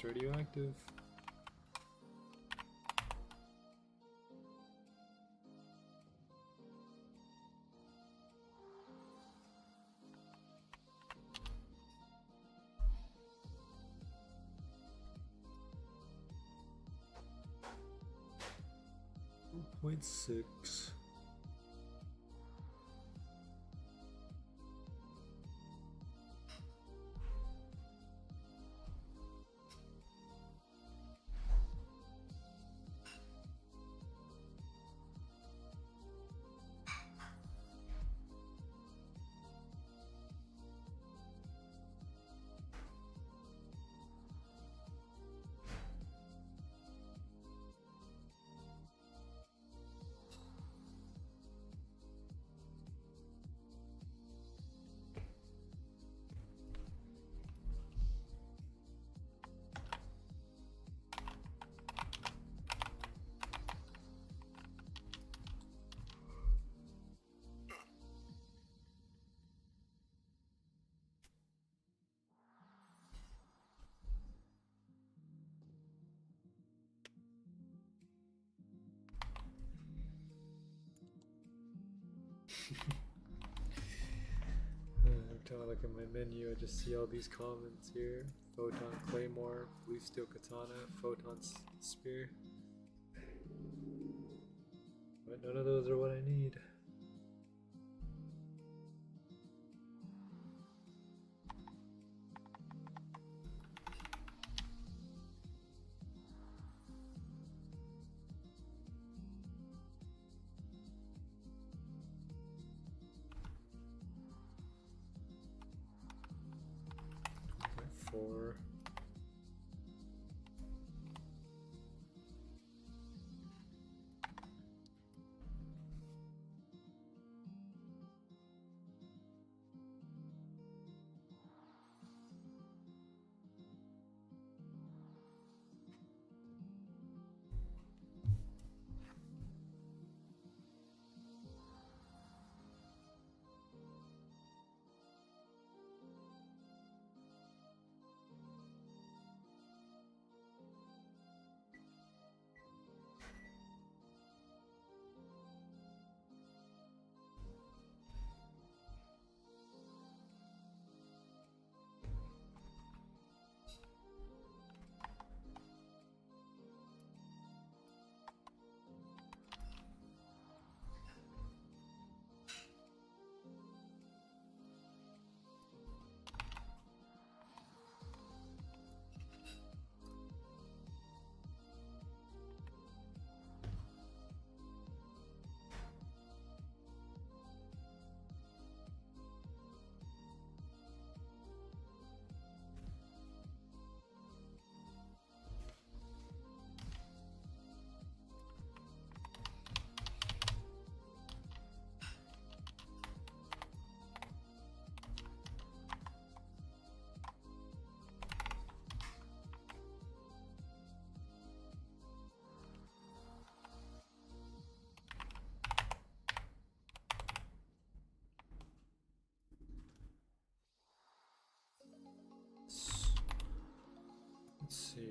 6 radioactive. Point 6. Every time I look at my menu, I just see all these comments here. Photon Claymore, Blue Steel Katana, Photon Spear. But none of those are what I need. Four. Let's see.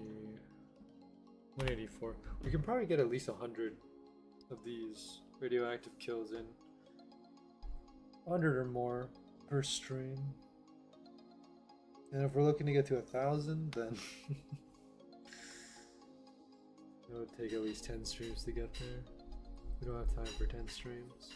184. We can probably get at least 100 of these radioactive kills in. 100 or more per stream. And if we're looking to get to 1,000, then it would take at least 10 streams to get there. We don't have time for 10 streams.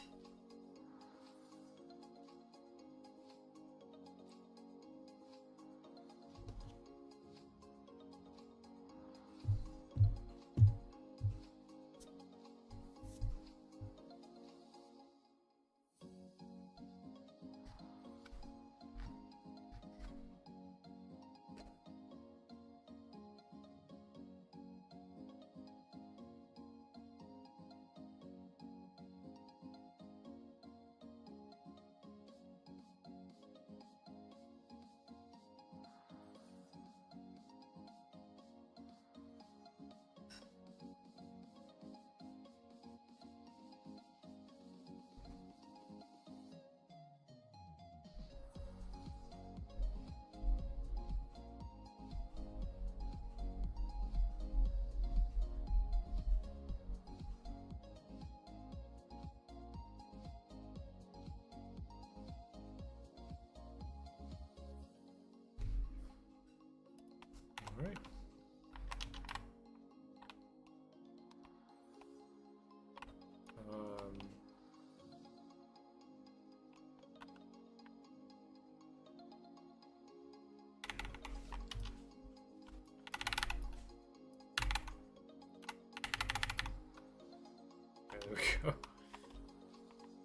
go.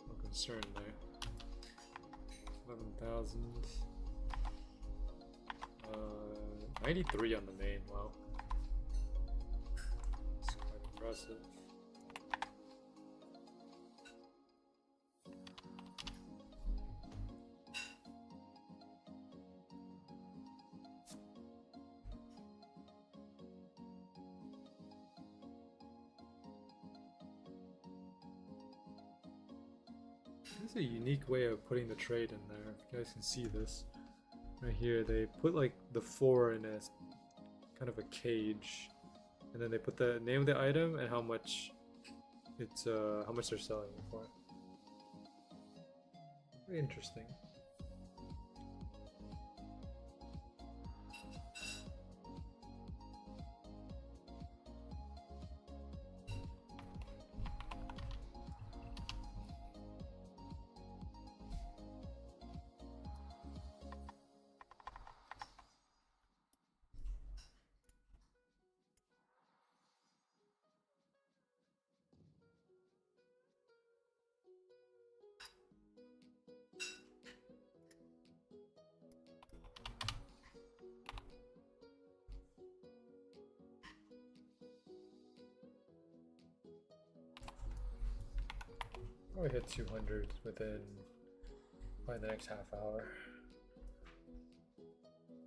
No concern there. 11,000. 93 on the main. Wow. That's quite impressive. This is a unique way of putting the trade in there. If you guys can see this. Right here, they put like the 4 in a kind of a cage. And then they put the name of the item and how much it's how much they're selling it for. Very interesting. Probably hit 200 within probably the next half hour,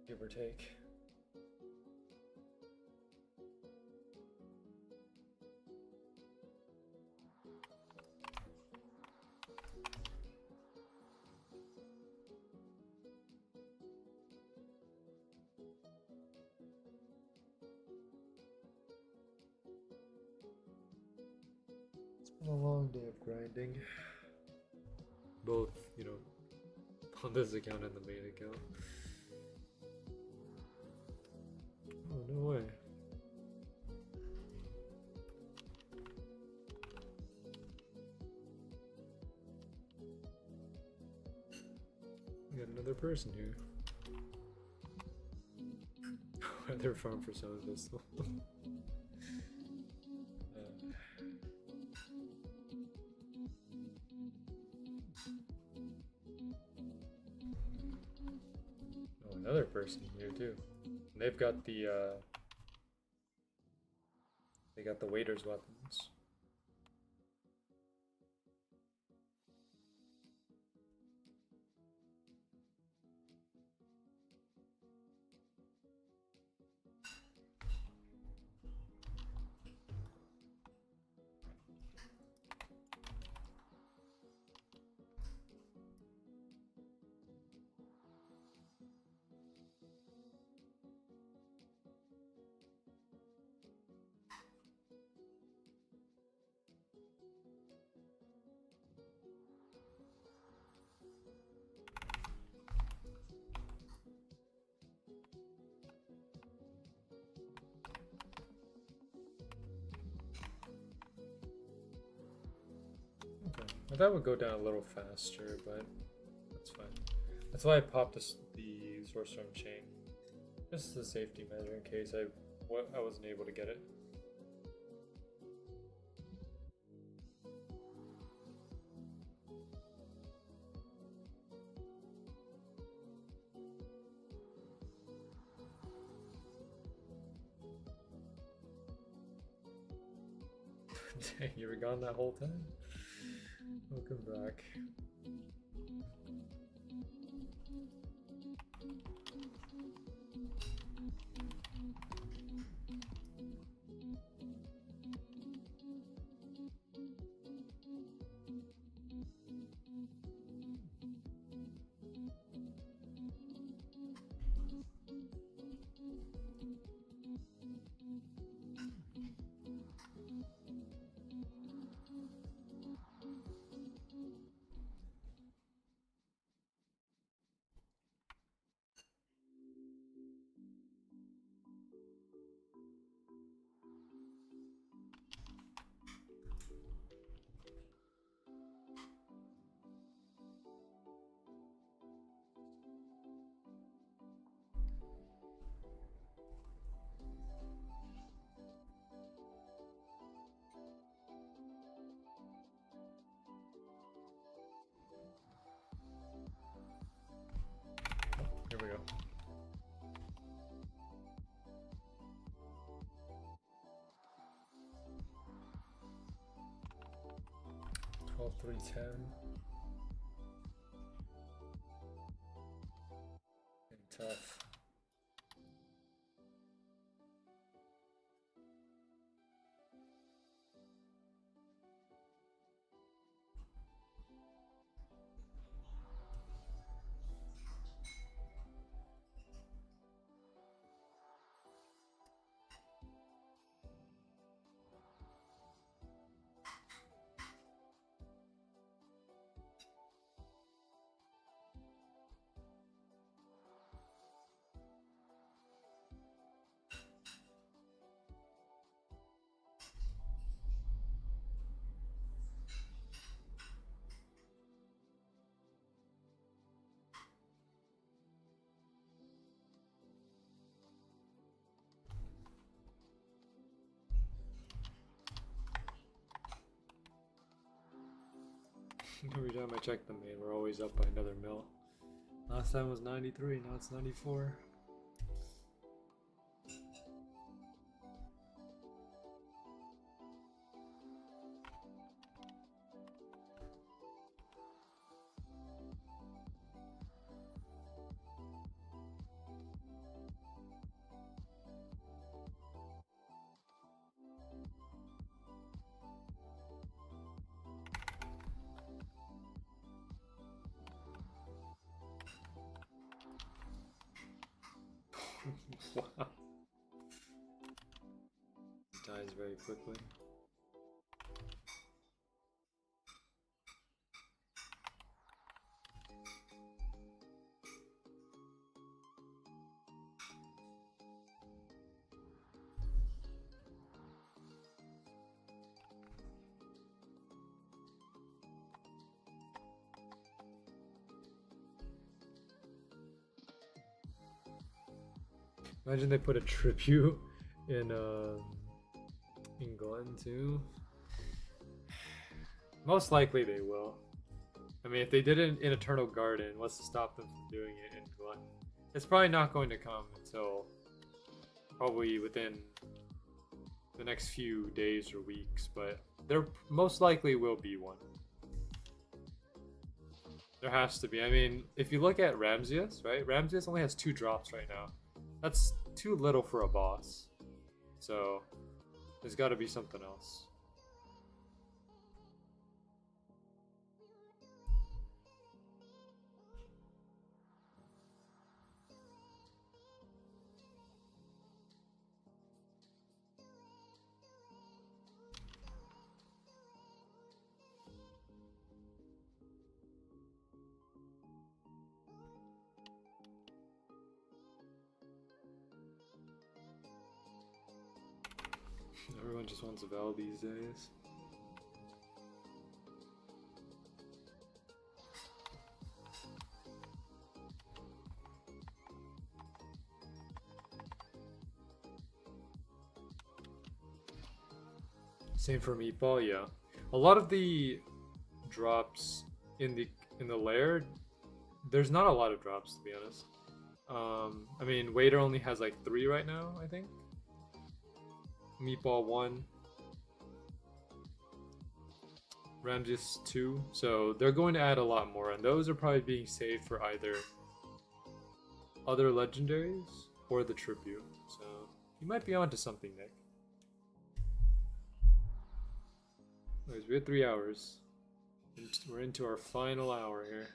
give or take. A long day of grinding, both, you know, on this account and the main account. Oh, no way. We got another person here. Weather farm for some of this. Another person here too. And they've got the waiter's weapons. I thought it would go down a little faster, but that's fine. That's why I popped the Sorcerer chain. Just as a safety measure in case I wasn't able to get it. Dang, you were gone that whole time? Welcome back. All 310. And tough. Every time I check the main, we're always up by another mil. Last time was 93, now it's 94. Wow. Dies very quickly. Imagine they put a tribute in Glen too. Most likely they will. I mean, if they did it in Eternal Garden, what's to stop them from doing it in Glen? It's probably not going to come until probably within the next few days or weeks, but there most likely will be one. There has to be. I mean, if you look at Ramses, right? Ramses only has 2 drops right now. That's too little for a boss. So, there's got to be something else. Everyone just wants a Val these days. Same for Meatball, yeah. A lot of the drops in the lair, there's not a lot of drops to be honest. I mean, Waiter only has like 3 right now, I think. Meatball 1, Ramses 2, so they're going to add a lot more, and those are probably being saved for either other legendaries or the tribute. So you might be onto something, Nick. Anyways, we had 3 hours. We're into our final hour here.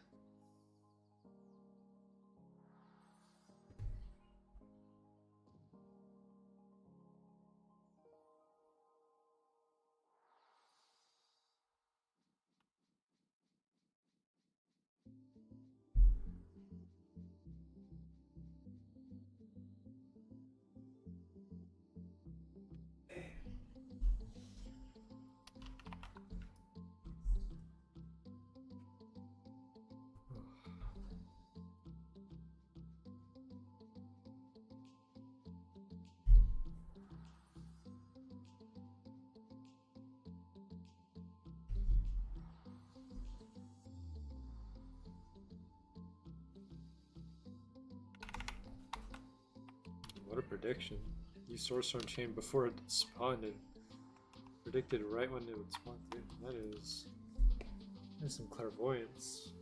What a prediction. Use Sorcerer Chain before it spawned and predicted right when it would spawn. That is There's some clairvoyance.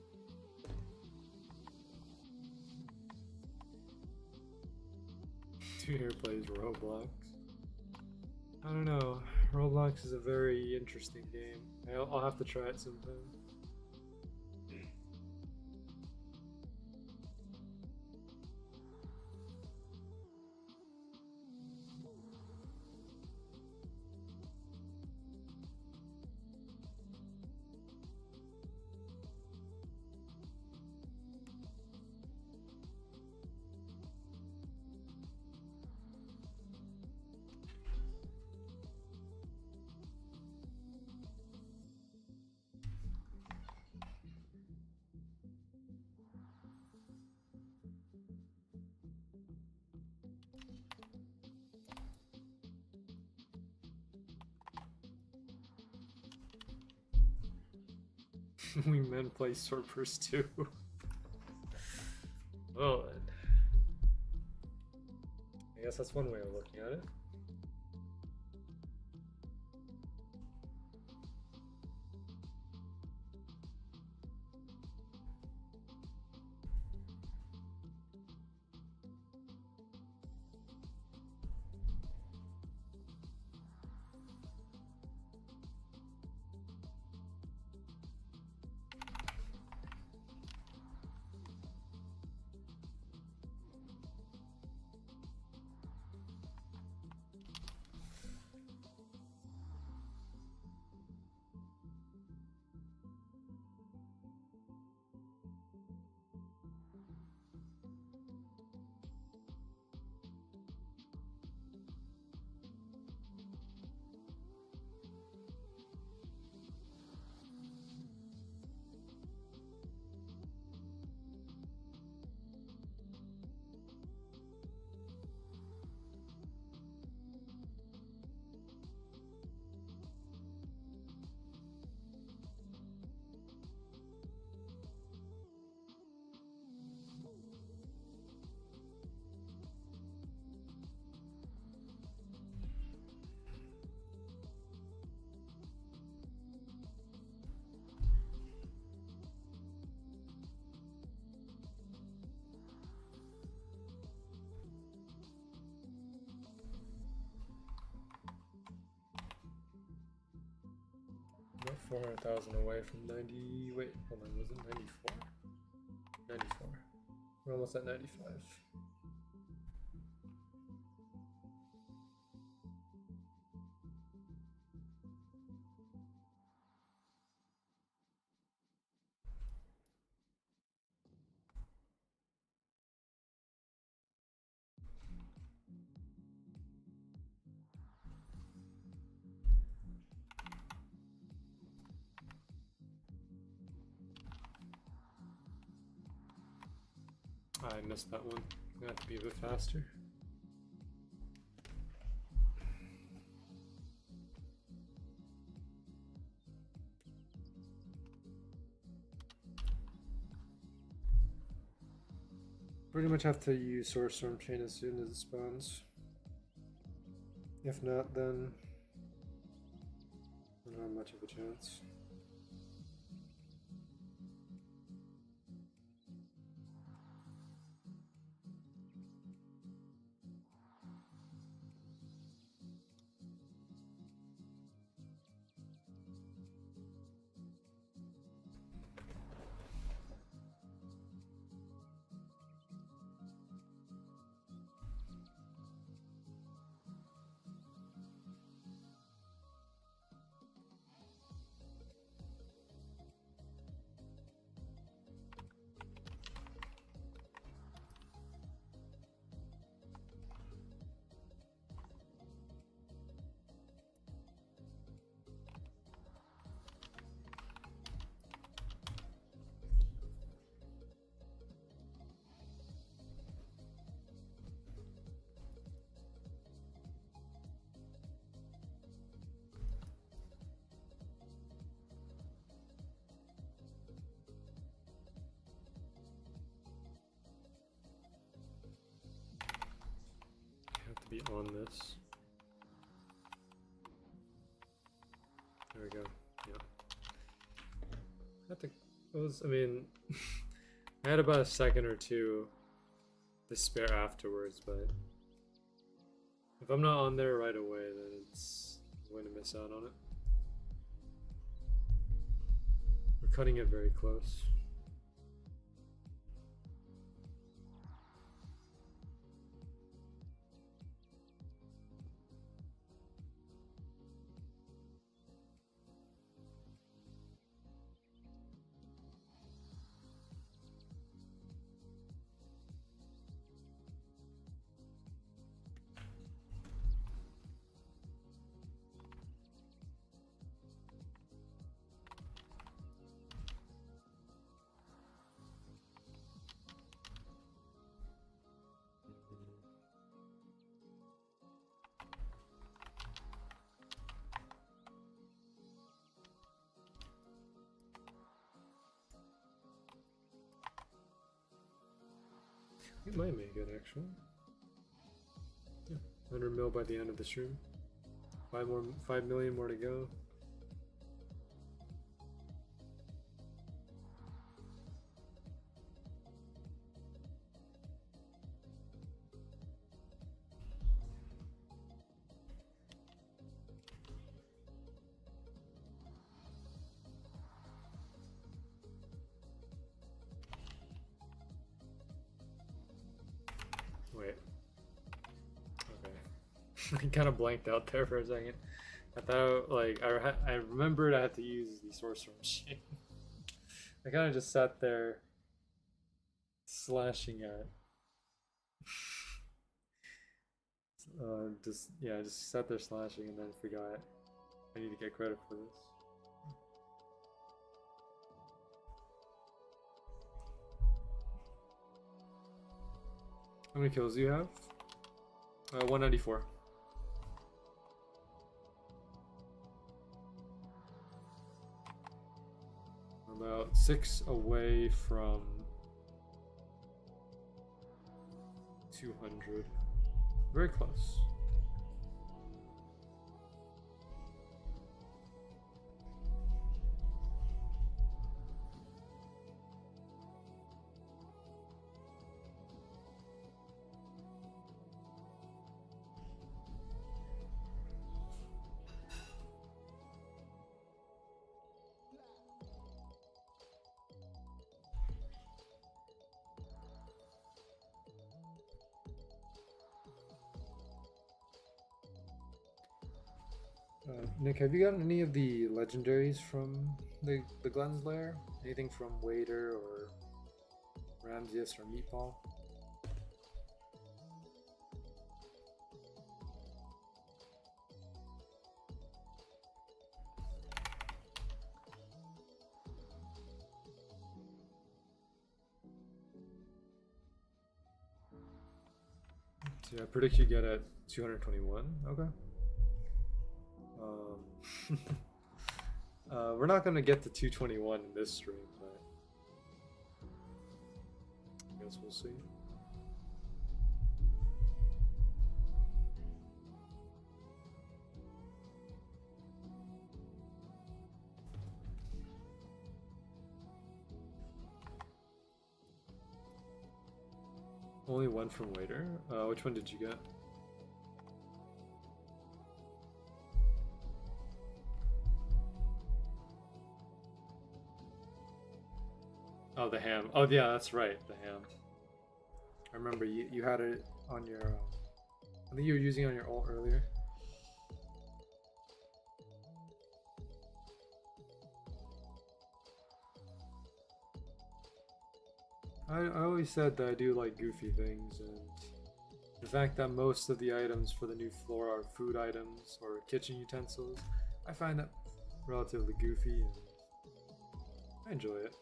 Two here plays Roblox. I don't know. Roblox is a very interesting game. I'll have to try it sometime. We men play Swordburst too. Well then. I guess that's one way of looking at it. About 400,000 away from 90. Wait, hold on, was it 94? 94. We're almost at 95. I missed that one. I have to be a bit faster. Pretty much have to use Source Storm Chain as soon as it spawns. If not, then I don't have much of a chance. Be on this. There we go. Yeah. I mean, I had about a second or two to spare afterwards, but if I'm not on there right away, then I'm going to miss out on it. We're cutting it very close. We might make it actually. Yeah, 100 mil by the end of the stream. 5 million more to go. Wait. Okay. I kind of blanked out there for a second. I thought, like, I remembered I had to use the sorcerer machine. I kind of just sat there slashing at. Just sat there slashing and then forgot I need to get credit for this. How many kills do you have? 194. About 6 away from 200. Very close. Nick, have you gotten any of the legendaries from the Glenn's Lair? Anything from Wader or Ramses or Meatball? So yeah, I predict you get at 221. Okay. We're not gonna get to 221 in this stream, but I guess we'll see. Only one from Wader. Which one did you get? Oh, the ham. Oh, yeah, that's right, the ham. I remember you had it on your. I think you were using it on your ult earlier. I always said that I do like goofy things, and the fact that most of the items for the new floor are food items or kitchen utensils, I find that relatively goofy, and I enjoy it.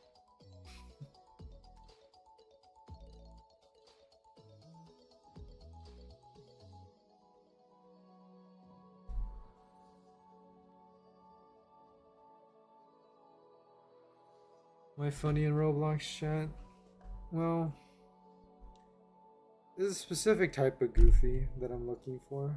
Am I funny in Roblox chat? Well, there's a specific type of goofy that I'm looking for.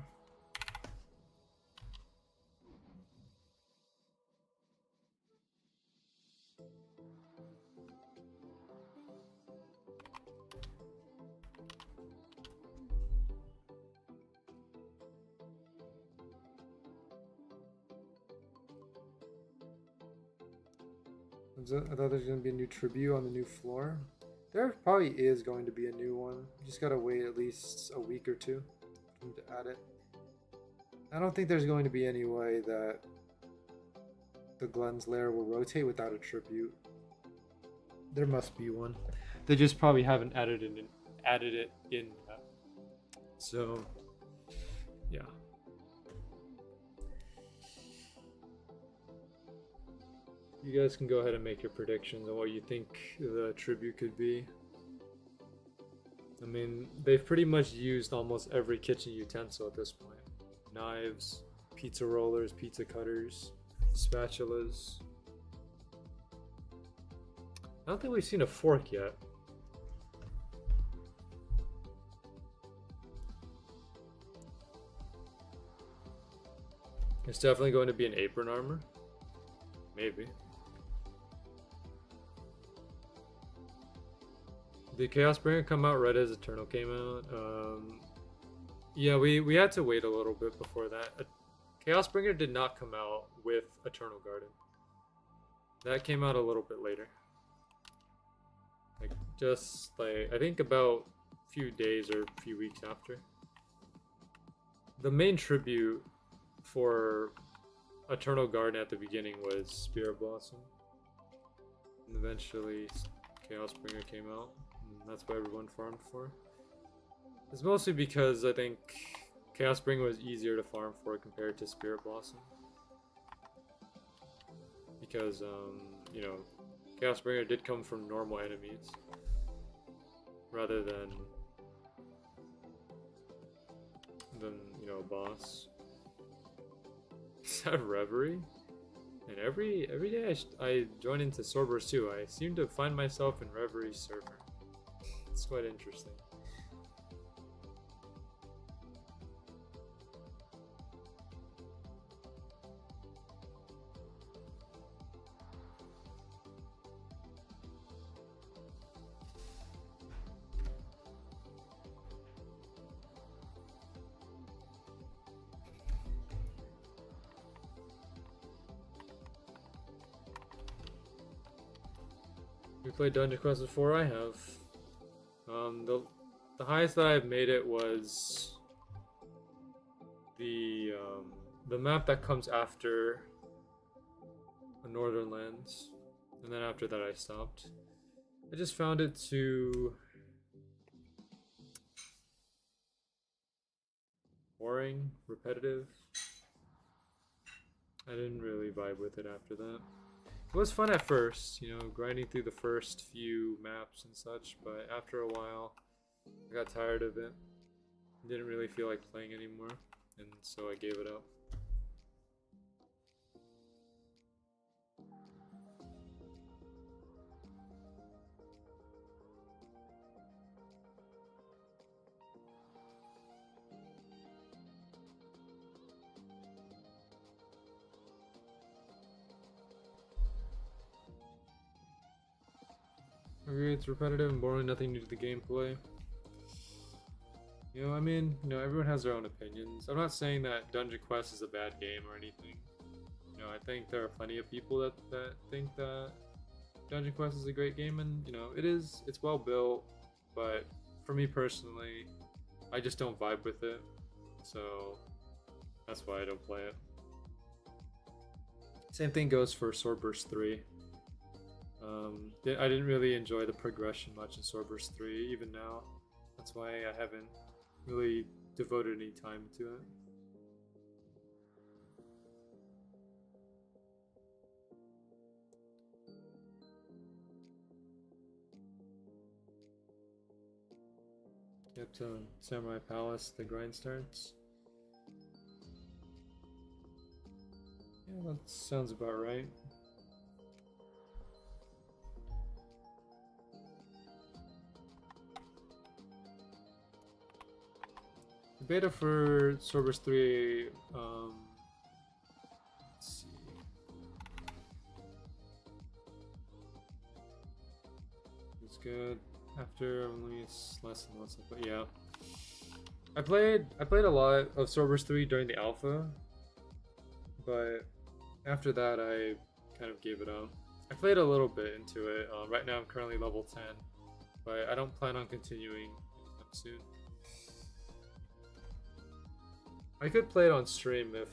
I thought there's going to be a new tribute on the new floor. There probably is going to be a new one. You just gotta wait at least a week or two for them to add it. I don't think there's going to be any way that the Glenn's Lair will rotate without a tribute. There must be one. They just probably haven't added it in yet. So, yeah. You guys can go ahead and make your predictions on what you think the tribute could be. I mean, they've pretty much used almost every kitchen utensil at this point. Knives, pizza rollers, pizza cutters, spatulas. I don't think we've seen a fork yet. It's definitely going to be an apron armor. Maybe. Did Chaos Bringer come out right as Eternal came out? Yeah, we had to wait a little bit before that. Chaos Bringer did not come out with Eternal Garden. That came out a little bit later. Like, just like, I think about a few days or a few weeks after. The main tribute for Eternal Garden at the beginning was Spirit Blossom. And eventually Chaos Bringer came out. And that's what everyone farmed for. It's mostly because I think Chaos Bringer was easier to farm for compared to Spirit Blossom. Because, you know, Chaos Bringer did come from normal enemies. Rather than, you know, a boss. Is that Reverie? And every day I join into Swordburst too, I seem to find myself in Reverie's server. It's quite interesting. You played Dungeon Quest before? I have. The highest that I've made it was the map that comes after Northern Lands, and then after that I stopped. I just found it too boring, repetitive. I didn't really vibe with it after that. It was fun at first, you know, grinding through the first few maps and such, but after a while, I got tired of it. Didn't really feel like playing anymore, and so I gave it up. Okay, it's repetitive and boring, nothing new to the gameplay. You know, I mean, you know, everyone has their own opinions. I'm not saying that Dungeon Quest is a bad game or anything. You know, I think there are plenty of people that think that Dungeon Quest is a great game, and, you know, it is. It's well built, but for me personally, I just don't vibe with it. So, that's why I don't play it. Same thing goes for Swordburst 3. I didn't really enjoy the progression much in Swordburst 3, even now. That's why I haven't really devoted any time to it. Yep, to Samurai Palace, the grind starts. Yeah, that sounds about right. The beta for Swordburst 3, let's see. It's good. After only less and less, but yeah. I played a lot of Swordburst 3 during the alpha, but after that I kind of gave it up. I played a little bit into it. Right now I'm currently level 10, but I don't plan on continuing anytime soon. I could play it on stream if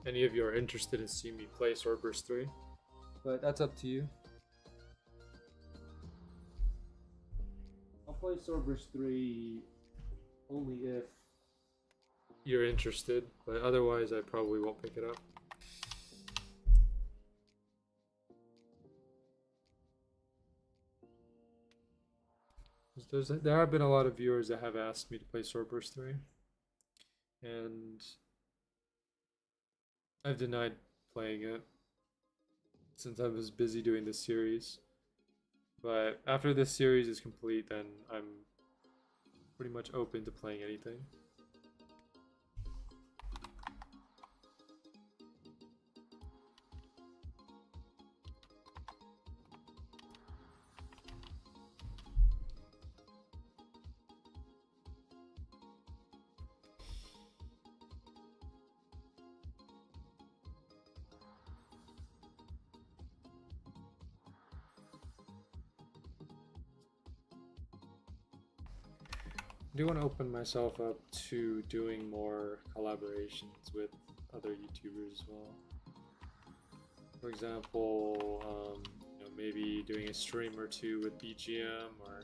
any of you are interested in seeing me play Swordburst 3, but that's up to you. I'll play Swordburst 3 only if you're interested, but otherwise I probably won't pick it up. There have been a lot of viewers that have asked me to play Swordburst 3, and I've denied playing it since I was busy doing this series. But after this series is complete, then I'm pretty much open to playing anything. I do want to open myself up to doing more collaborations with other YouTubers as well. For example, you know, maybe doing a stream or two with BGM or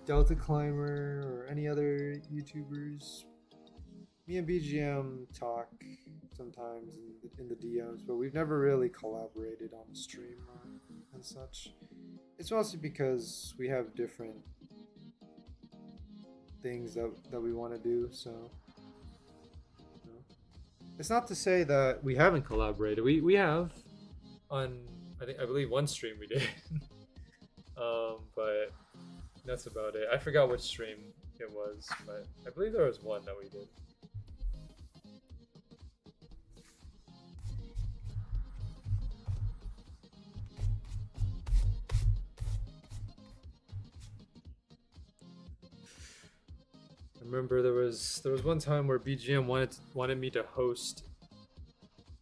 Delta Climber or any other YouTubers. Me and BGM talk sometimes in the DMs, but we've never really collaborated on a stream and such. It's mostly because we have different things that we want to do, so you know. It's not to say that we haven't collaborated. We have on I believe one stream we did. But that's about it. I forgot which stream it was, but I believe there was one that we did. I remember there was one time where BGM wanted me to host,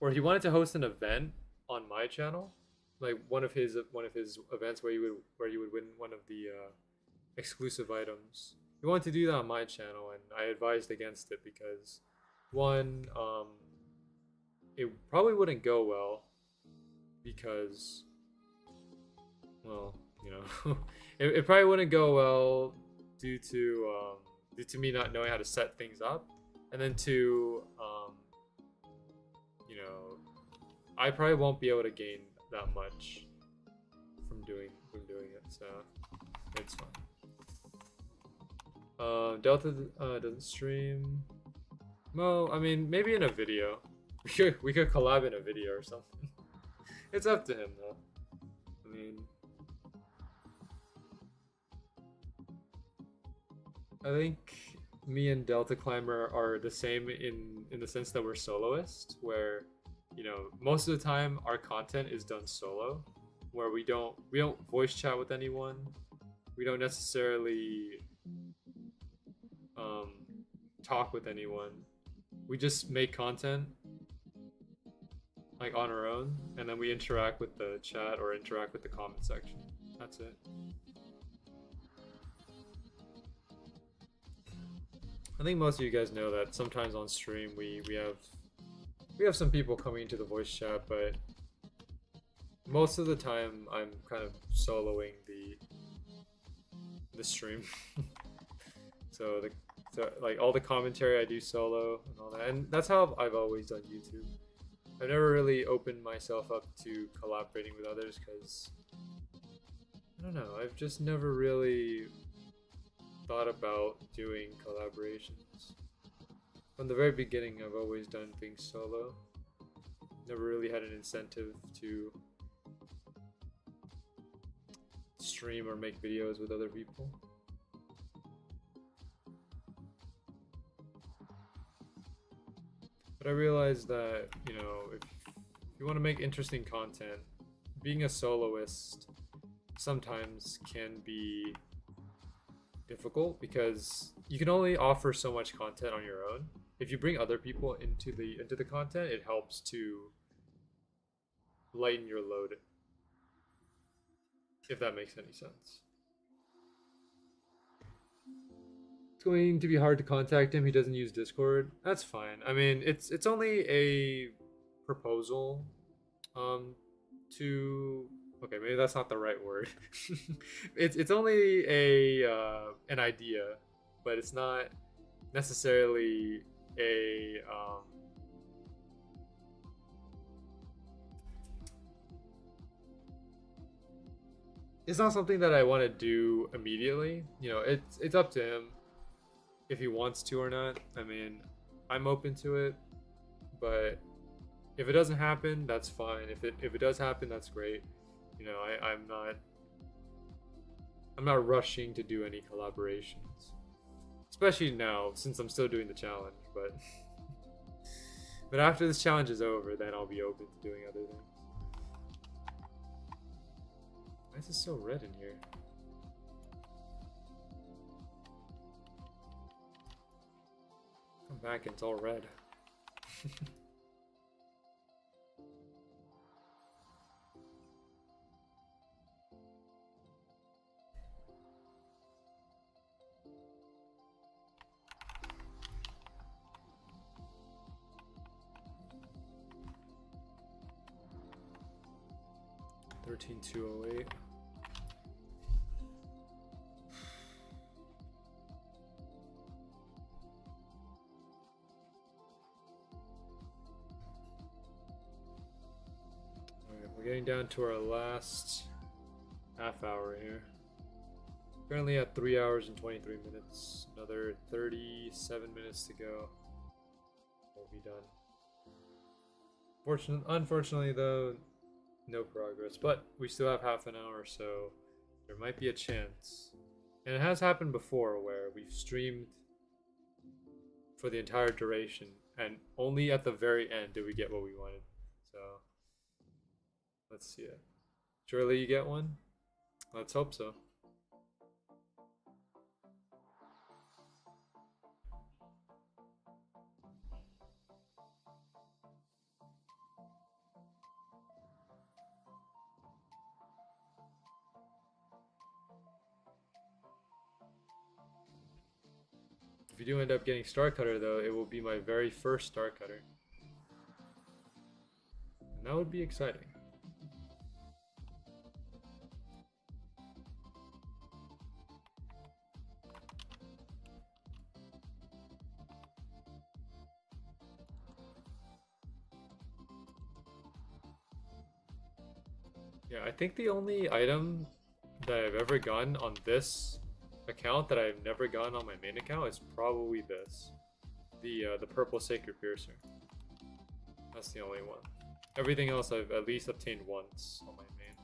or he wanted to host an event on my channel, like one of his events where you would win one of the exclusive items. He wanted to do that on my channel, and I advised against it because one, it probably wouldn't go well because, well, you know, it probably wouldn't go well due to me not knowing how to set things up, and then to you know, I probably won't be able to gain that much from doing it, so it's fine. Delta doesn't stream. Well, I mean, maybe in a video. We could collab in a video or something. It's up to him though. I mean, I think me and Delta Climber are the same in the sense that we're soloists, where, you know, most of the time our content is done solo, where we don't voice chat with anyone. We don't necessarily talk with anyone. We just make content like on our own, and then we interact with the chat or interact with the comment section. That's it. I think most of you guys know that sometimes on stream we have some people coming into the voice chat, but most of the time I'm kind of soloing the stream. so like all the commentary I do solo and all that, and that's how I've always done YouTube. I've never really opened myself up to collaborating with others because, I don't know, I've just never really thought about doing collaborations. From the very beginning, I've always done things solo. Never really had an incentive to stream or make videos with other people. But I realized that, you know, if you want to make interesting content, being a soloist sometimes can be difficult because you can only offer so much content on your own. If you bring other people into the content, it helps to lighten your load, if that makes any sense. It's going to be hard to contact him. He doesn't use Discord. That's fine. I mean, it's only a proposal to, okay, maybe that's not the right word. It's only an idea, but it's not necessarily a it's not something that I want to do immediately. You know, it's up to him if he wants to or not. I mean, I'm open to it, but if it doesn't happen, that's fine. If it does happen, that's great. You know, I'm not rushing to do any collaborations, especially now since I'm still doing the challenge. But but after this challenge is over, then I'll be open to doing other things. Why is this so red in here? Come back and it's all red. 13208. Alright, we're getting down to our last half hour here. Currently at 3 hours and 23 minutes. Another 37 minutes to go. We'll be done. Unfortunately though, no progress, but we still have half an hour, so there might be a chance. And it has happened before where we've streamed for the entire duration and only at the very end did we get what we wanted. So let's see it. Surely you get one? Let's hope so. If you do end up getting Star Cutter though, it will be my very first Star Cutter. And that would be exciting. Yeah, I think the only item that I've ever gotten on this account that I've never gotten on my main account is probably this. The purple sacred piercer. That's the only one. Everything else I've at least obtained once on my main.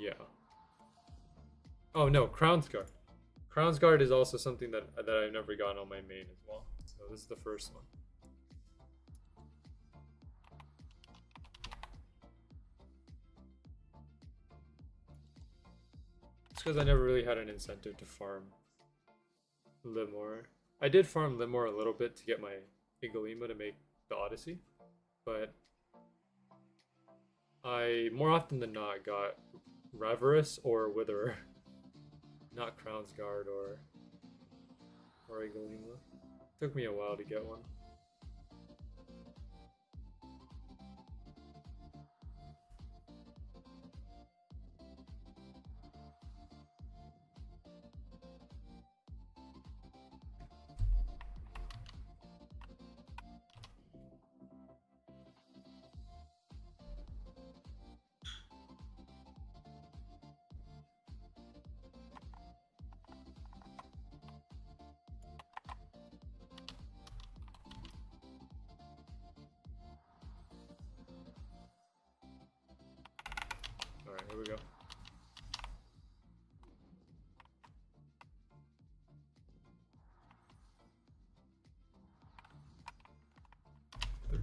Yeah. Oh no, Crown's Guard. Crown's Guard is also something that I've never gotten on my main as well. So this is the first one. It's because I never really had an incentive to farm Limor. I did farm Limor a little bit to get my Igolima to make the Odyssey, but I more often than not got Ravarus or Witherer. Not Crown's Guard or Igolima. Took me a while to get one.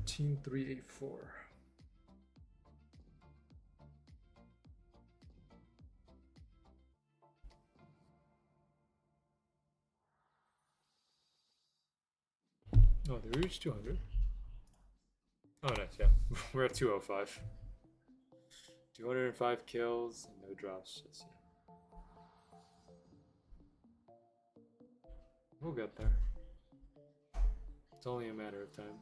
13384. Oh, did we reach 200? Oh, nice, yeah. We're at 205. 205 kills and no drops just yet. We'll get there. It's only a matter of time.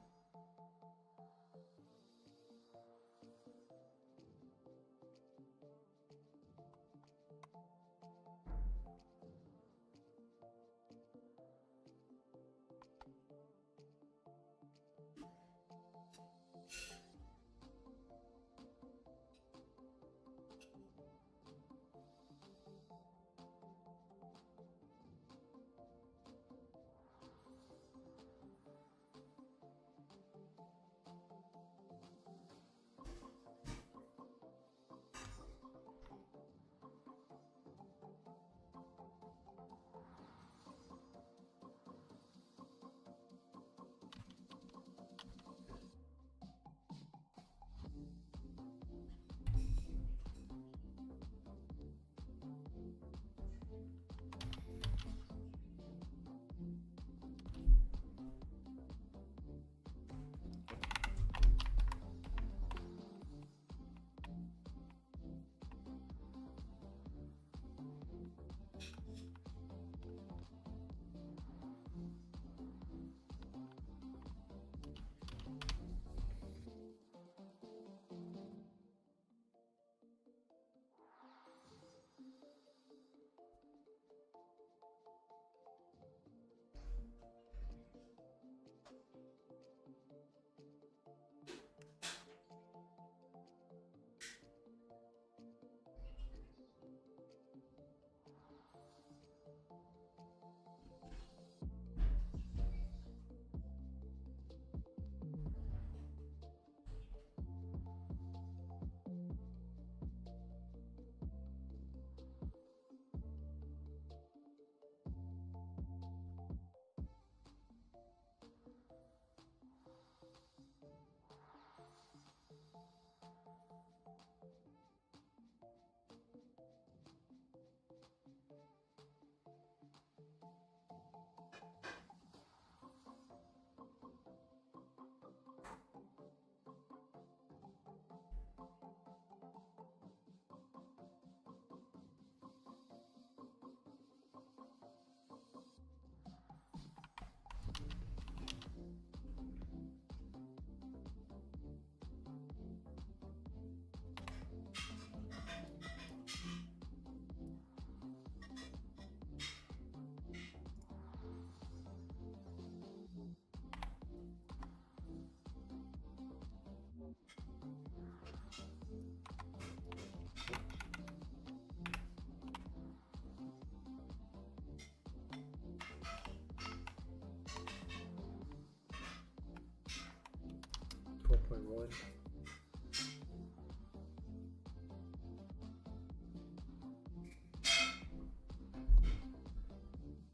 One.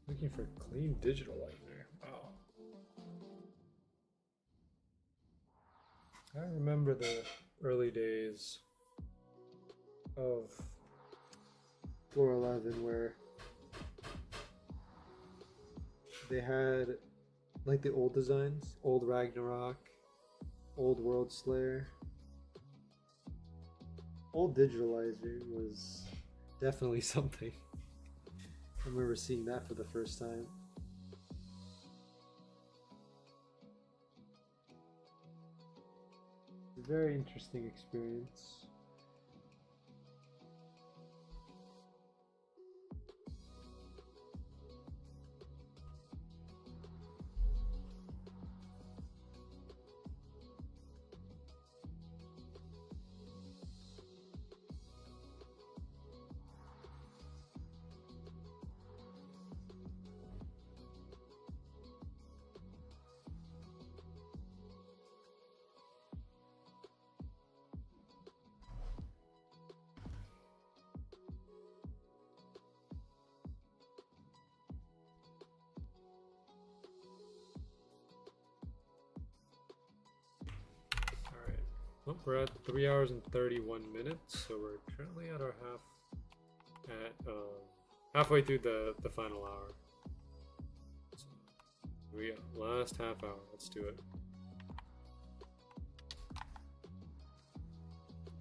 Looking for clean digitalizer. Wow. I remember the early days of 411 where they had like the old designs, old Ragnarok, old World Slayer. Old digitalizer was definitely something. I remember seeing that for the first time. It's a very interesting experience. We're at 3 hours and 31 minutes, so we're currently at our halfway through the final hour. So last half hour. Let's do it.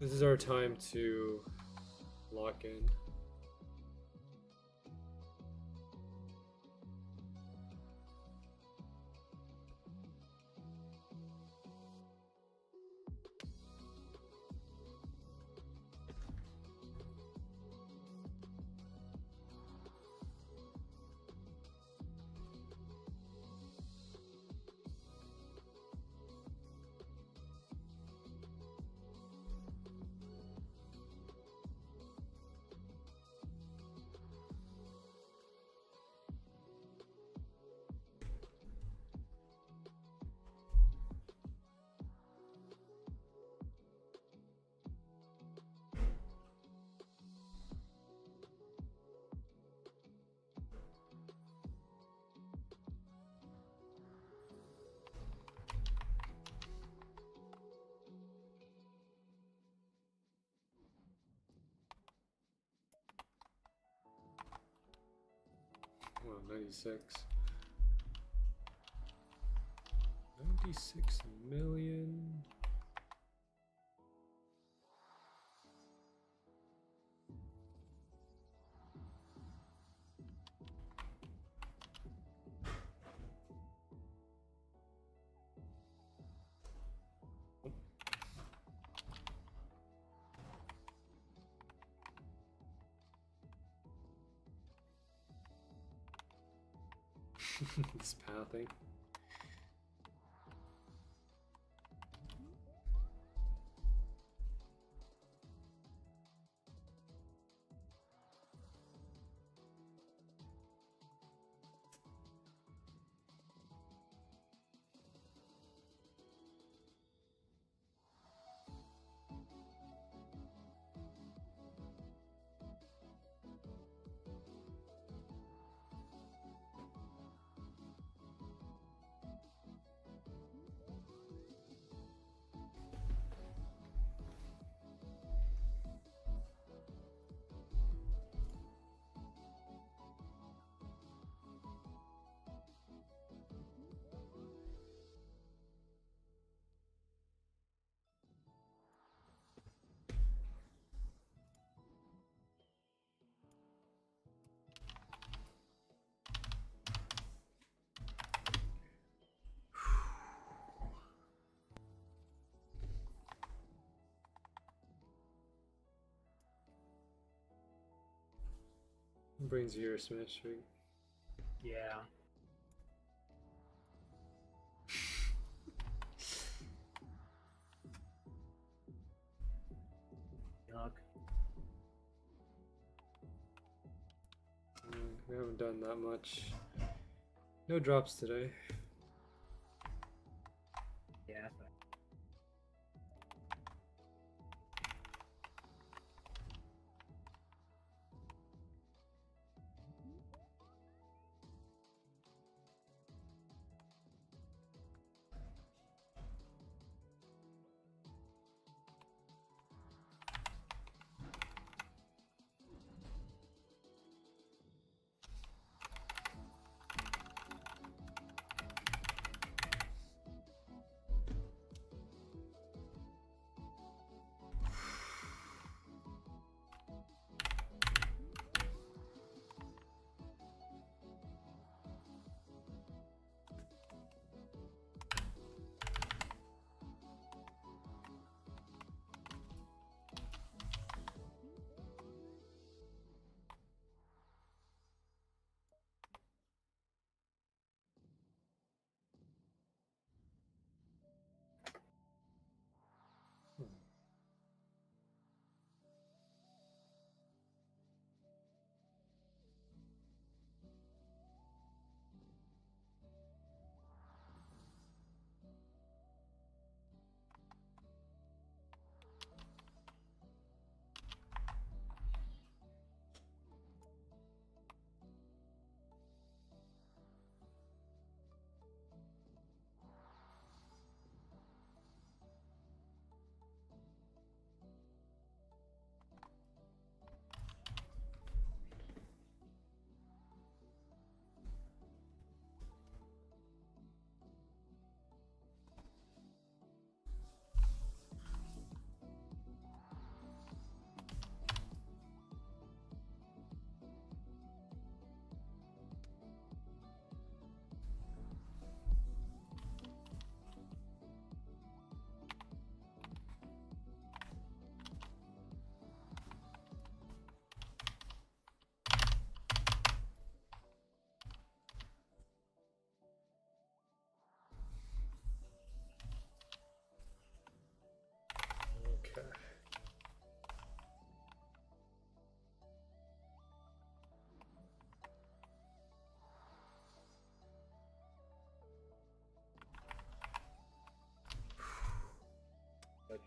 This is our time to lock in. Wow, 96. 96 million. This pathing. Brings you your smash ring. Yeah. Yuck. We haven't done that much. No drops today. Yeah.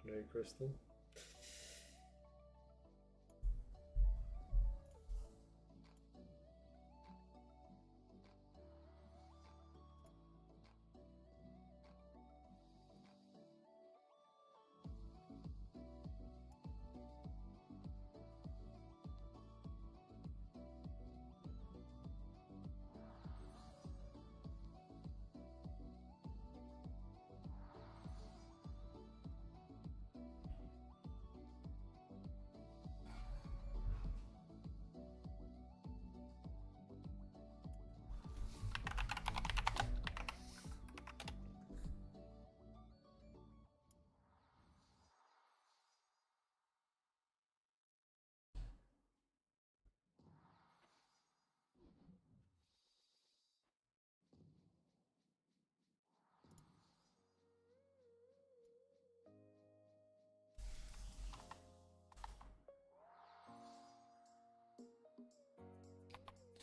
Ordinary crystal.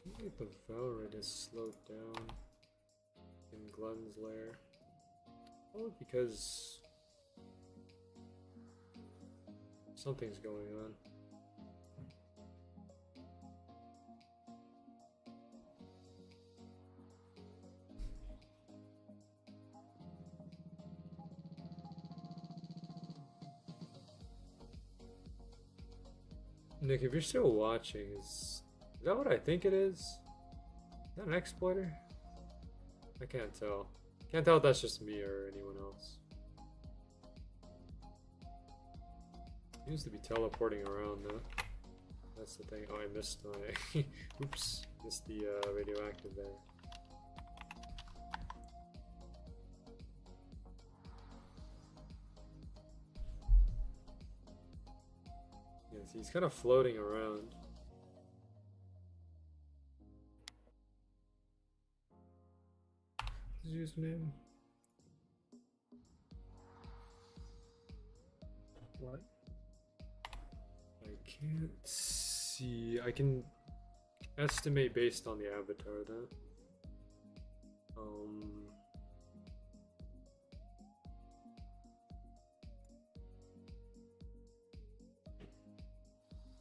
I think the Valorant is slowed down in Glenn's lair. Probably because something's going on. Nick, if you're still watching, is that what I think it is? Is that an exploiter? I can't tell. Can't tell if that's just me or anyone else. He used to be teleporting around though. That's the thing. Oh, I missed my... Oops. Missed the radioactive there. Yes, he's kind of floating around. What's his username? What? I can't see. I can estimate based on the avatar then.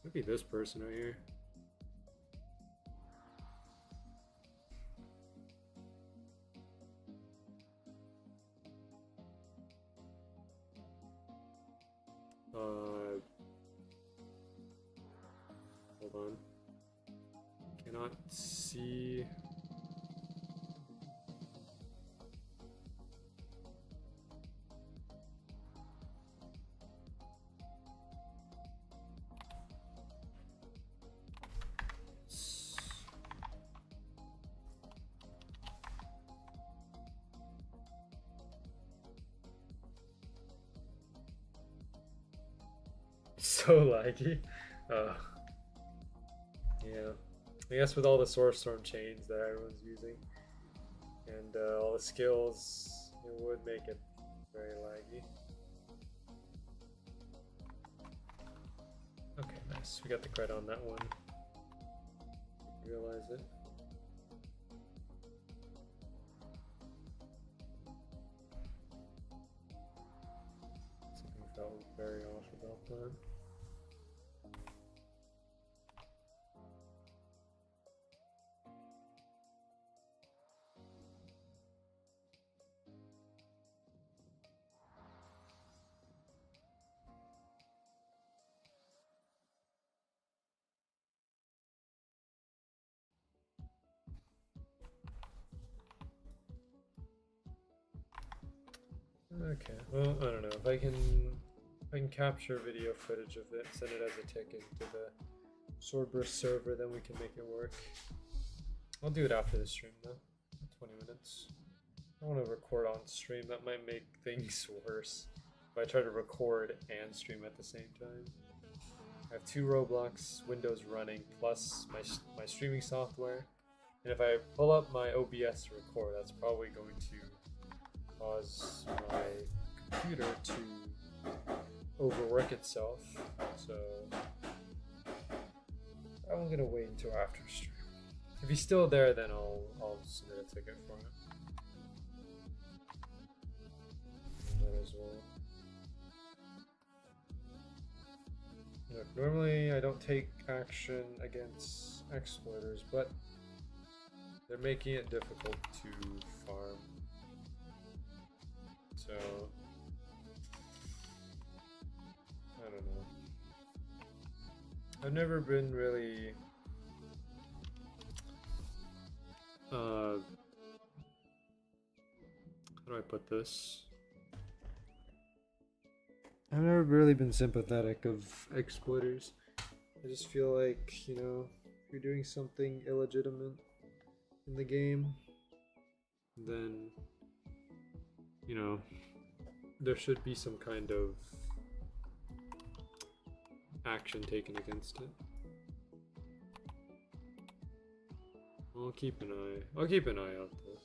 Maybe this person right here. Hold on. Cannot see. So laggy. Yeah, I guess with all the Source Storm chains that everyone's using and all the skills, it would make it very laggy. Okay, nice. We got the credit on that one. Realize it. Something felt very off about that. Okay, well, I don't know if I can capture video footage of it, send it as a ticket to the Swordburst server, then we can make it work. I'll do it after the stream though, 20 minutes. I don't want to record on stream, that might make things worse if I try to record and stream at the same time. I have 2 Roblox windows running plus my streaming software, and if I pull up my OBS to record, that's probably going to cause my computer to overwork itself, so I'm gonna wait until after stream. If he's still there, then I'll submit a ticket for him. That as well. Look, normally I don't take action against exploiters, but they're making it difficult to farm. So I don't know. I've never been really how do I put this? I've never really been sympathetic of exploiters. I just feel like, you know, if you're doing something illegitimate in the game, then, you know, there should be some kind of action taken against it. I'll keep an eye out though.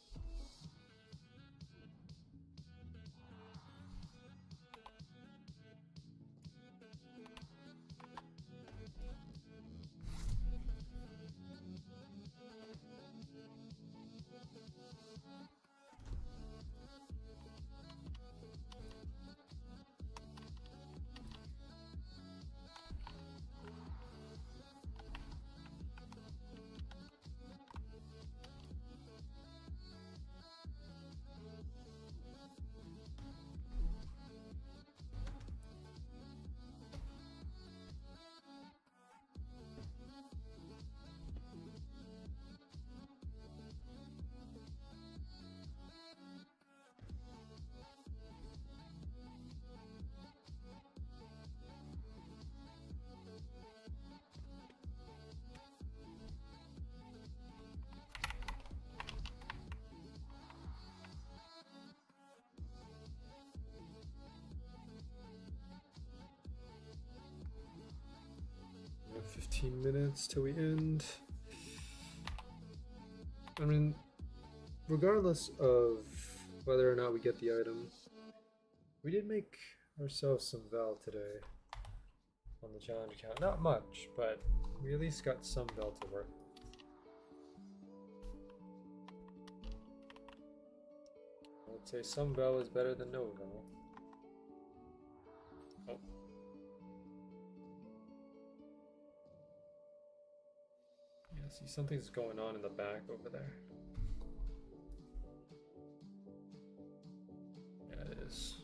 We have 15 minutes till we end. I mean, regardless of whether or not we get the item, we did make ourselves some Val today on the challenge account. Not much, but we at least got some Val to work with. I would say some Val is better than no Val. Oh. Yeah, see, something's going on in the back over there. Yeah, it is.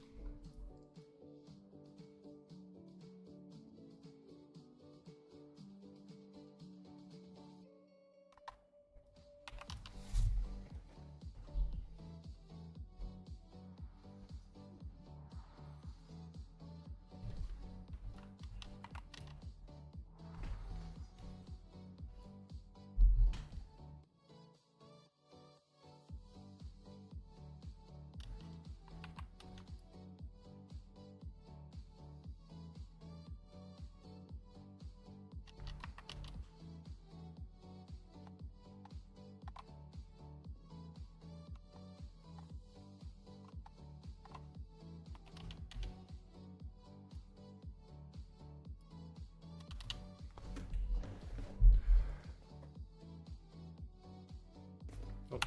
Oh.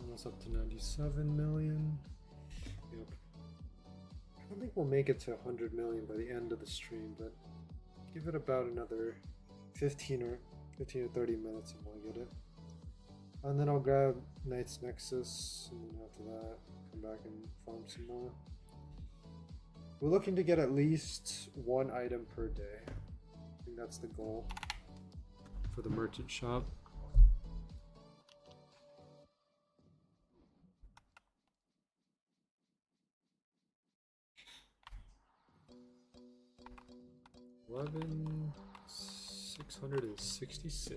Almost up to 97 million. Yep. we'll make it to 100 million by the end of the stream, but give it about another 15 or 30 minutes and we'll get it. And then I'll grab Knight's Nexus, and then after that, come back and farm some more. We're looking to get at least one item per day. I think that's the goal for the merchant shop. $11,666.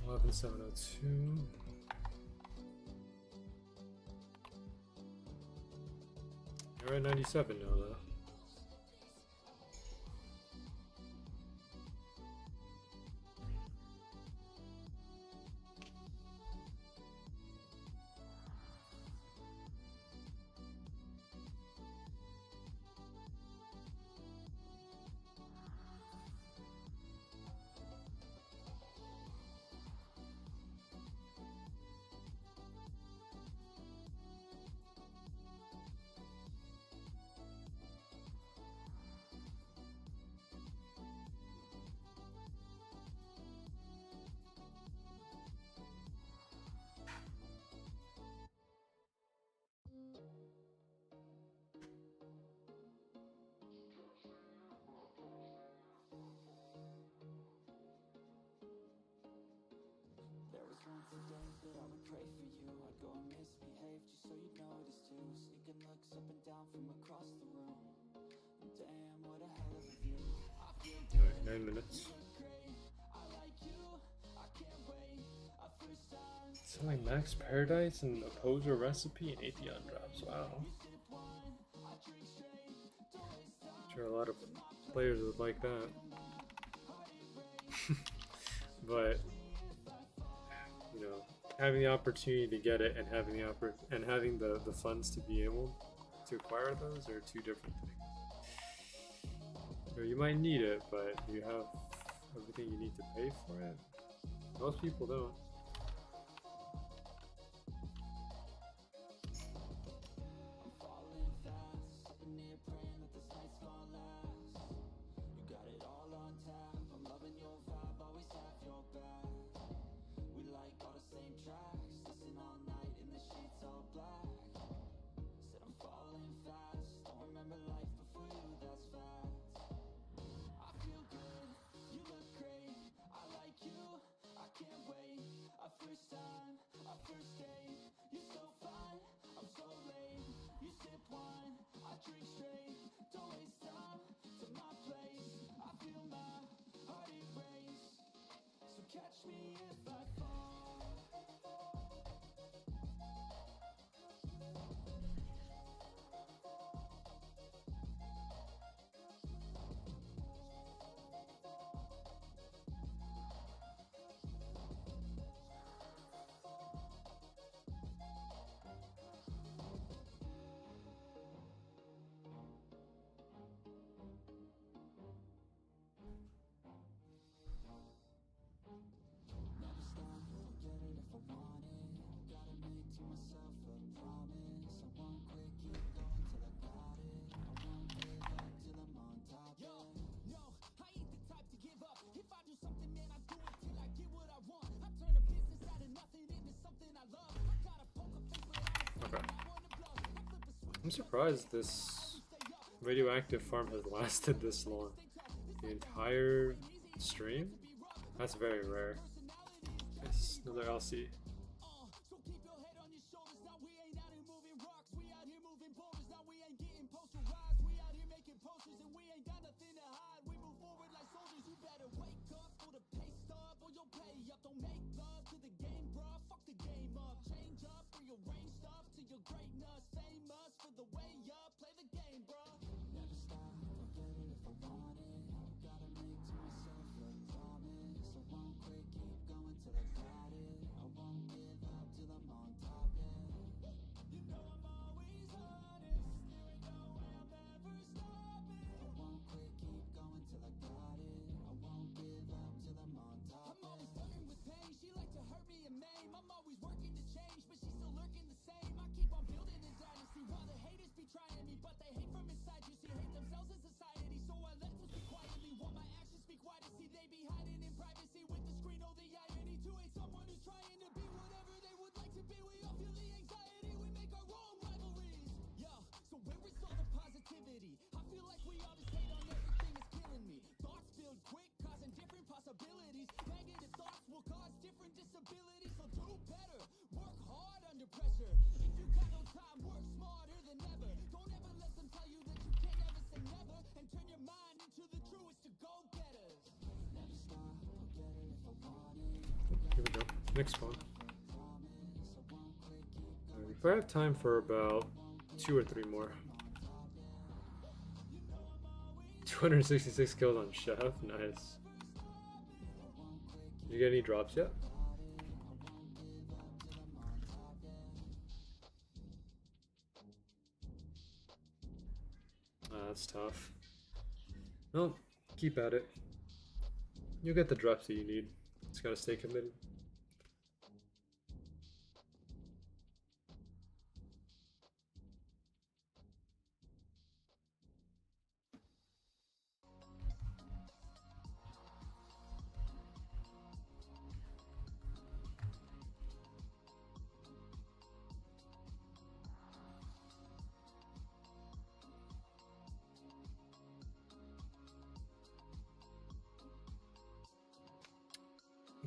$11,702. You're at 97 now, though. Alright, 9 minutes. Selling Max Paradise and Opposer Recipe and Atheon drops. Wow. Sure, a lot of players would like that. But you know, having the opportunity to get it and having the funds to be able to acquire those are two different things. Or you might need it, but do you have everything you need to pay for it? Most people don't. I'm surprised this radioactive farm has lasted this long. The entire stream? That's very rare. It's another LC. Here we go. Next one. If I have time for about 2 or 3 more. 266 kills on Chef. Nice. Did you get any drops yet? That's tough. No, keep at it. You'll get the drops that you need. Just gotta stay committed.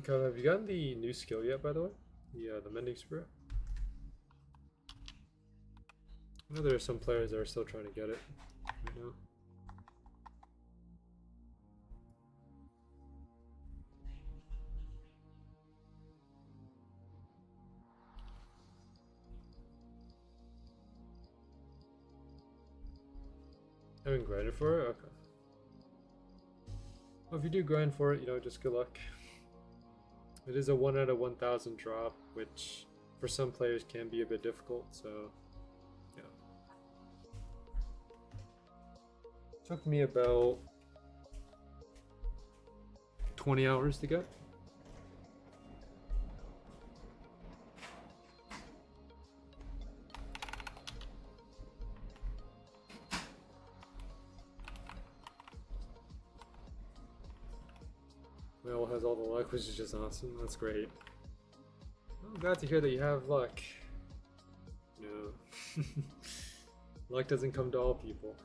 Okay, have you gotten the new skill yet, by the way? The mending spirit? I know there are some players that are still trying to get it right now. Haven't grinded for it? Okay. Well, if you do grind for it, you know, just good luck. It is a 1 out of 1,000 drop, which for some players can be a bit difficult, so yeah. Took me about 20 hours to get. Mel has all the luck, which is just awesome. That's great. I'm glad to hear that you have luck. No. Luck doesn't come to all people.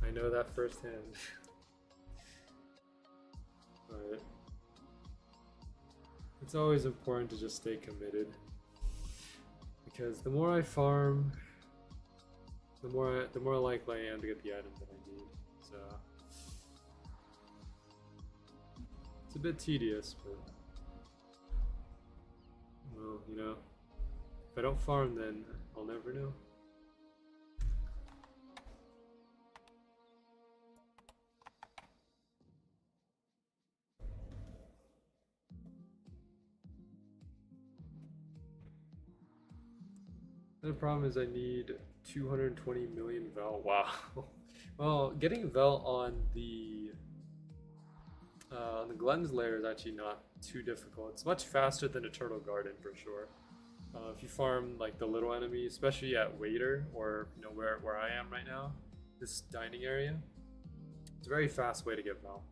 I know that firsthand. But it's always important to just stay committed. Because the more I farm, the more likely I am to get the items that I need. So it's a bit tedious, but well, you know, if I don't farm, then I'll never know. The problem is I need 220 million Vel. Wow. Well, getting Vel on the Glenn's lair is actually not too difficult. It's much faster than Eternal Garden for sure. If you farm like the little enemy, especially at Waiter or you know where I am right now, this dining area, it's a very fast way to get Vel.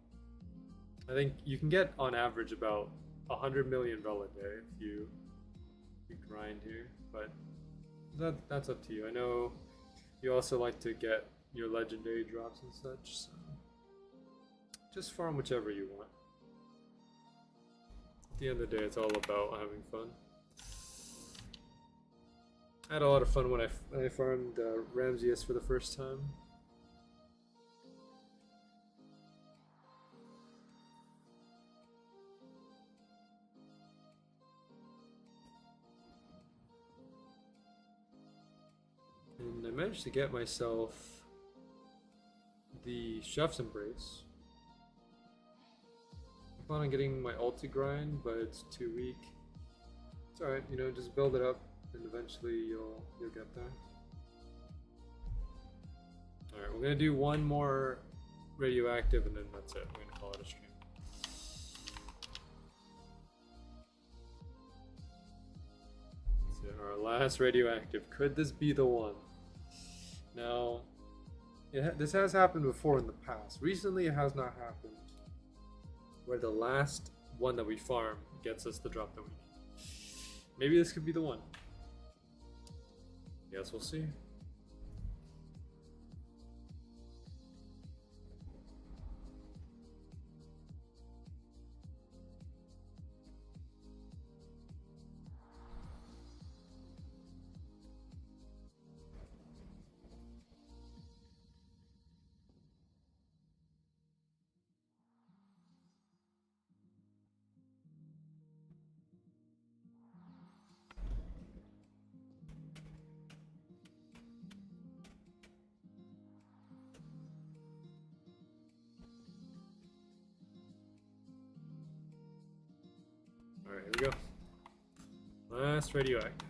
I think you can get on average about 100 million Vel a day if you grind here, but That's up to you. I know you also like to get your legendary drops and such, so just farm whichever you want. At the end of the day, it's all about having fun. I had a lot of fun when I farmed Ramses for the first time. And I managed to get myself the Chef's Embrace. I plan on getting my ulti grind, but it's too weak. It's alright, you know, just build it up and eventually you'll get there. Alright, we're gonna do one more radioactive and then that's it. We're gonna call it a stream. So our last radioactive. Could this be the one? Now, this has happened before in the past. Recently, it has not happened. Where the last one that we farm gets us the drop that we need. Maybe this could be the one. Yes, we'll see. Alright, here we go. Last radioactive.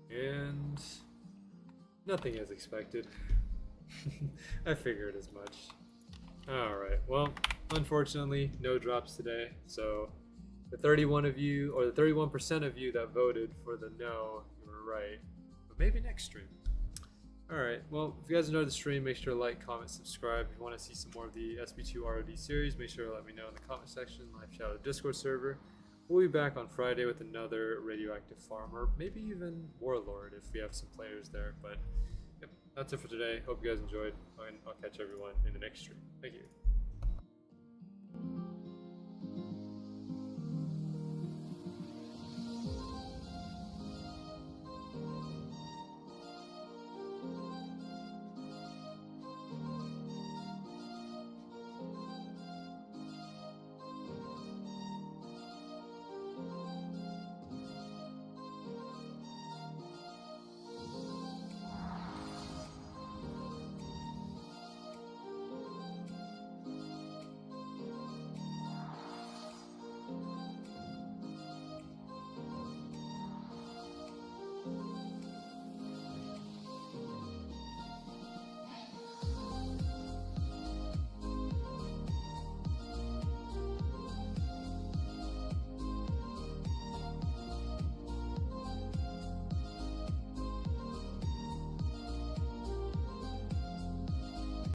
And nothing as expected. I figured as much. Alright, well, unfortunately, no drops today. So the 31 of you, or the 31% of you that voted for the no, you were right. But maybe next stream. Alright, well, if you guys enjoyed the stream, make sure to like, comment, subscribe. If you want to see some more of the SB2 ROD series, make sure to let me know in the comment section. Live shout out Discord server. We'll be back on Friday with another radioactive farmer, maybe even warlord if we have some players there. But yep, that's it for today. Hope you guys enjoyed, and I'll catch everyone in the next stream. Thank you.